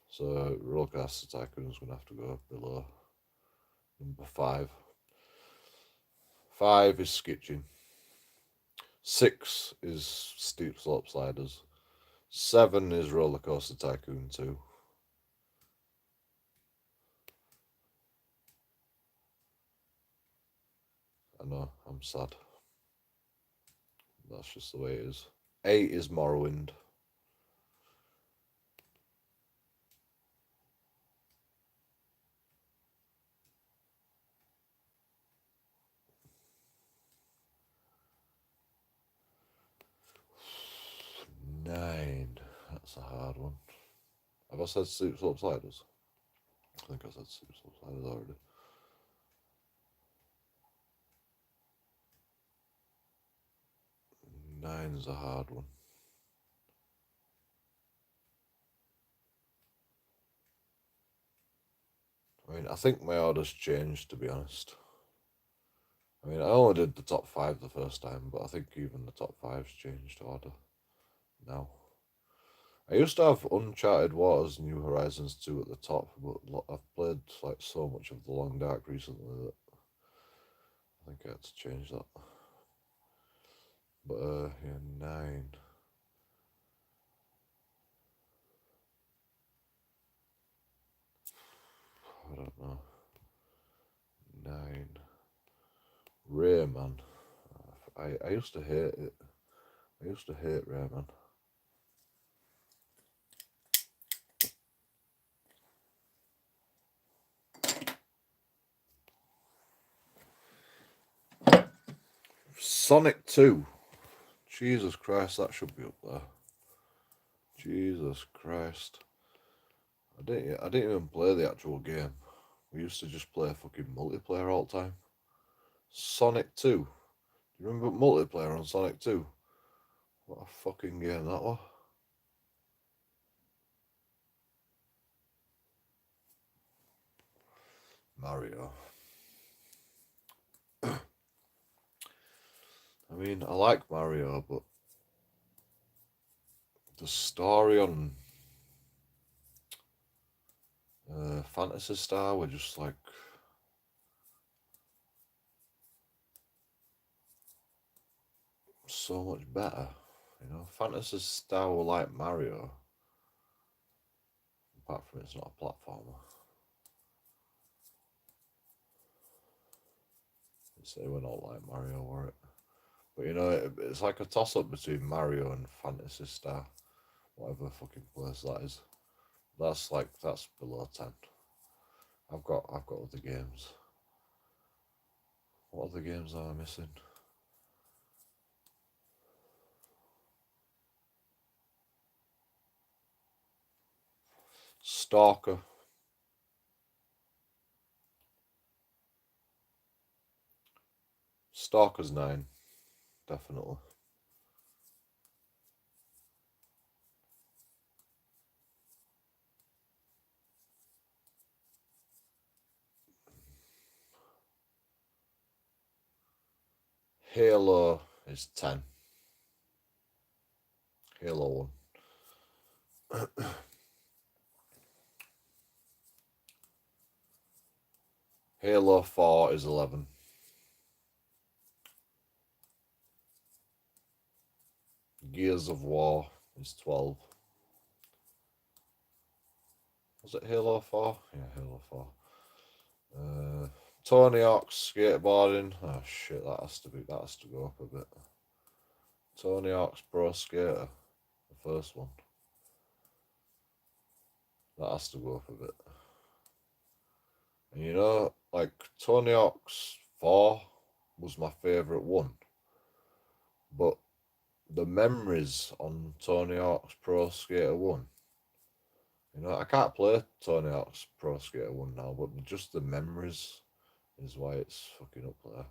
So Roller Coaster Tycoon's gonna have to go below number 5. 5 is Skitching. 6 is Steep Slope Sliders. 7 is Roller Coaster Tycoon 2. I know, I'm sad. That's just the way it is. 8 is Morrowind. That's a hard one. Have I said soup subsiders? I think I said soup subsiders already. Nine's a hard one. I mean, I think my order's changed, to be honest. I mean, I only did the top 5 the first time, but I think even the top 5's changed order now. I used to have Uncharted Waters, New Horizons 2 at the top, but I've played like so much of The Long Dark recently that I think I had to change that. But yeah, 9. I don't know. 9. Rayman. I used to hate it. I used to hate Rayman. Sonic 2. Jesus Christ, that should be up there. Jesus Christ. I didn't even play the actual game. We used to just play fucking multiplayer all the time. Sonic 2. Do you remember multiplayer on Sonic 2? What a fucking game that was. Mario. I mean, I like Mario, but the story on Phantasy Star were just like so much better. You know, Phantasy Star were like Mario, apart from it's not a platformer. They were not like Mario, were it? But you know, it's like a toss-up between Mario and Phantasy Star, whatever fucking place that is. That's below 10. I've got other games. What other games am I missing? Stalker. Stalker's 9, definitely. Halo is 10. Halo 1. Halo 4 is 11. Gears of War is 12. Was it Halo 4? Yeah, Halo 4. Tony Hawk's skateboarding. Oh shit, that has to go up a bit. Tony Hawk's Pro Skater, the first one. That has to go up a bit. And you know, like Tony Hawk's 4 was my favourite one. But the memories on Tony Hawk's Pro Skater 1, you know, I can't play Tony Hawk's Pro Skater 1 now, but just the memories is why it's fucking up there.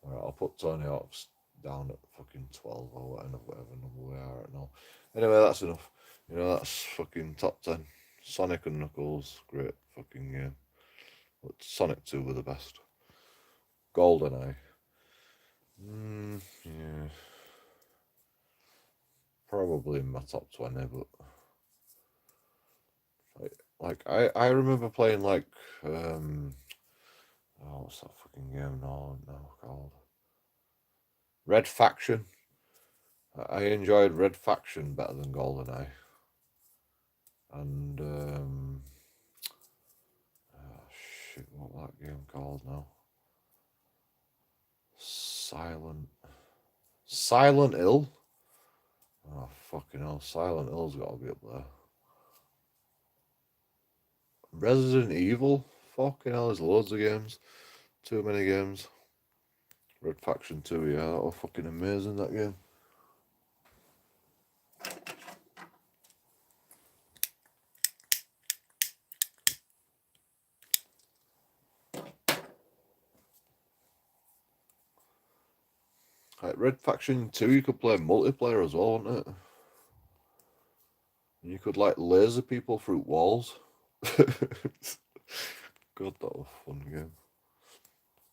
Alright, I'll put Tony Hawk's down at fucking 12 or whatever number we are at now. Anyway, that's enough. You know, that's fucking top 10. Sonic and Knuckles, great fucking game. But Sonic 2 were the best. GoldenEye. Yeah. Probably in my top 20, but I remember playing like what's that fucking game now called? Red Faction. I enjoyed Red Faction better than GoldenEye. And shit, what was that game called now? Silent Hill. Oh fucking hell, Silent Hill's got to be up there. Resident Evil. Fucking hell, there's loads of games. Too many games. Red Faction 2, yeah, that was fucking amazing, that game. Red Faction 2, you could play multiplayer as well, wasn't it? And you could like laser people through walls. God, that was a fun game.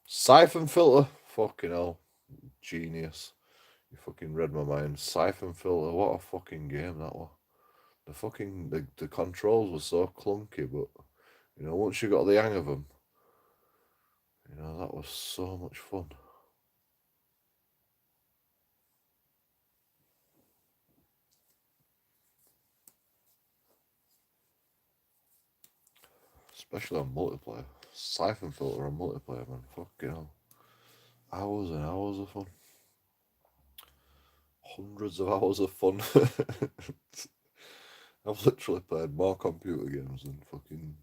Siphon Filter, fucking hell, genius. You fucking read my mind. Siphon Filter, what a fucking game that was. The controls were so clunky, but you know, once you got the hang of them, you know, that was so much fun. Especially on multiplayer. Siphon Filter on multiplayer, man. Fucking hell. Hours and hours of fun. Hundreds of hours of fun. I've literally played more computer games than fucking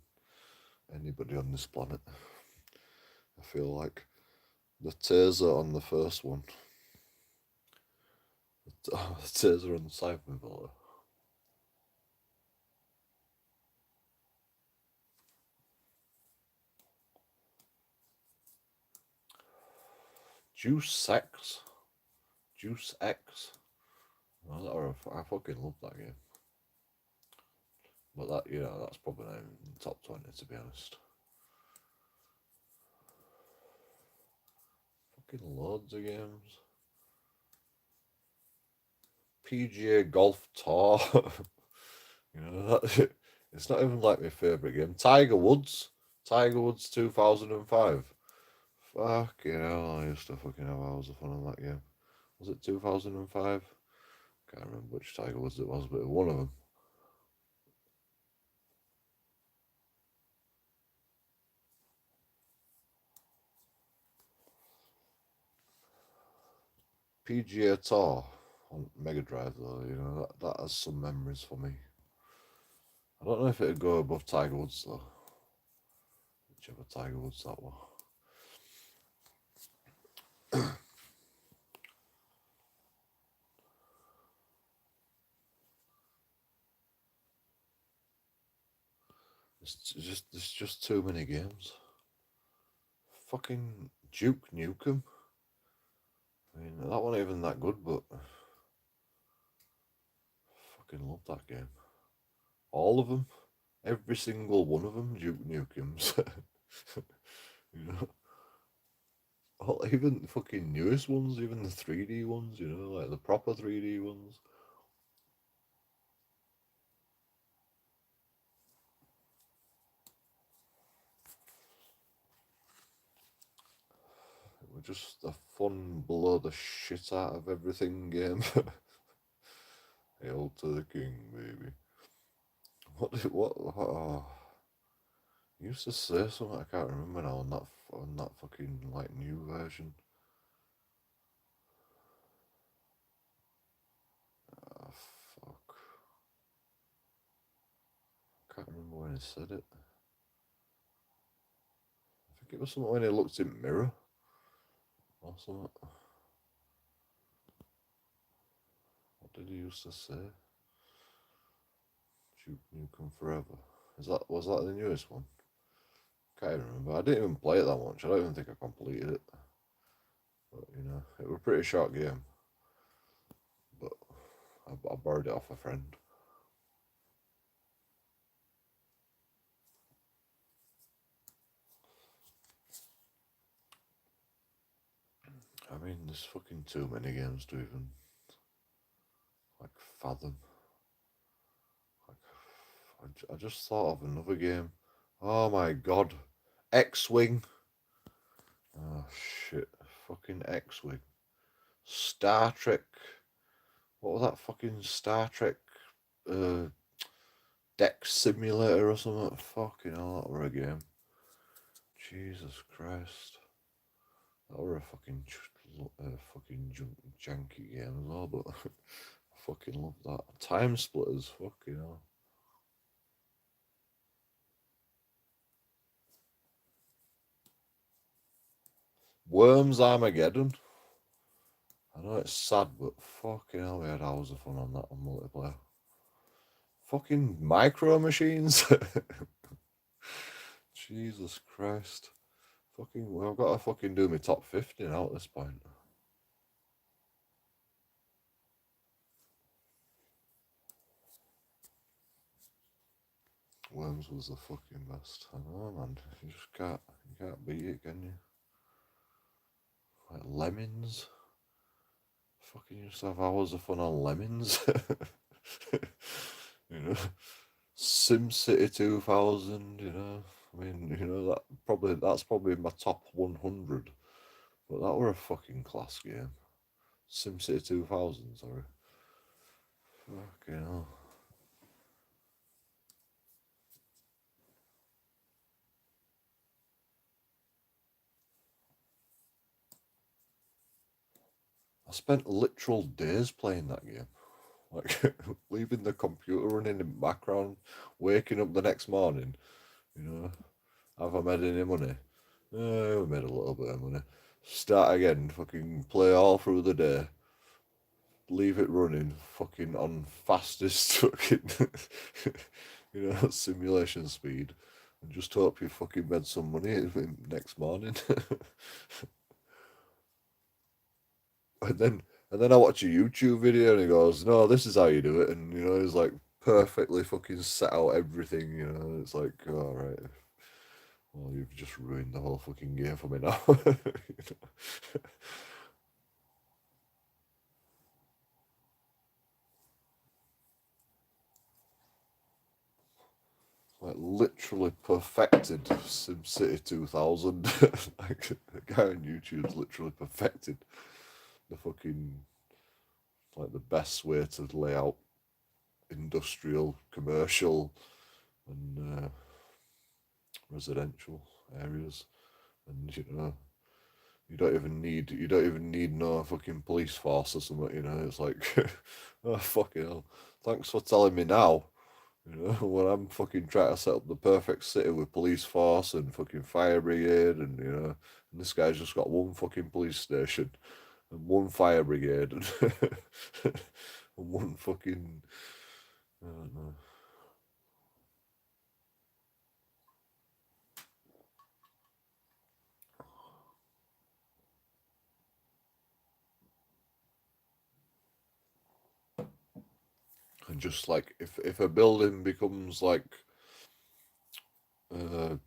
anybody on this planet. I feel like the taser on the first one. The taser on the Siphon Filter. Juice X. I fucking love that game. But that, you know, that's probably not even top 20, to be honest. Fucking loads of games. PGA Golf Tour. You know, it's not even like my favourite game. Tiger Woods 2005. Fucking hell, I used to fucking have hours of fun on that game. Was it 2005? Can't remember which Tiger Woods it was, but it was one of them. PGA Tour on Mega Drive, though, you know, that has some memories for me. I don't know if it'd go above Tiger Woods, though. Whichever Tiger Woods that was. There's just too many games. Fucking Duke Nukem. I mean, that wasn't even that good, but fucking love that game. All of them, every single one of them, Duke Nukems. You know, even the fucking newest ones, even the 3D ones. You know, like the proper 3D ones. It was just a fun blow the shit out of everything game. Hail to the king, baby. What? Oh. You used to say something I can't remember now on that fucking like new version. Oh, fuck. I can't remember when he said it. I think it was something when he looked in mirror or something. What did he used to say? Duke Nukem Forever. Was that the newest one? Can't even remember. I didn't even play it that much. I don't even think I completed it. But you know, it was a pretty short game. But I borrowed it off a friend. I mean, there's fucking too many games to even like fathom. Like, I just thought of another game. Oh my god, X-Wing. Oh shit, fucking X-Wing. Star Trek. What was that fucking Star Trek? Uh, Deck Simulator or something. Fucking hell, that were a game. Jesus Christ. That were a fucking janky game as well, but I fucking love that. Time Splitters, fucking hell. Worms Armageddon. I know it's sad, but fucking hell, we had hours of fun on that on multiplayer. Fucking Micro Machines. Jesus Christ. Fucking, well, I've got to fucking do my top 50 now at this point. Worms was the fucking best. I know, man. You can't beat it, can you? Like lemons. Fucking used to have hours of fun on lemons. You know, SimCity 2000. You know, I mean, you know that's probably my top 100. But that were a fucking class game. SimCity 2000. Sorry. Fucking hell. I spent literal days playing that game. Like leaving the computer running in the background, waking up the next morning, you know, have I made any money? I made a little bit of money. Start again, fucking play all through the day, leave it running, fucking on fastest fucking, simulation speed, and just hope you fucking made some money next morning. and then and then I watch a YouTube video and he goes, "No, this is how you do it," and he's like perfectly fucking set out everything. It's like, all right, well, you've just ruined the whole fucking game for me now. Like literally perfected SimCity 2000. Like the guy on YouTube's literally perfected the fucking like the best way to lay out industrial, commercial, and residential areas, and you don't even need no fucking police force or something. It's like, oh fucking hell, thanks for telling me now. When I'm fucking trying to set up the perfect city with police force and fucking fire brigade, and this guy's just got one fucking police station and one fire brigade and, and one fucking, I don't know. And just like if a building becomes like, uh,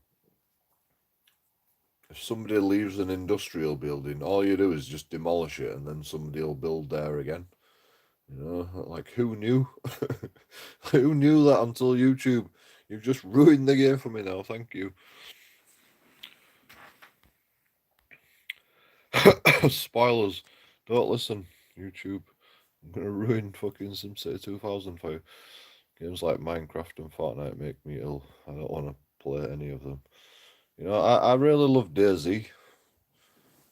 if somebody leaves an industrial building, all you do is just demolish it, and then somebody will build there again. Like who knew? Who knew that until YouTube? You've just ruined the game for me now. Thank you. Spoilers. Don't listen, YouTube. I'm gonna ruin fucking SimCity 2000 for you. Games like Minecraft and Fortnite make me ill. I don't want to play any of them. I really love DayZ.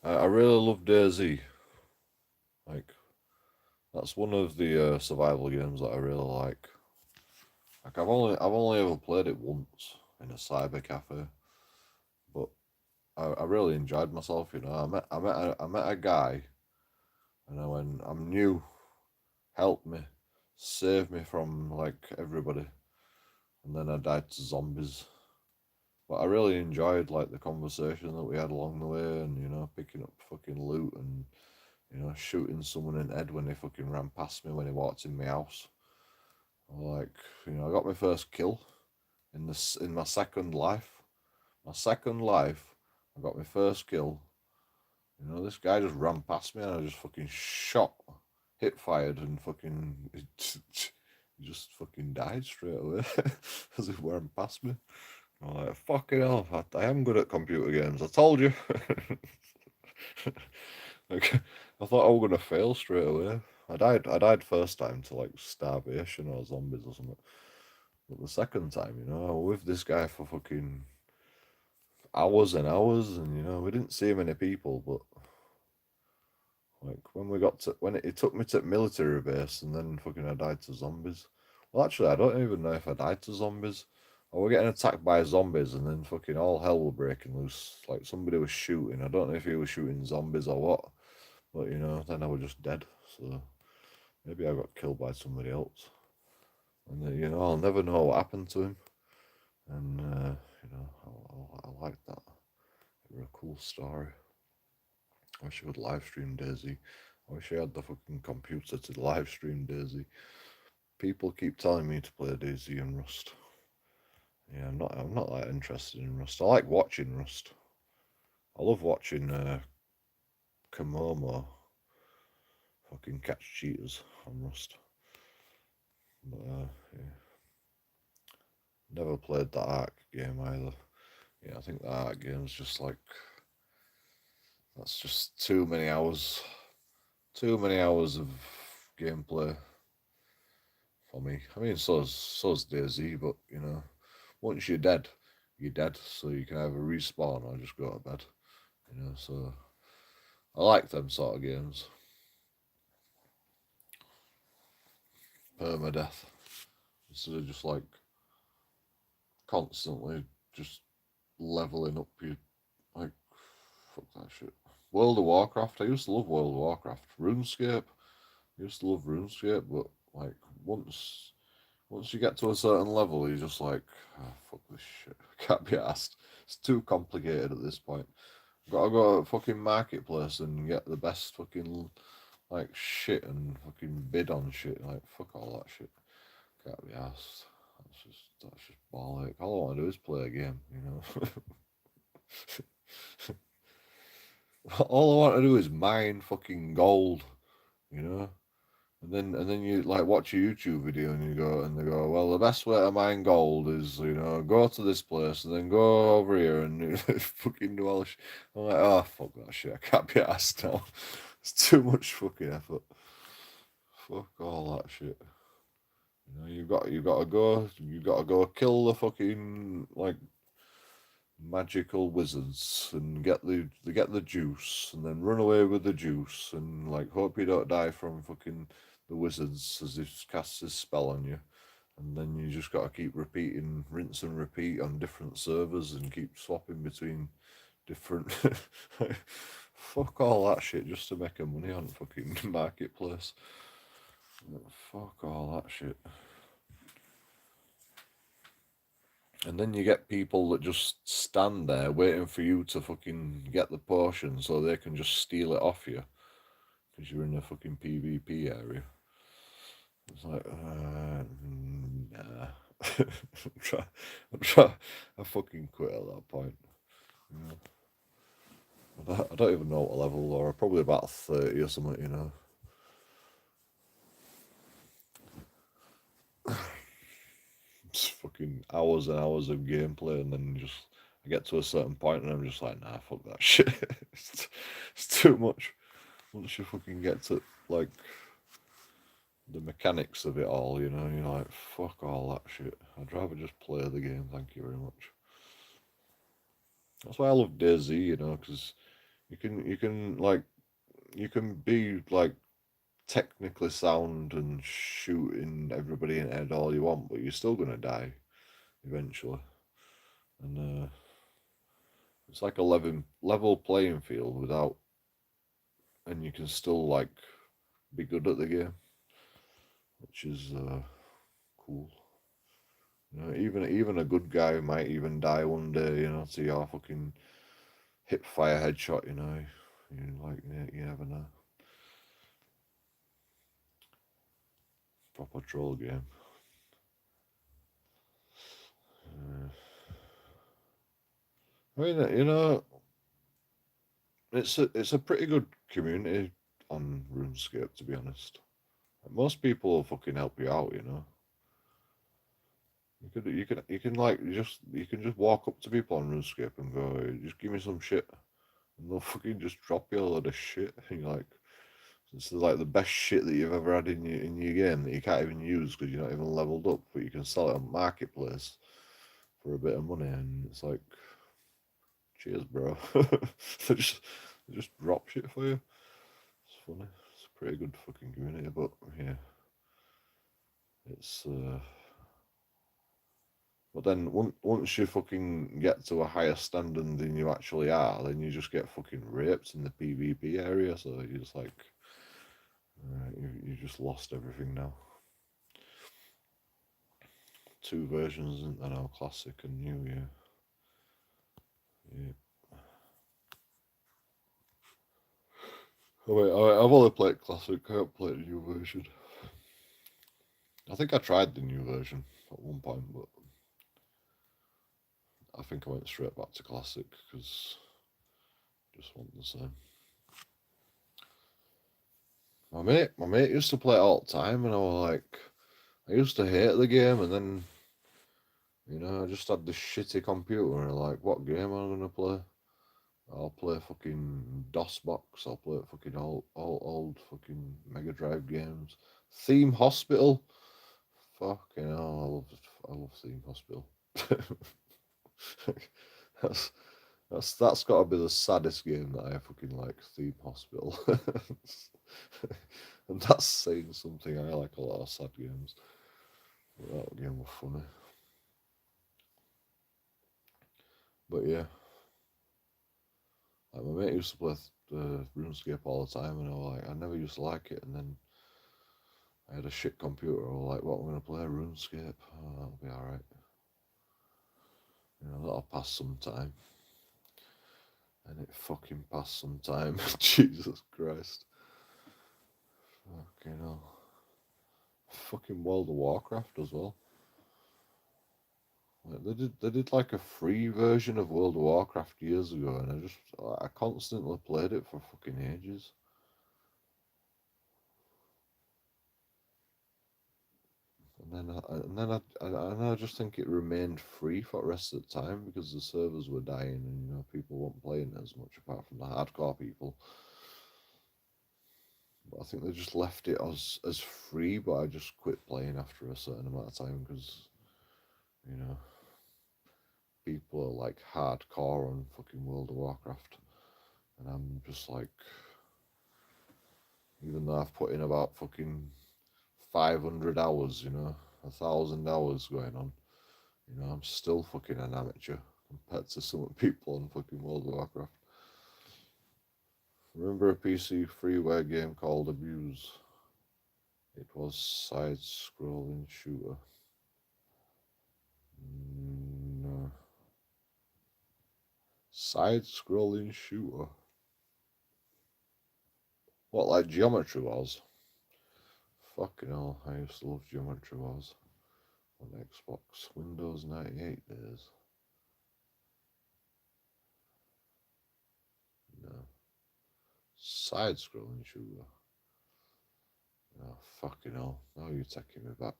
I really love DayZ. Like, that's one of the survival games that I really like. Like, I've only ever played it once in a cyber cafe, but I really enjoyed myself. I met a guy, and I went, "I'm new, help me, save me from like everybody," and then I died to zombies. But I really enjoyed like the conversation that we had along the way, and picking up fucking loot and shooting someone in the head when they fucking ran past me when he walked in my house. Like, I got my first kill in my second life. My second life, I got my first kill. This guy just ran past me and I just fucking shot, hit fired, and fucking he just fucking died straight away as he ran past me. I'm like, fucking hell, I am good at computer games. I told you. Like, I thought I was gonna fail straight away. I died first time to like starvation or zombies or something. But the second time, I was with this guy for fucking hours and hours, and we didn't see many people, but like when it took me to military base, and then fucking I died to zombies. Well, actually, I don't even know if I died to zombies. Or we're getting attacked by zombies, and then fucking all hell were breaking loose. Like somebody was shooting. I don't know if he was shooting zombies or what, but then I was just dead. So maybe I got killed by somebody else, and I'll never know what happened to him. And I like that. It was a cool story. I wish I could live stream DayZ. I wish I had the fucking computer to live stream DayZ. People keep telling me to play DayZ and Rust, Yeah, I'm not that interested in Rust. I like watching Rust. I love watching Komomo fucking catch cheaters on Rust. But yeah. Never played that Ark game either. Yeah, I think the Ark game's just like, that's just too many hours. Too many hours of gameplay for me. I mean, so's DayZ, but you know, once you're dead, you're dead. So you can either respawn or just go to bed. You know, so I like them sort of games. Permadeath instead of just like constantly just leveling up your like fuck that shit. World of Warcraft. I used to love World of Warcraft. RuneScape. I used to love RuneScape, but like once you get to a certain level, you're just like, oh, fuck this shit. I can't be asked. It's too complicated at this point. Gotta go to a fucking marketplace and get the best fucking like shit and fucking bid on shit. Like fuck all that shit. Can't be asked. That's just bollock. All I want to do is play a game, you know. All I want to do is mine fucking gold, you know. And then you like watch a YouTube video and they go, well, the best way to mine gold is, you know, go to this place and then go over here and fucking do all this shit. I'm like, oh fuck that shit, I can't be asked now. It's too much fucking effort. Fuck all that shit. You know, you gotta go kill the fucking like magical wizards and get the juice and then run away with the juice and like hope you don't die from fucking the wizards as he casts his spell on you. And then you just gotta keep repeating, rinse and repeat on different servers and keep swapping between different fuck all that shit just to make a money on fucking marketplace. Fuck all that shit. And then you get people that just stand there waiting for you to fucking get the potion so they can just steal it off you because you're in a fucking PvP area. It's like, nah. I fucking quit at that point. I don't even know what level, or probably about 30 or something, you know. It's fucking hours and hours of gameplay, and then just I get to a certain point and I'm just like, nah, fuck that shit. It's too much. Once you fucking get to like the mechanics of it all, you know, you're like, fuck all that shit. I'd rather just play the game, thank you very much. That's why I love DayZ, you know, because you can be like technically sound and shooting everybody in the head all you want, but you're still gonna die eventually. And it's like a level playing field without, and you can still like be good at the game, which is cool. You know, even a good guy might even die one day. You know, to your fucking hip fire headshot. You know, you never know. Proper troll game. I mean, you know, it's a pretty good community on RuneScape, to be honest. Most people will fucking help you out. You know, you can just walk up to people on RuneScape and go, "Hey, just give me some shit," and they'll fucking just drop you a load of shit. And you're like, it's like the best shit that you've ever had in your game that you can't even use because you're not even leveled up, but you can sell it on marketplace for a bit of money, and it's like, cheers, bro. they just they just drop shit for you. It's funny. It's a pretty good fucking community, but yeah, it's. But then once you fucking get to a higher standard than you actually are, then you just get fucking raped in the PvP area. So you're just like, you just lost everything now. Two versions, isn't there now? Classic and new, yeah. Yeah. Oh wait, I've only played classic. I haven't played the new version. I think I tried the new version at one point, but I think I went straight back to classic because I just want the same. My mate used to play it all the time, and I was like, I used to hate the game, and then, you know, I just had this shitty computer, and I'm like, what game am I gonna play? I'll play fucking DOSBox. I'll play fucking old fucking Mega Drive games. Theme Hospital. Fucking hell, I love Theme Hospital. that's that's got to be the saddest game that I fucking like. Theme Hospital. And that's saying something. I like a lot of sad games. But that game was funny. But yeah, like my mate used to play RuneScape all the time, and I was like, I never used to like it, and then I had a shit computer. I was like, what, I'm gonna play RuneScape? Oh, that'll be alright. You know, that'll pass some time. And it fucking passed some time. Jesus Christ. Fucking hell. Fucking World of Warcraft as well. Like they did like a free version of World of Warcraft years ago, and I constantly played it for fucking ages. And I just think it remained free for the rest of the time because the servers were dying, and you know people weren't playing as much apart from the hardcore people. But I think they just left it as free, but I just quit playing after a certain amount of time because, you know, people are like hardcore on fucking World of Warcraft, and I'm just like, even though I've put in about fucking 500 hours, you know, 1,000 hours going on, you know, I'm still fucking an amateur compared to some people on fucking World of Warcraft. Remember a PC freeware game called Abuse? It was side-scrolling shooter. No. Side-scrolling shooter. What, like Geometry Wars? Fucking hell, I used to love Geometry Wars on Xbox. Windows 98 days. No. Side-scrolling shooter. Oh, fucking hell. Now you're taking me back.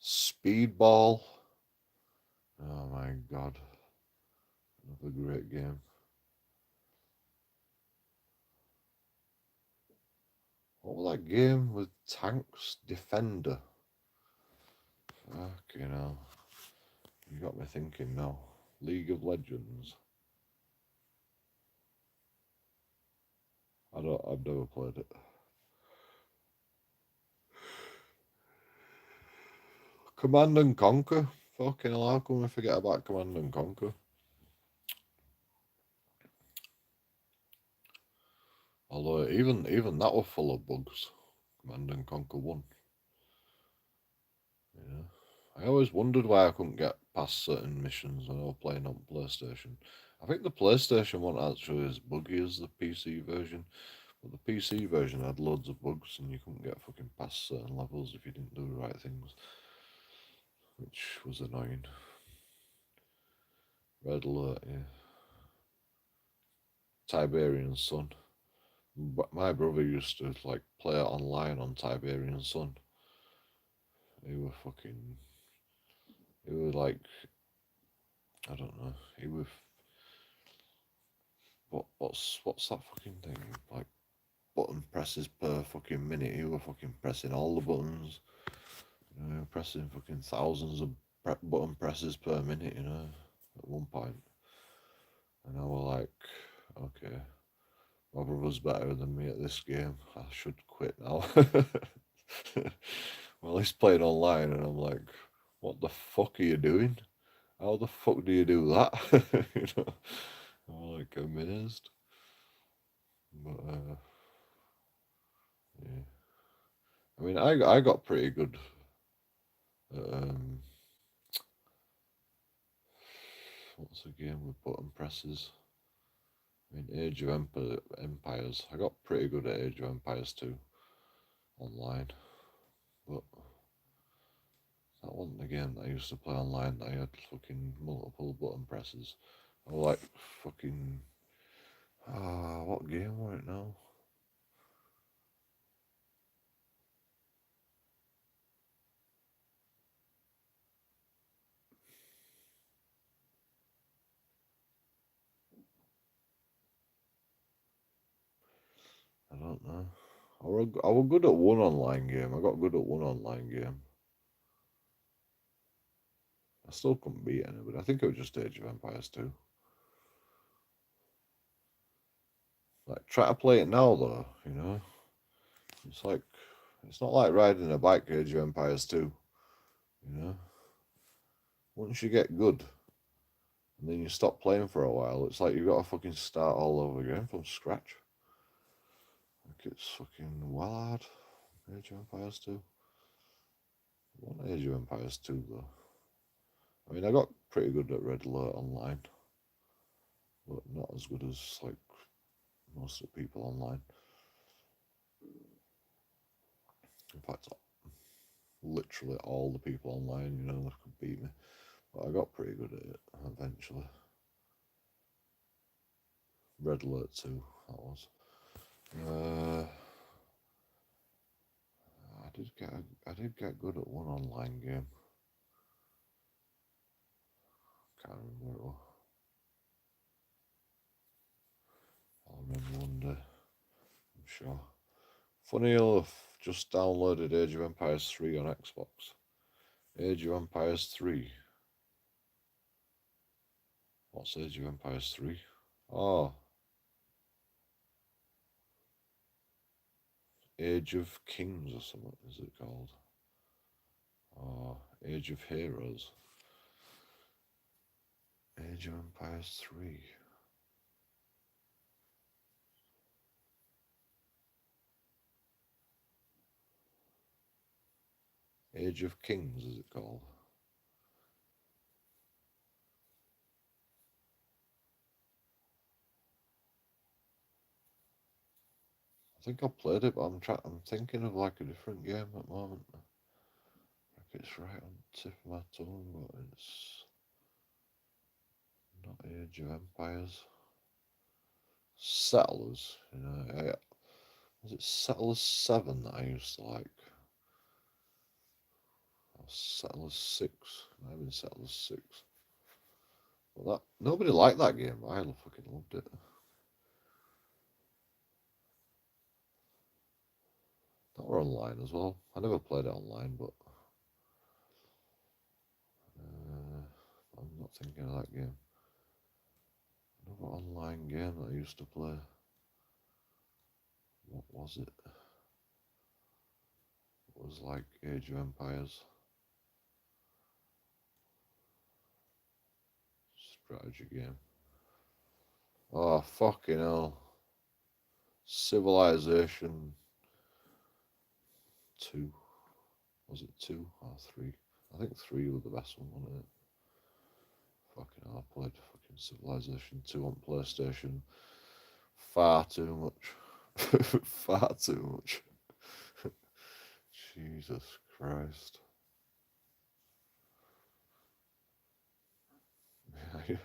Speedball. Oh my god. Another great game. What was that game with tanks? Defender. Fucking hell. You got me thinking now. League of Legends. I've never played it. Command and Conquer. Fucking hell, how can we forget about Command and Conquer? Although even that was full of bugs. Command and Conquer 1. Yeah. I always wondered why I couldn't get past certain missions when I was playing on PlayStation. I think the PlayStation one actually is buggy as the PC version, but the PC version had loads of bugs and you couldn't get fucking past certain levels if you didn't do the right things, which was annoying. Red Alert, yeah. Tiberian Sun. But my brother used to like play it online on Tiberian Sun. He was fucking. He was like, I don't know. He was. What's that fucking thing? Like button presses per fucking minute. He was fucking pressing all the buttons. You know, pressing fucking thousands of button presses per minute. You know, at one point. And I was like, okay, my brother's better than me at this game. I should quit now. Well, he's playing online, and I'm like, what the fuck are you doing? How the fuck do you do that? You know, I'm like amazed. But yeah, I mean, I got pretty good. What's the game with button presses? I mean, Age of Empires. I got pretty good at Age of Empires 2 online, but That wasn't the game that I used to play online that I had fucking multiple button presses. I was like fucking... what game was it now? I don't know. I was good at one online game. I got good at one online game. I still couldn't beat anybody. I think it was just Age of Empires 2. Like, try to play it now, though, you know? It's like, it's not like riding a bike, Age of Empires 2, you know? Once you get good, and then you stop playing for a while, it's like you've got to fucking start all over again from scratch. Like, it's fucking well hard. Age of Empires 2. I want Age of Empires 2, though. I mean, I got pretty good at Red Alert online, but not as good as, like, most of the people online. In fact, literally all the people online, you know, that could beat me. But I got pretty good at it eventually. Red Alert 2, that was. I did get good at one online game. Can't remember what it was. I'll remember one day, I'm sure. Funny enough, just downloaded Age of Empires 3 on Xbox. Age of Empires 3. What's Age of Empires 3? Oh. Age of Kings or something, is it called? Oh, Age of Heroes. Age of Empires 3. Age of Kings, is it called? I think I played it, but I'm thinking of like a different game at the moment. Like it's right on the tip of my tongue, but it's not Age of Empires. Settlers, you know. Was it Settlers 7 that I used to like? Or Settlers 6? Might have been Settlers 6. Well, nobody liked that game, but I fucking loved it. That were online as well. I never played it online, but I'm not thinking of that game. Another online game that I used to play. What was it? It was like Age of Empires. Strategy game. Oh, fucking hell. Civilization 2. Was it 2 or 3? I think 3 was the best one, wasn't it? Fucking hell, I played fucking Civilization 2 on PlayStation far too much. Far too much. Jesus Christ. I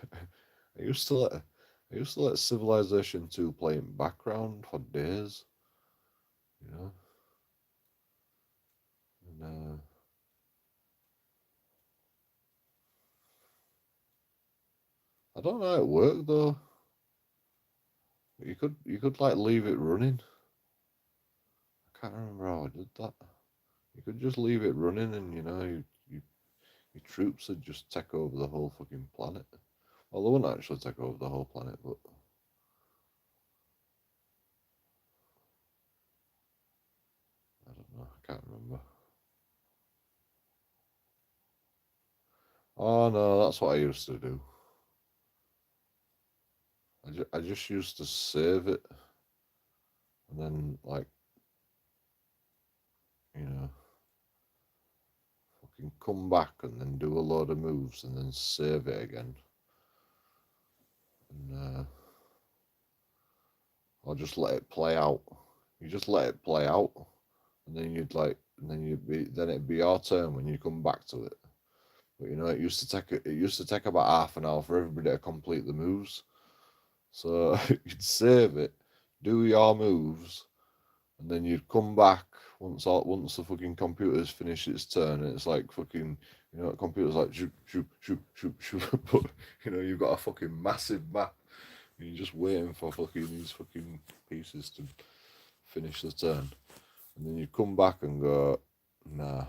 used to let Civilization 2 play in background for days, you know. And I don't know how it worked though. You could like leave it running. I can't remember how I did that. You could just leave it running, and you know your troops would just take over the whole fucking planet. Well, they wouldn't actually take over the whole planet, but I don't know. I can't remember. Oh no, that's what I used to do. I just used to save it, and then like, you know, fucking come back and then do a load of moves and then save it again, and or just let it play out. You just let it play out, and then it'd be your turn when you come back to it. But you know, it used to take about half an hour for everybody to complete the moves. So you'd save it, do your moves, and then you'd come back once the fucking computer's finished its turn, and it's like fucking, you know, the computer's like shoot shoot shoot shoot shoot, but you know, you've got a fucking massive map, and you're just waiting for fucking these fucking pieces to finish the turn, and then you come back and go, nah,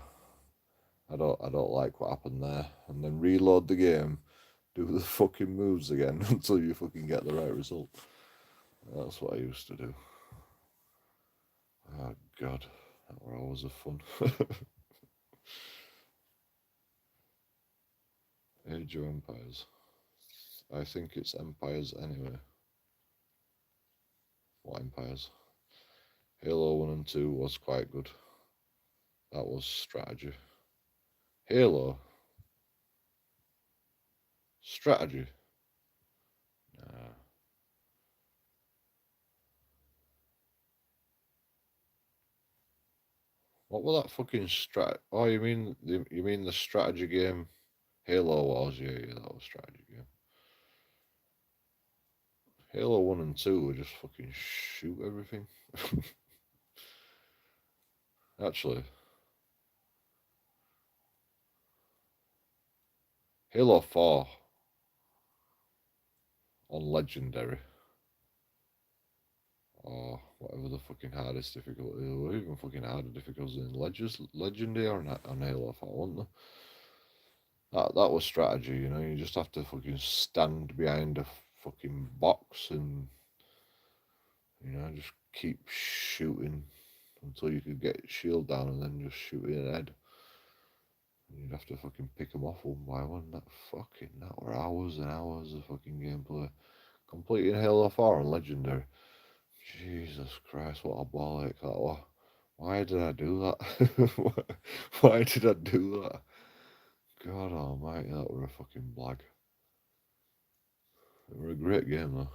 I don't like what happened there, and then reload the game, do the fucking moves again until you fucking get the right result. That's what I used to do. Oh god, that were always a fun. Age of Empires. I think it's Empires anyway. What Empires? Halo 1 and 2 was quite good. That was strategy. Halo? Strategy? Nah. What was that fucking Oh, you mean the strategy game? Halo Wars, yeah, that was strategy game. Halo 1 and 2 were just fucking shoot everything. Actually, Halo 4 on Legendary, or whatever the fucking hardest difficulty, or even fucking harder difficulties in Legendary on Halo 4, wasn't there? That was strategy, you know. You just have to fucking stand behind a fucking box and, you know, just keep shooting until you could get shield down, and then just shoot in the head. And you'd have to fucking pick them off one by one. That were hours and hours of fucking gameplay. Completing Halo 4 on Legendary. Jesus Christ, what a bollock that was. Why did I do that? Why did I do that? God almighty, that were a fucking blag. It were a great game though.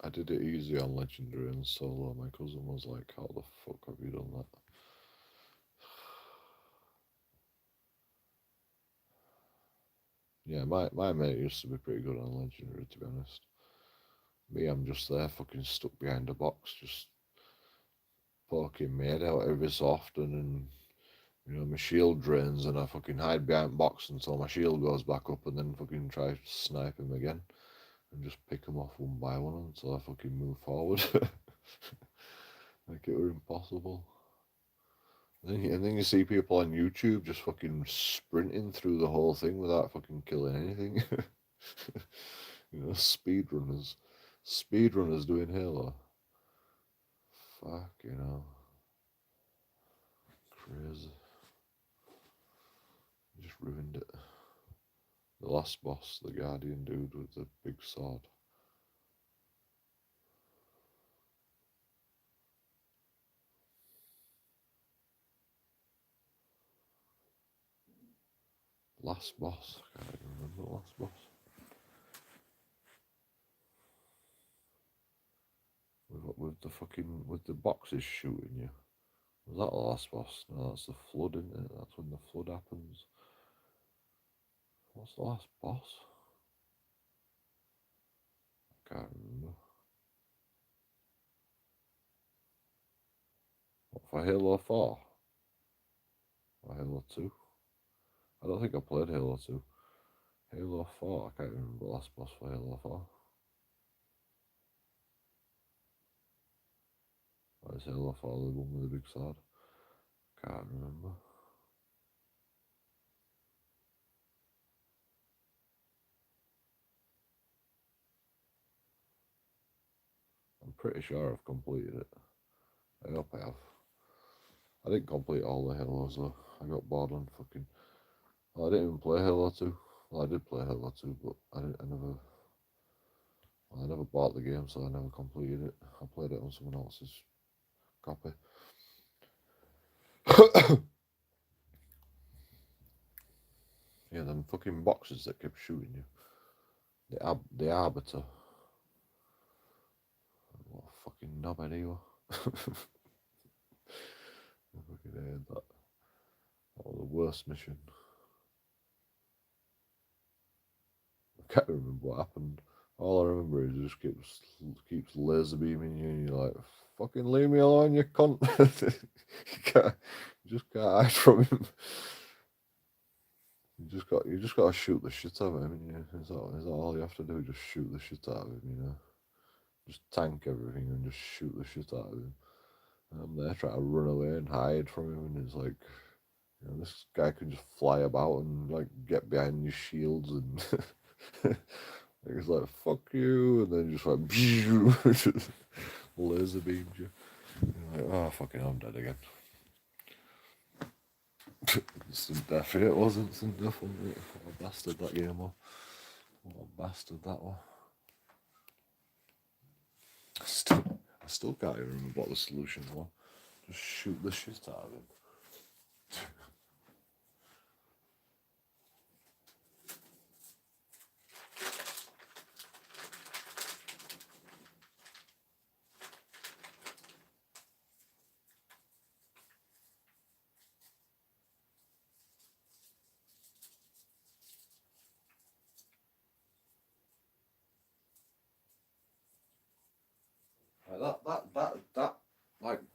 I did it easy on Legendary and solo. My cousin was like, how the fuck have you done that? Yeah, my mate used to be pretty good on Legendary, to be honest. Me, I'm just there fucking stuck behind a box, just poking my head out every so often, and you know, my shield drains, and I fucking hide behind box until my shield goes back up, and then fucking try to snipe him again, and just pick them off one by one until I fucking move forward. Like it were impossible. And then you see people on YouTube just fucking sprinting through the whole thing without fucking killing anything. You know, speedrunners doing Halo. Fuck, you know, crazy. Just ruined it. The last boss, the Guardian dude with the big sword. Last boss. I can't even remember the last boss. With the boxes shooting you. Was that the last boss? No, that's the flood, isn't it? That's when the flood happens. What's the last boss? I can't remember. What, for Halo 4? Or Halo 2? I don't think I played Halo 2. Halo 4, I can't remember the last boss for Halo 4. What is Halo 4, the one with the big sword? Can't remember. I'm pretty sure I've completed it. I hope I have. I didn't complete all the Halos though. I got bored on fucking. Well, I didn't even play Halo 2. Well, I did play Halo 2, but I never bought the game, so I never completed it. I played it on someone else's copy. Yeah, them fucking boxes that kept shooting you. The Arbiter. What a fucking knobhead you. I fucking hated that. That was the worst mission. I can't remember what happened. All I remember is it just keeps laser beaming you, and you're like, "Fucking leave me alone, you cunt!" You just can't hide from him. You just got to shoot the shit out of him. Is that all you have to do? Just shoot the shit out of him, you know. Just tank everything and just shoot the shit out of him. And I'm there trying to run away and hide from him, and it's like, you know, this guy can just fly about and like get behind your shields and it's like, fuck you, and then just like just laser beamed you. You're like, oh fucking I'm dead again. Instant death, it was instant death, wasn't it? What a bastard that game was. What a bastard that was. I still can't even remember what the solution was. Just shoot the shit out of him.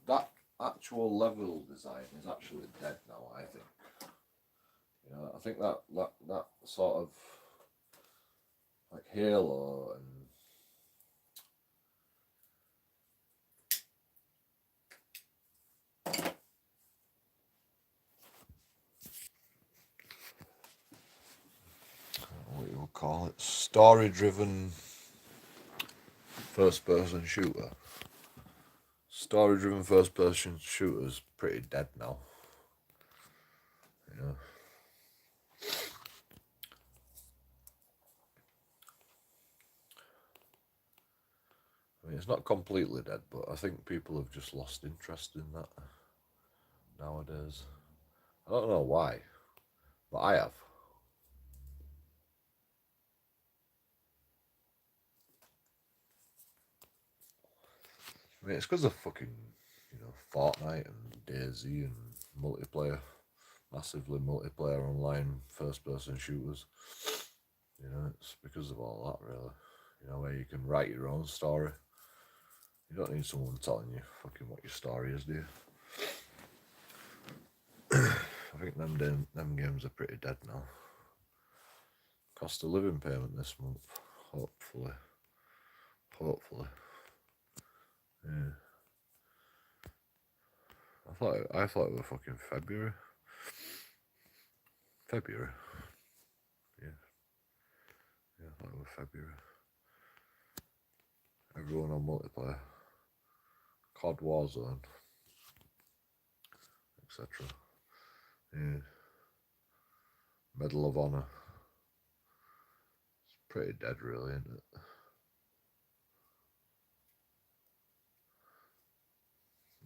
That actual level design is actually dead now, I think. You know, I think that sort of like Halo and what you would call it, story-driven first-person shooter. Story-driven first-person shooter's pretty dead now. You know. I mean, it's not completely dead, but I think people have just lost interest in that nowadays. I don't know why, but I have. I mean, it's because of fucking, you know, Fortnite and DayZ and multiplayer, massively multiplayer online first-person shooters. You know, it's because of all that, really. You know, where you can write your own story. You don't need someone telling you fucking what your story is, do you? I think them games are pretty dead now. Cost of living payment this month, hopefully. Yeah. I thought it was fucking February. February. Yeah. Yeah, I thought it was February. Everyone on multiplayer. COD Warzone. Etc. Yeah. Medal of Honor. It's pretty dead, really, isn't it?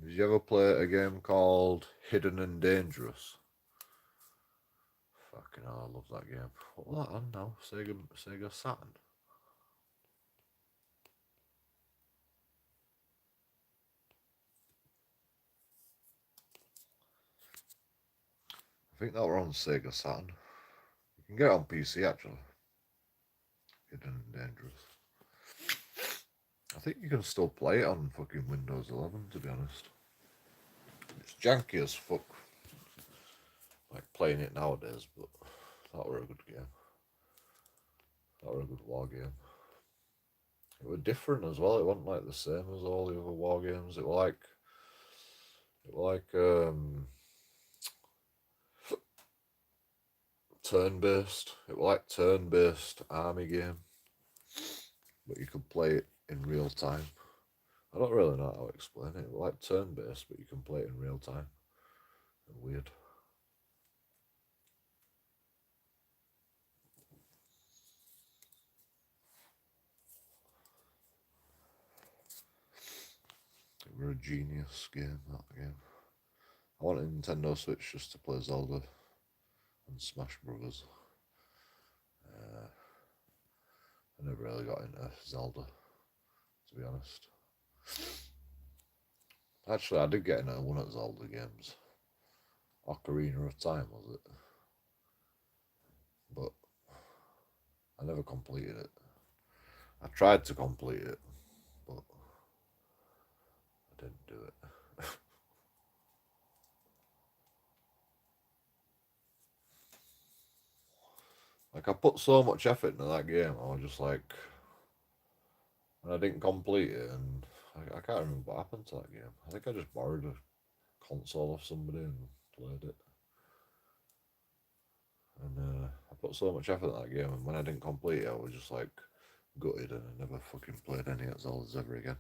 Did you ever play a game called Hidden and Dangerous? Fucking hell, I love that game. What was that on now? Sega Saturn? I think that were on Sega Saturn. You can get it on PC, actually. Hidden and Dangerous. I think you can still play it on fucking Windows 11, to be honest. It's janky as fuck, like playing it nowadays, but that were a good game. That were a good war game. It were different as well. It wasn't like the same as all the other war games. It were like turn-based. It were like turn-based army game, but you could play it in real time. I don't really know how to explain it. It were like turn-based, but you can play it in real time. Weird. It were a genius game, that game. I wanted Nintendo Switch just to play Zelda and Smash Brothers. I never really got into Zelda, to be honest. Actually, I did get into one of Zelda games. Ocarina of Time, was it? But I never completed it. I tried to complete it, but I didn't do it. Like, I put so much effort into that game, I was just like, and I didn't complete it, and I can't remember what happened to that game. I think I just borrowed a console off somebody and played it. And I put so much effort in that game, and when I didn't complete it, I was just like gutted, and I never fucking played any of Zelda's ever again.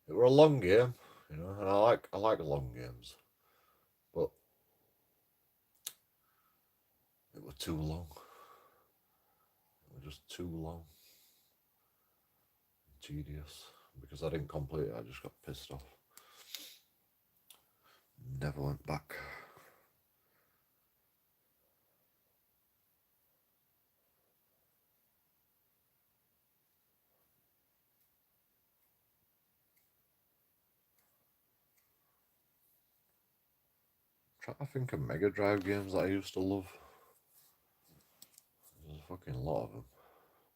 It were a long game, and I like long games, but it was too long. It was just too long, tedious. Because I didn't complete it, I just got pissed off. Never went back. I'm trying to think of Mega Drive games that I used to love. There's a fucking lot of them.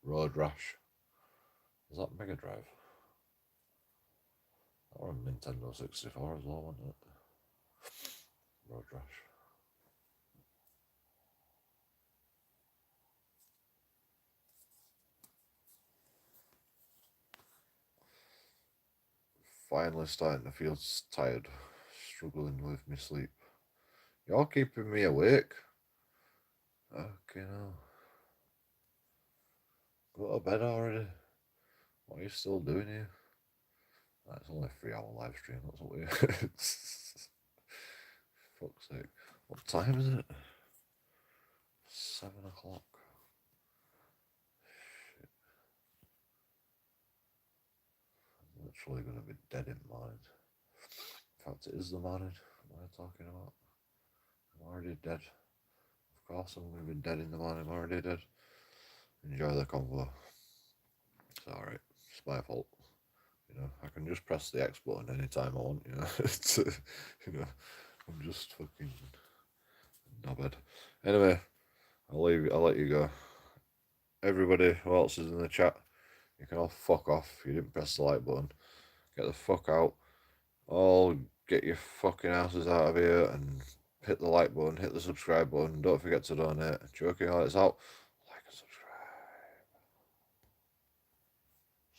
Road Rash. Is that Mega Drive? Or on Nintendo 64 as well, wasn't it? Road Rash. Finally starting to feel tired, struggling with my sleep. You're keeping me awake. Okay, now. Go to bed already. What are you still doing here? It's only a 3 hour live stream, that's what we fuck's sake. What time is it? 7 o'clock. Shit. I'm literally going to be dead in the morning. In fact, it is the morning. What am I talking about? I'm already dead. Of course, I'm going to be dead in the morning. I'm already dead. Enjoy the convo. It's alright. It's my fault. I can just press the X button anytime I want. It's, I'm just fucking knobhead. Anyway, I'll let you go. Everybody who else is in the chat, you can all fuck off. You didn't press the like button. Get the fuck out. All get your fucking asses out of here and hit the like button, hit the subscribe button. Don't forget to donate. JoeKingAudits out. Like and subscribe.